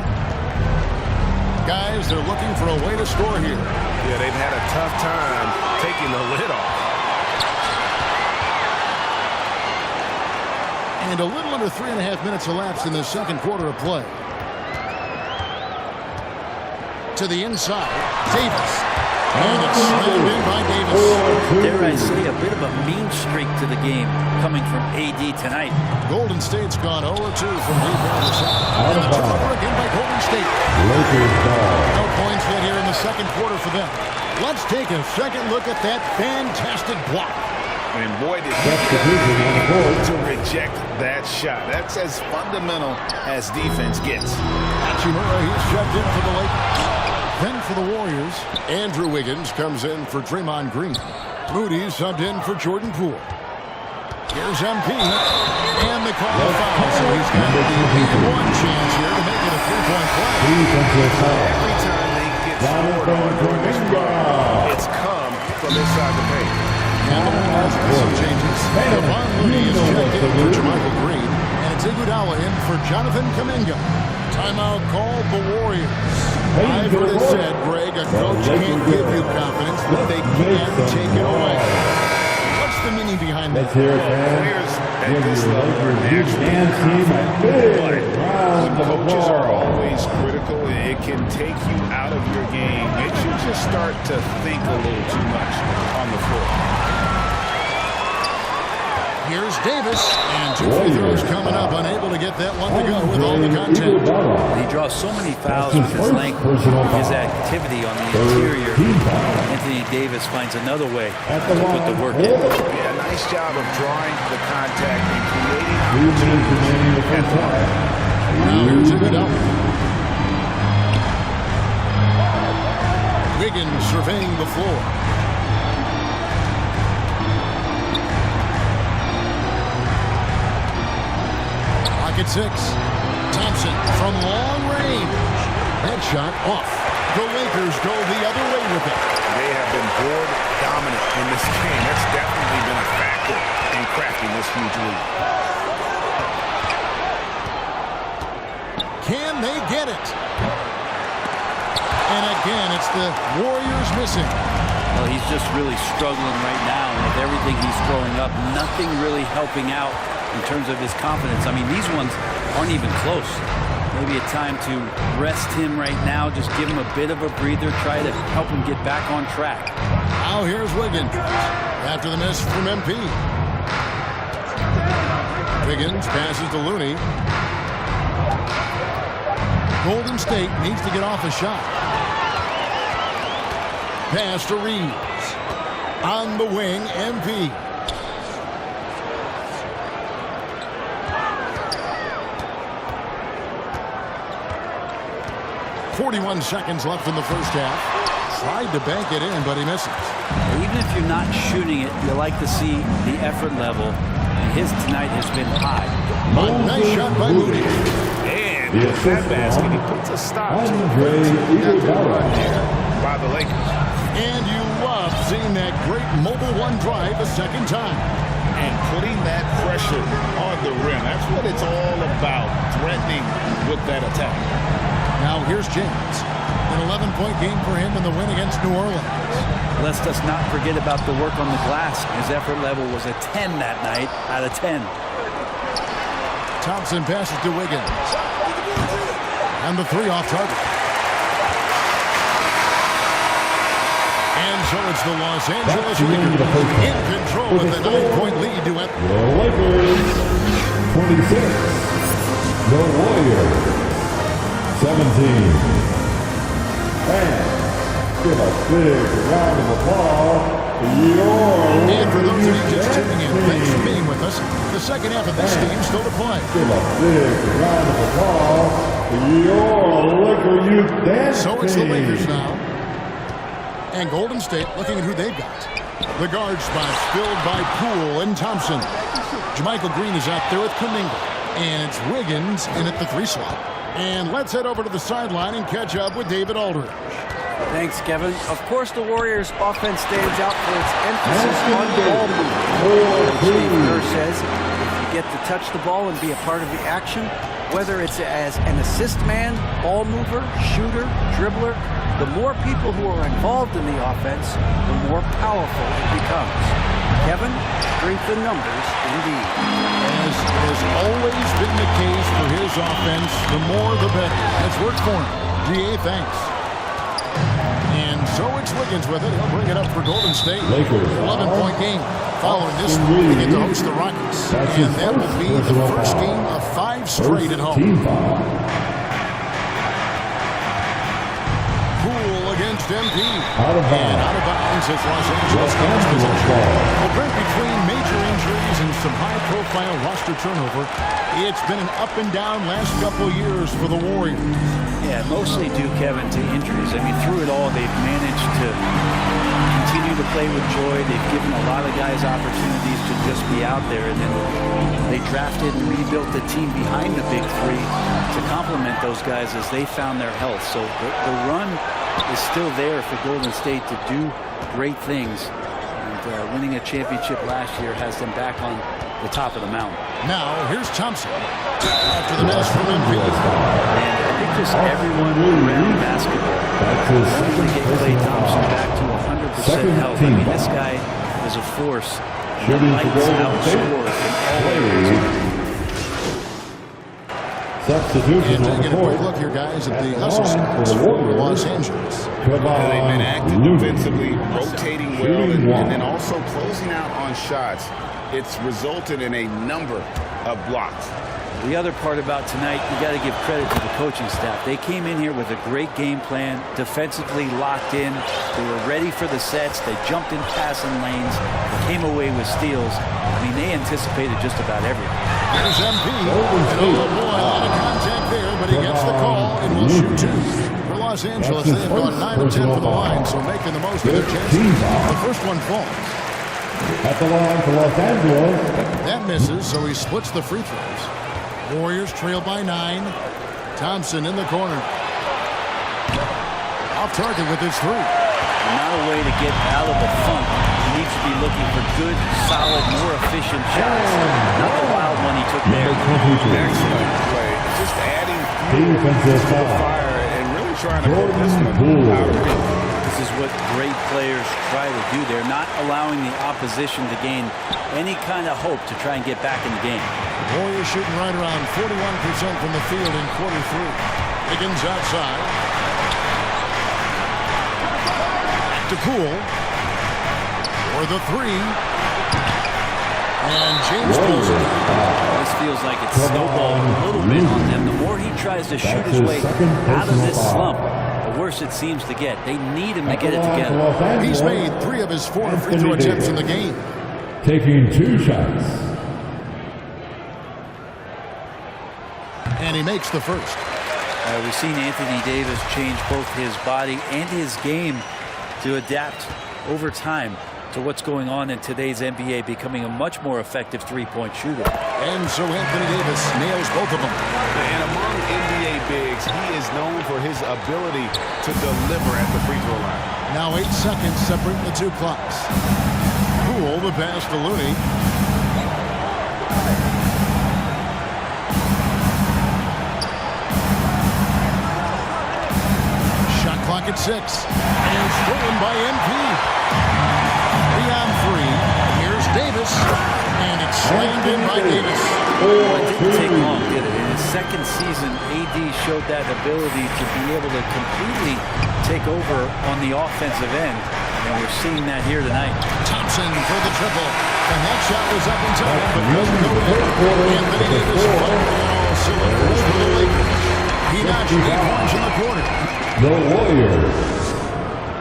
Guys, they're looking for a way to score here.
Yeah, they've had a tough time taking the lid off.
And a little under 3.5 minutes elapsed in the second quarter of play. To the inside, Davis. And it's slammed in by Davis.
Dare I say, a bit of a mean streak to the game coming from AD tonight.
Golden State's gone 0-2 from deep in the second. And a turnover again by Golden State.
Lakers ball.
No points yet here in the second quarter for them. Let's take a second look at that fantastic block.
And boy, did he to reject that shot. That's as fundamental as defense gets.
Hachimura, he's shoved in for the Lakers. Then for the Warriors, Andrew Wiggins comes in for Draymond Green. Moody subbed in for Jordan Poole. Here's MP, and they call the foul, so he's got one chance here to make it a 3-point play.
Every time they get scored on during this run, it's come from inside the paint.
And the Warriors with some changes. Devon Moody is checked in for Jermichael Green, and it's Iguodala in for Jonathan Kuminga. Timeout called the Warriors. I've heard it said, Greg, a coach can't give you confidence, but they can take it away. What's the meaning behind that?
Players at this level are naturally confident, but coaches are always critical. It can take you out of your game. Makes you just start to think a little too much on the floor.
Here's Davis, and 2 free throws coming up, unable to get that one to go with all the content.
He draws so many fouls with his length, his activity on the interior. Anthony Davis finds another way to put the work in.
Yeah, nice job of drawing the contact and creating opportunities at the line.
Now here's Iguodala. Wiggins surveying the floor. At 6. Thompson from long range. That shot off. The Lakers go the other way with it.
They have been board dominant in this game. That's definitely been a factor in crafting this huge lead.
Can they get it? And again, it's the Warriors missing.
Well, he's just really struggling right now. And with everything he's throwing up, nothing really helping out in terms of his confidence. I mean, these ones aren't even close. Maybe a time to rest him right now, just give him a bit of a breather, try to help him get back on track.
Now here's Wiggins after the miss from MP. Wiggins passes to Looney. Golden State needs to get off a shot. Pass to Reeves. On the wing, MP. 41 seconds left in the first half. Tried to bank it in, but he misses.
Even if you're not shooting it, you like to see the effort level. And his tonight has been high.
A nice shot by Moody.
And with that basket, he puts a stop to a 13-0 run here by the Lakers.
And you love seeing that great mobile one drive a second time.
And putting that pressure on the rim. That's what it's all about, threatening with that attack.
Now here's James. An 11-point game for him in the win against New Orleans.
Let's just not forget about the work on the glass. His effort level was a 10 that night out of 10.
Thompson passes to Wiggins. And the three off target. And so it's the Los Angeles Lakers in control with a 9-point lead to it.
The Lakers 26. The Warriors 17. And give a big round of applause to
And for those of you just tuning in, thanks for being with us. The second half of this game still to play.
Give a big round of applause to your Laker youth dance
So it's the
team.
Lakers now. And Golden State looking at who they've got. The guard spots filled by Poole and Thompson. Jermichael Green is out there with Kuminga. And it's Wiggins in at the 3 slot. And let's head over to the sideline and catch up with David Aldridge.
Thanks, Kevin. Of course, the Warriors' offense stands out for its emphasis on ball movement. Steve Kerr says if you get to touch the ball and be a part of the action, whether it's as an assist man, ball mover, shooter, dribbler, the more people who are involved in the offense, the more powerful it becomes. Kevin, strength in numbers, indeed.
As has always been the case for his offense, the more the better. That's worked for him. GA, thanks. And so it's Wiggins with it. He'll bring it up for Golden State. 11-point game. Following this one, they get to host the Rockets. And that will be the first game of 5 straight at home. Poole against MP.
Out of bounds.
And out of bounds as Los Angeles comes possession. Well, Brent, between major injuries and some high-profile roster turnover, it's been an up and down last couple years for the Warriors.
Yeah, mostly due, Kevin, to injuries. I mean, through it all, they've managed to continue to play with joy. They've given a lot of guys opportunities to just be out there, and then they drafted and rebuilt the team behind the big three to complement those guys as they found their health. So the run is still there for Golden State to do great things. And winning a championship last year has them back on the top of the mountain.
Now, here's Thompson. After the miss from MP.
And I think just everyone around basketball wants to get Klay Thompson back to 100% health. I mean, this guy is a force that lights out scores in all areas.
And taking a quick look here, guys, at the hustle stats for Los Angeles.
They've been active defensively, rotating well, and then also closing out on shots. It's resulted in a number of blocks.
The other part about tonight, you got to give credit to the coaching staff. They came in here with a great game plan, defensively locked in. They were ready for the sets. They jumped in passing lanes, came away with steals. I mean, they anticipated just about everything.
Here's MP. And oh boy, a lot of contact there, but he gets the call and will shoot 2. For Los Angeles, they've gone 9 of 10 for the line, so making the most of their chances. The first one falls.
At the line for Los Angeles.
That misses, so he splits the free throws. Warriors trail by 9. Thompson in the corner. Off target with his 3.
Not a way to get out of the funk. He needs to be looking for good, solid, more efficient shots. Not the wild one he took there.
Excellent play. Just adding fuel to the fire and really trying to put this one out of reach.
This is what great players try to do. They're not allowing the opposition to gain any kind of hope to try and get back in the game.
Warriors shooting right around 41% from the field in quarter 3. Higgins outside. To Poole for the 3. And James pulls it.
This feels like it's snowballing a little bit on them. The more he tries to shoot his way out of this slump, the worse it seems to get. They need him to get it together.
He's made 3 of his 4 free throw attempts in the game.
Taking 2 shots.
And he makes the first.
We've seen Anthony Davis change both his body and his game to adapt over time to what's going on in today's NBA, becoming a much more effective three-point shooter.
And so Anthony Davis nails both of them.
And among NBA bigs, he is known for his ability to deliver at the free throw line.
Now 8 seconds separate the two clocks. Poole, the pass to Looney. Shot clock at 6. And stolen by MP. 3 on 3. Here's Davis. And it's slammed in by Davis.
It didn't take long, did it? In his second season, AD showed that ability to be able to completely take over on the offensive end. And we're seeing that here tonight.
Thompson for the triple. And that shot was up in time, but doesn't go in. Anthony Davis firing on all cylinders for the Lakers. He notched 8 points in the quarter.
The Warriors,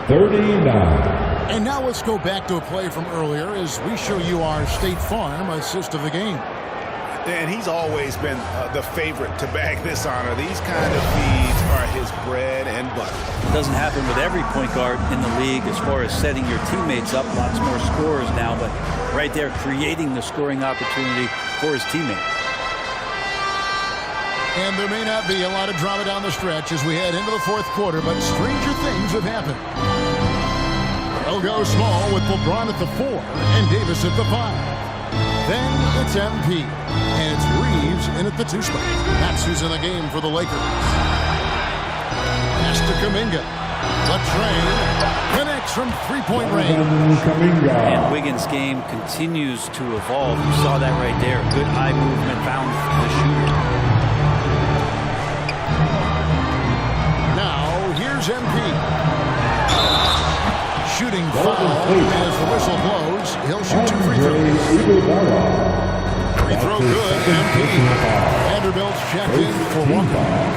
39.
And now let's go back to a play from earlier as we show you our State Farm assist of the game.
And he's always been the favorite to bag this honor. These kind of feeds are his bread and butter.
It doesn't happen with every point guard in the league as far as setting your teammates up. Lots more scorers now, but right there creating the scoring opportunity for his teammate.
And there may not be a lot of drama down the stretch as we head into the fourth quarter, but stranger things have happened. They'll go small with LeBron at the 4 and Davis at the 5. Then it's MP, and it's Reeves in at the 2 spot. That's who's in the game for the Lakers. Pass to Kuminga. The train connects from 3-point range.
And Wiggins' game continues to evolve. You saw that right there. Good eye movement, found the shooter.
Now, here's MP. Shooting foul as the whistle blows. He'll shoot 2 free throws. Free throw good, MP. Vanderbilt's checked in for 1.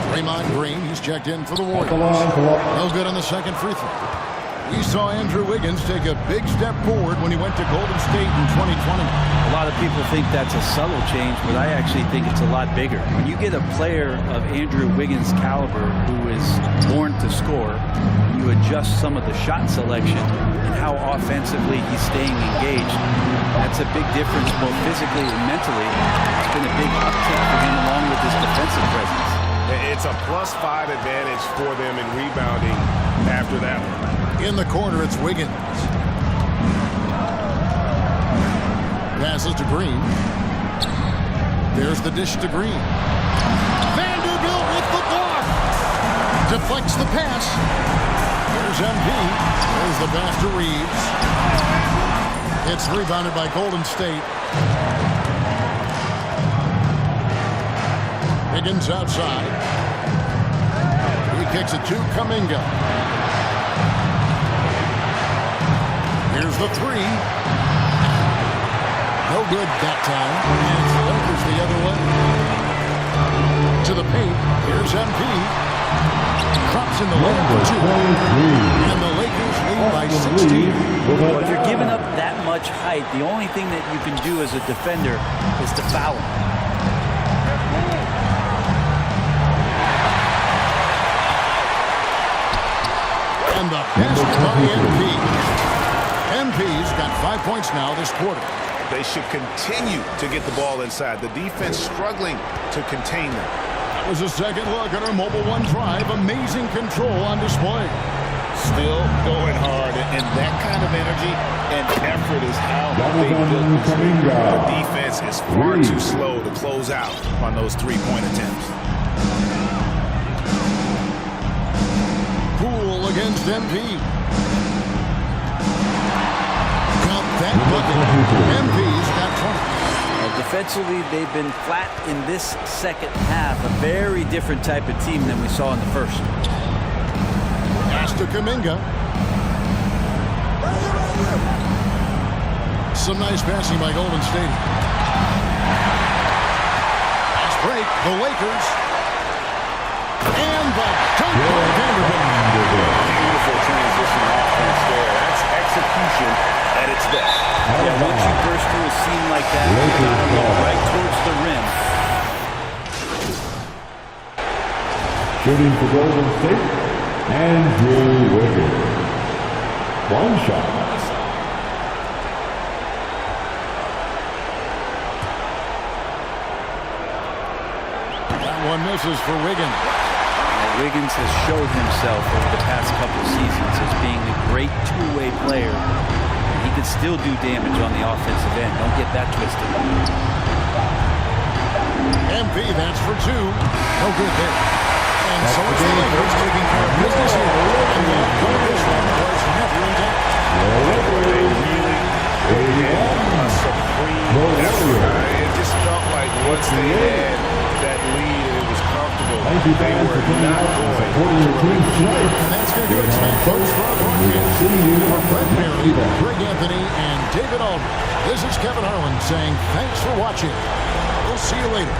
Draymond Green, he's checked in for the Warriors. No good on the second free throw. We saw Andrew Wiggins take a big step forward when he went to Golden State in 2020.
A lot of people think that's a subtle change, but I actually think it's a lot bigger. When you get a player of Andrew Wiggins' caliber who is born to score, you adjust some of the shot selection and how offensively he's staying engaged. That's a big difference both physically and mentally. It's been a big uptick for him along with his defensive presence.
It's a +5 advantage for them in rebounding after that one.
In the corner, it's Wiggins. Passes to Green. There's the dish to Green. Vanderbilt with the block. Deflects the pass. There's MP. There's the pass to Reeves. It's rebounded by Golden State. Wiggins outside. He kicks it to Kuminga. Here's the 3. No good that time. And it's the Lakers the other way. To the paint. Here's MP. Drops in the lane for 2. And the Lakers lead by 16.
Well, if you're giving up that much height, the only thing that you can do as a defender is to foul him.
And the basket by MP. MP's got 5 points now this quarter.
They should continue to get the ball inside. The defense struggling to contain them.
That was a second look at our Mobile One drive. Amazing control on display.
Still going hard, and that kind of energy and effort is how they built this league. The defense is far too slow to close out on those 3-point attempts.
Poole against MP. That bucket. MP's got 20.
Defensively, they've been flat in this second half. A very different type of team than we saw in the first.
Pass to Kuminga. Some nice passing by Golden State. Fast break. The Lakers. And the dunk by Vanderbilt.
Beautiful transition offense there. That's execution at its best.
Yeah, once you burst through a seam like that, you gotta look right towards the rim.
Shooting for Golden State, Andrew Wiggins. One shot.
That one misses for Wiggins.
Wiggins has showed himself over the past couple seasons as being a great two-way player. He can still do damage on the offensive end. Don't get that twisted.
MP, that's for two. No good there. And so it's the Lakers taking care of business here. And the this one was never in doubt.
They really put in a supreme effort. It just felt like once they had that lead and it was comfortable, they were not going to
And that's going to do it tonight, folks. For our broadcast, for Brett Barry, Greg Anthony, and David Aldridge, this is Kevin Harlan saying thanks for watching. We'll see you later.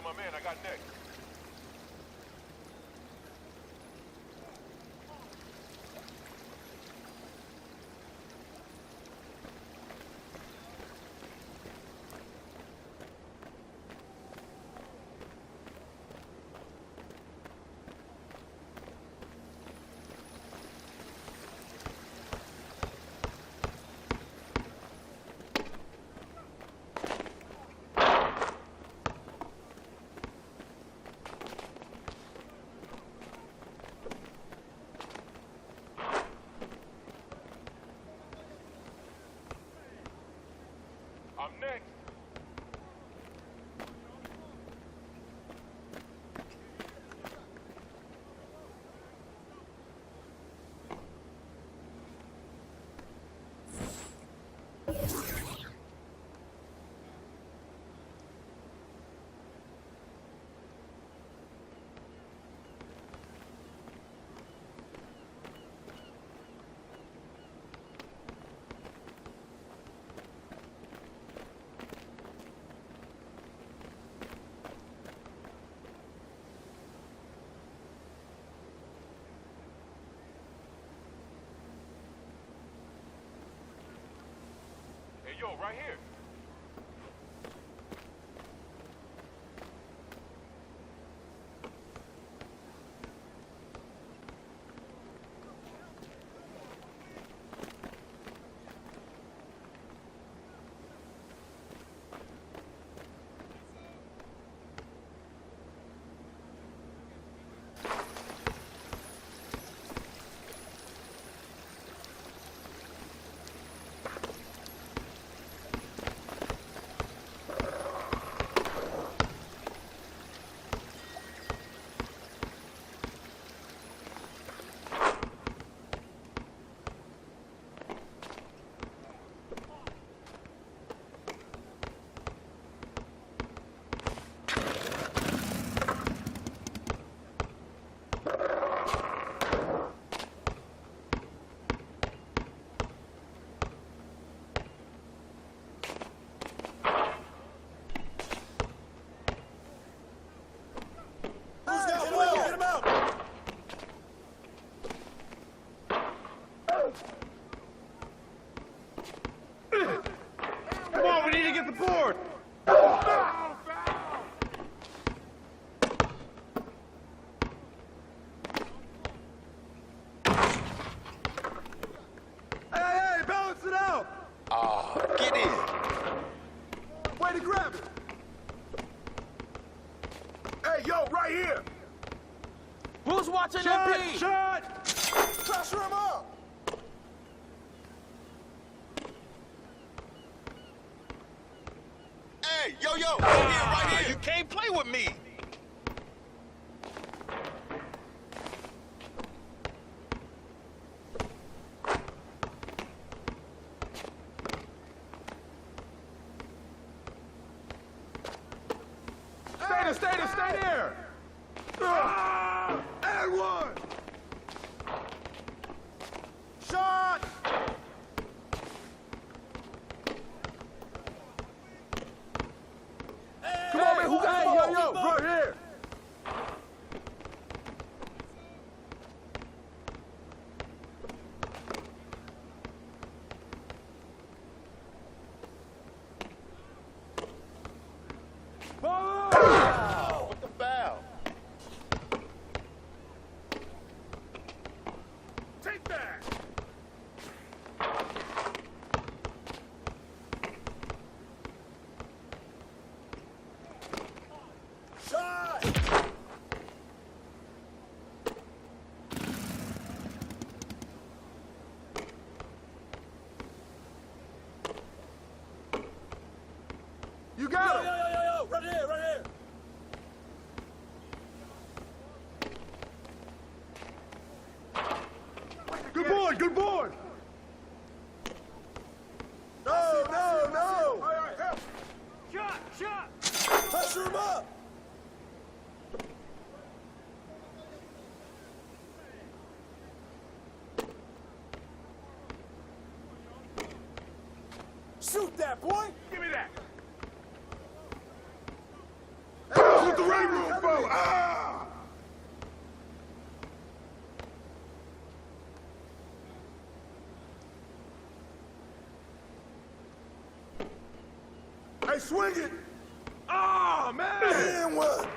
my man. I got next. I'm next. Hey, yo, right here. Come on, we need to get the board.
Hey, balance it out.
Get in.
Way to grab it. Hey, yo, right here.
Who's watching
Shot,
MP?
shot. Pressure him up.
Hey, yo, right here. You can't play with me.
Stay there. And one. Shot. Come on, man. Who got the ball? Yo, right here.
Wow. With the foul.
Take that. Shot. You got him. Yo, right here, right here. Good board, good board. No. Shot. Pressure him up. Shoot that, boy.
Give me that.
Hey, shoot the Great room, bro. Ah! Hey, swing it. Oh, man. Man, what?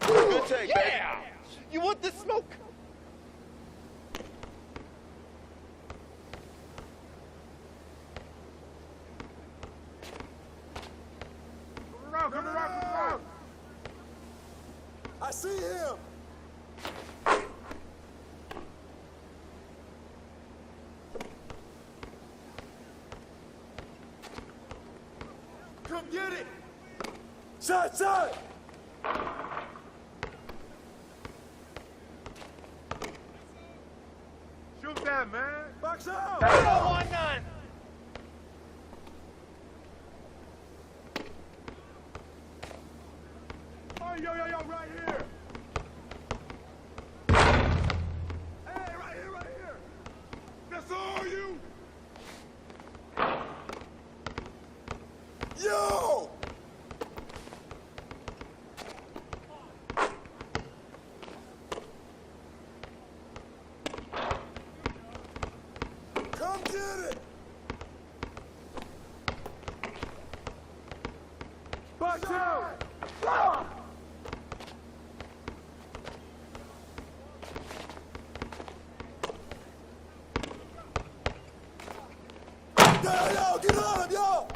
Good take, yeah. Baby. You want this smoke?
Come around. I see him. Come get it. Shot. Shoot that, man. Box out.
Don't want none.
Oh, yo, right here. Hey, right here. That's all you. Yo! Come get it! Box out! Yo, get on him, yo!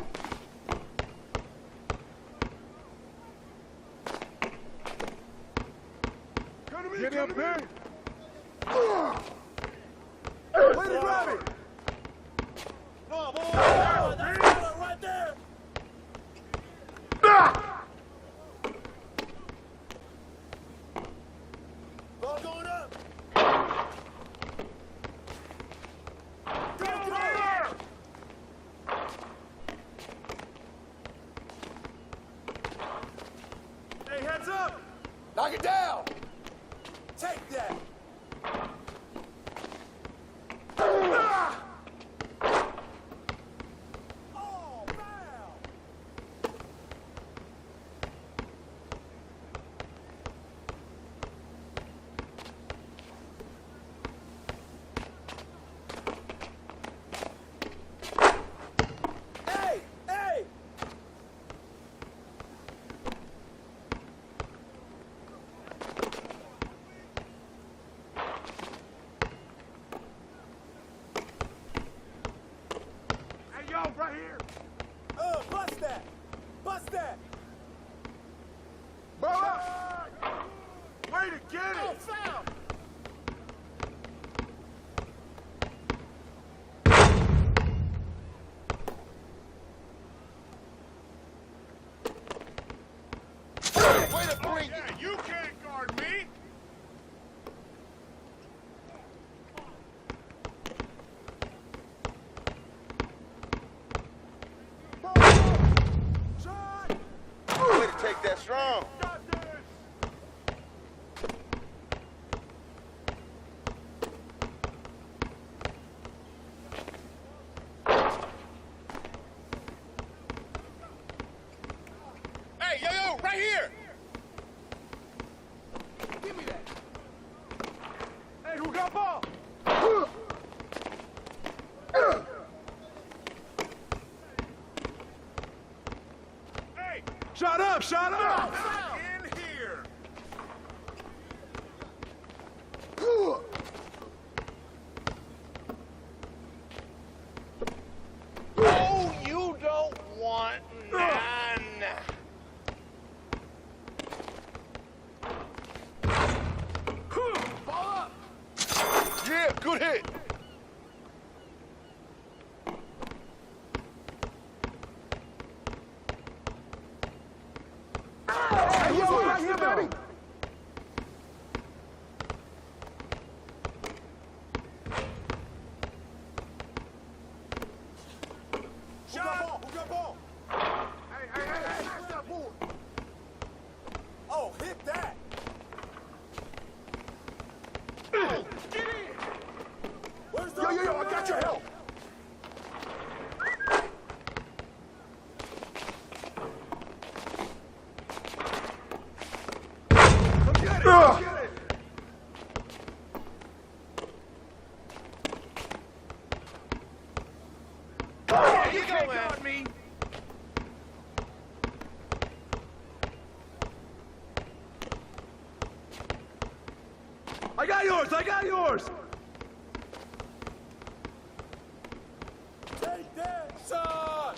Get him, Pig! Way to grab it! No, boy! Right there! Ball going up! Hey, heads up! Knock it down! Take that! Oh, man! Hey! Right here. Bust that. Bubba! Way to get it. Oh, foul. Way to bring it. You can't guard me. Way to take that strong. Hey, yo, right here. Give me that. Hey, who got ball? Hey, shut up. In here. Oh, you don't want none. Ball up. Yeah, good hit. Hey, yo, right here, baby. Shot. Who got ball? Hey, pass that board. Oh, hit that. Oh, get in. They got me. I got yours. I got yours. Take that shot.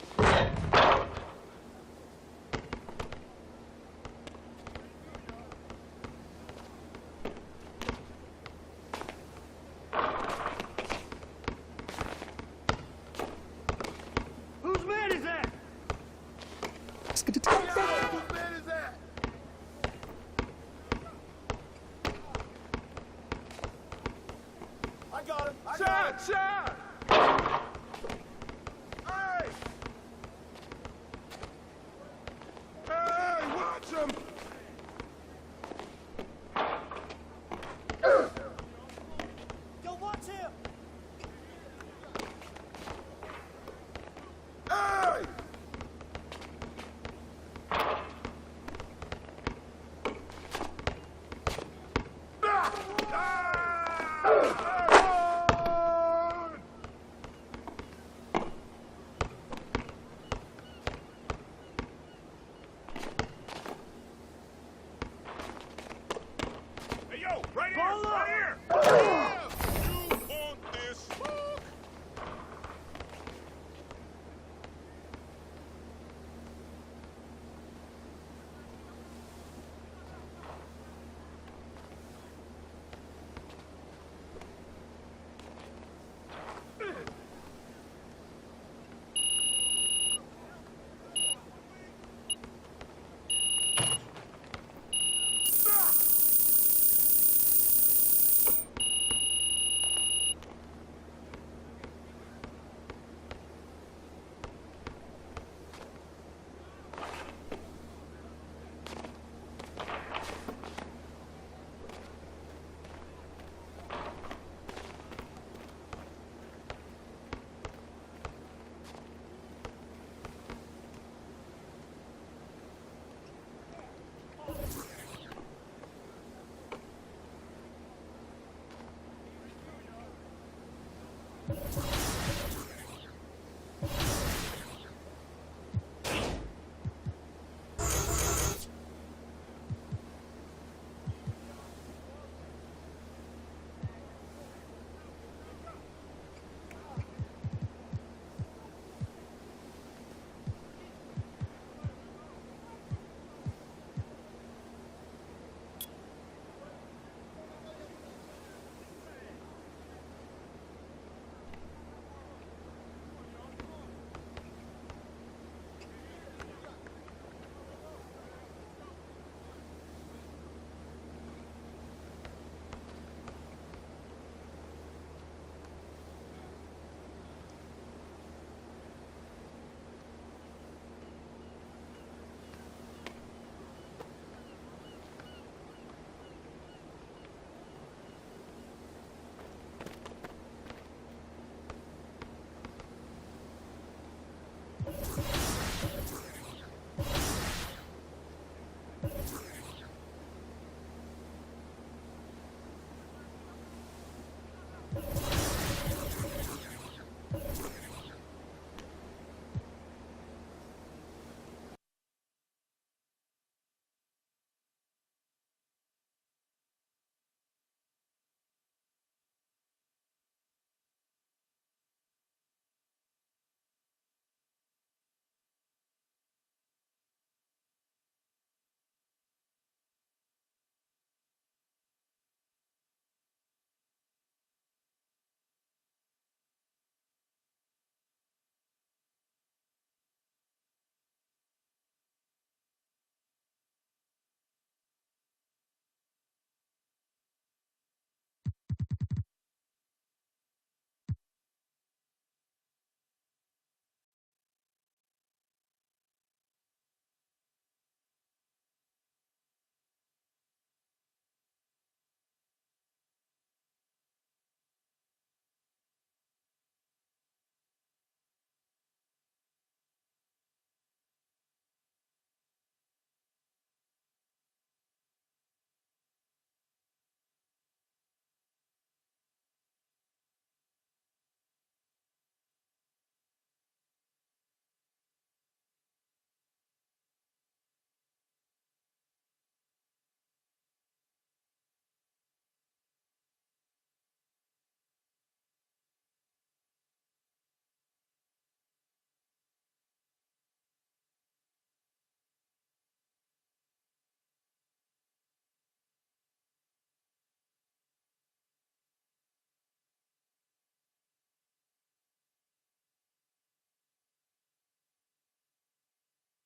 Whose man is that?
Whose man is that? I got him. Shot! Hey! Hey, watch him!
Yo, watch him.
Hey!
Hey, yo, right here, right here.
You want this?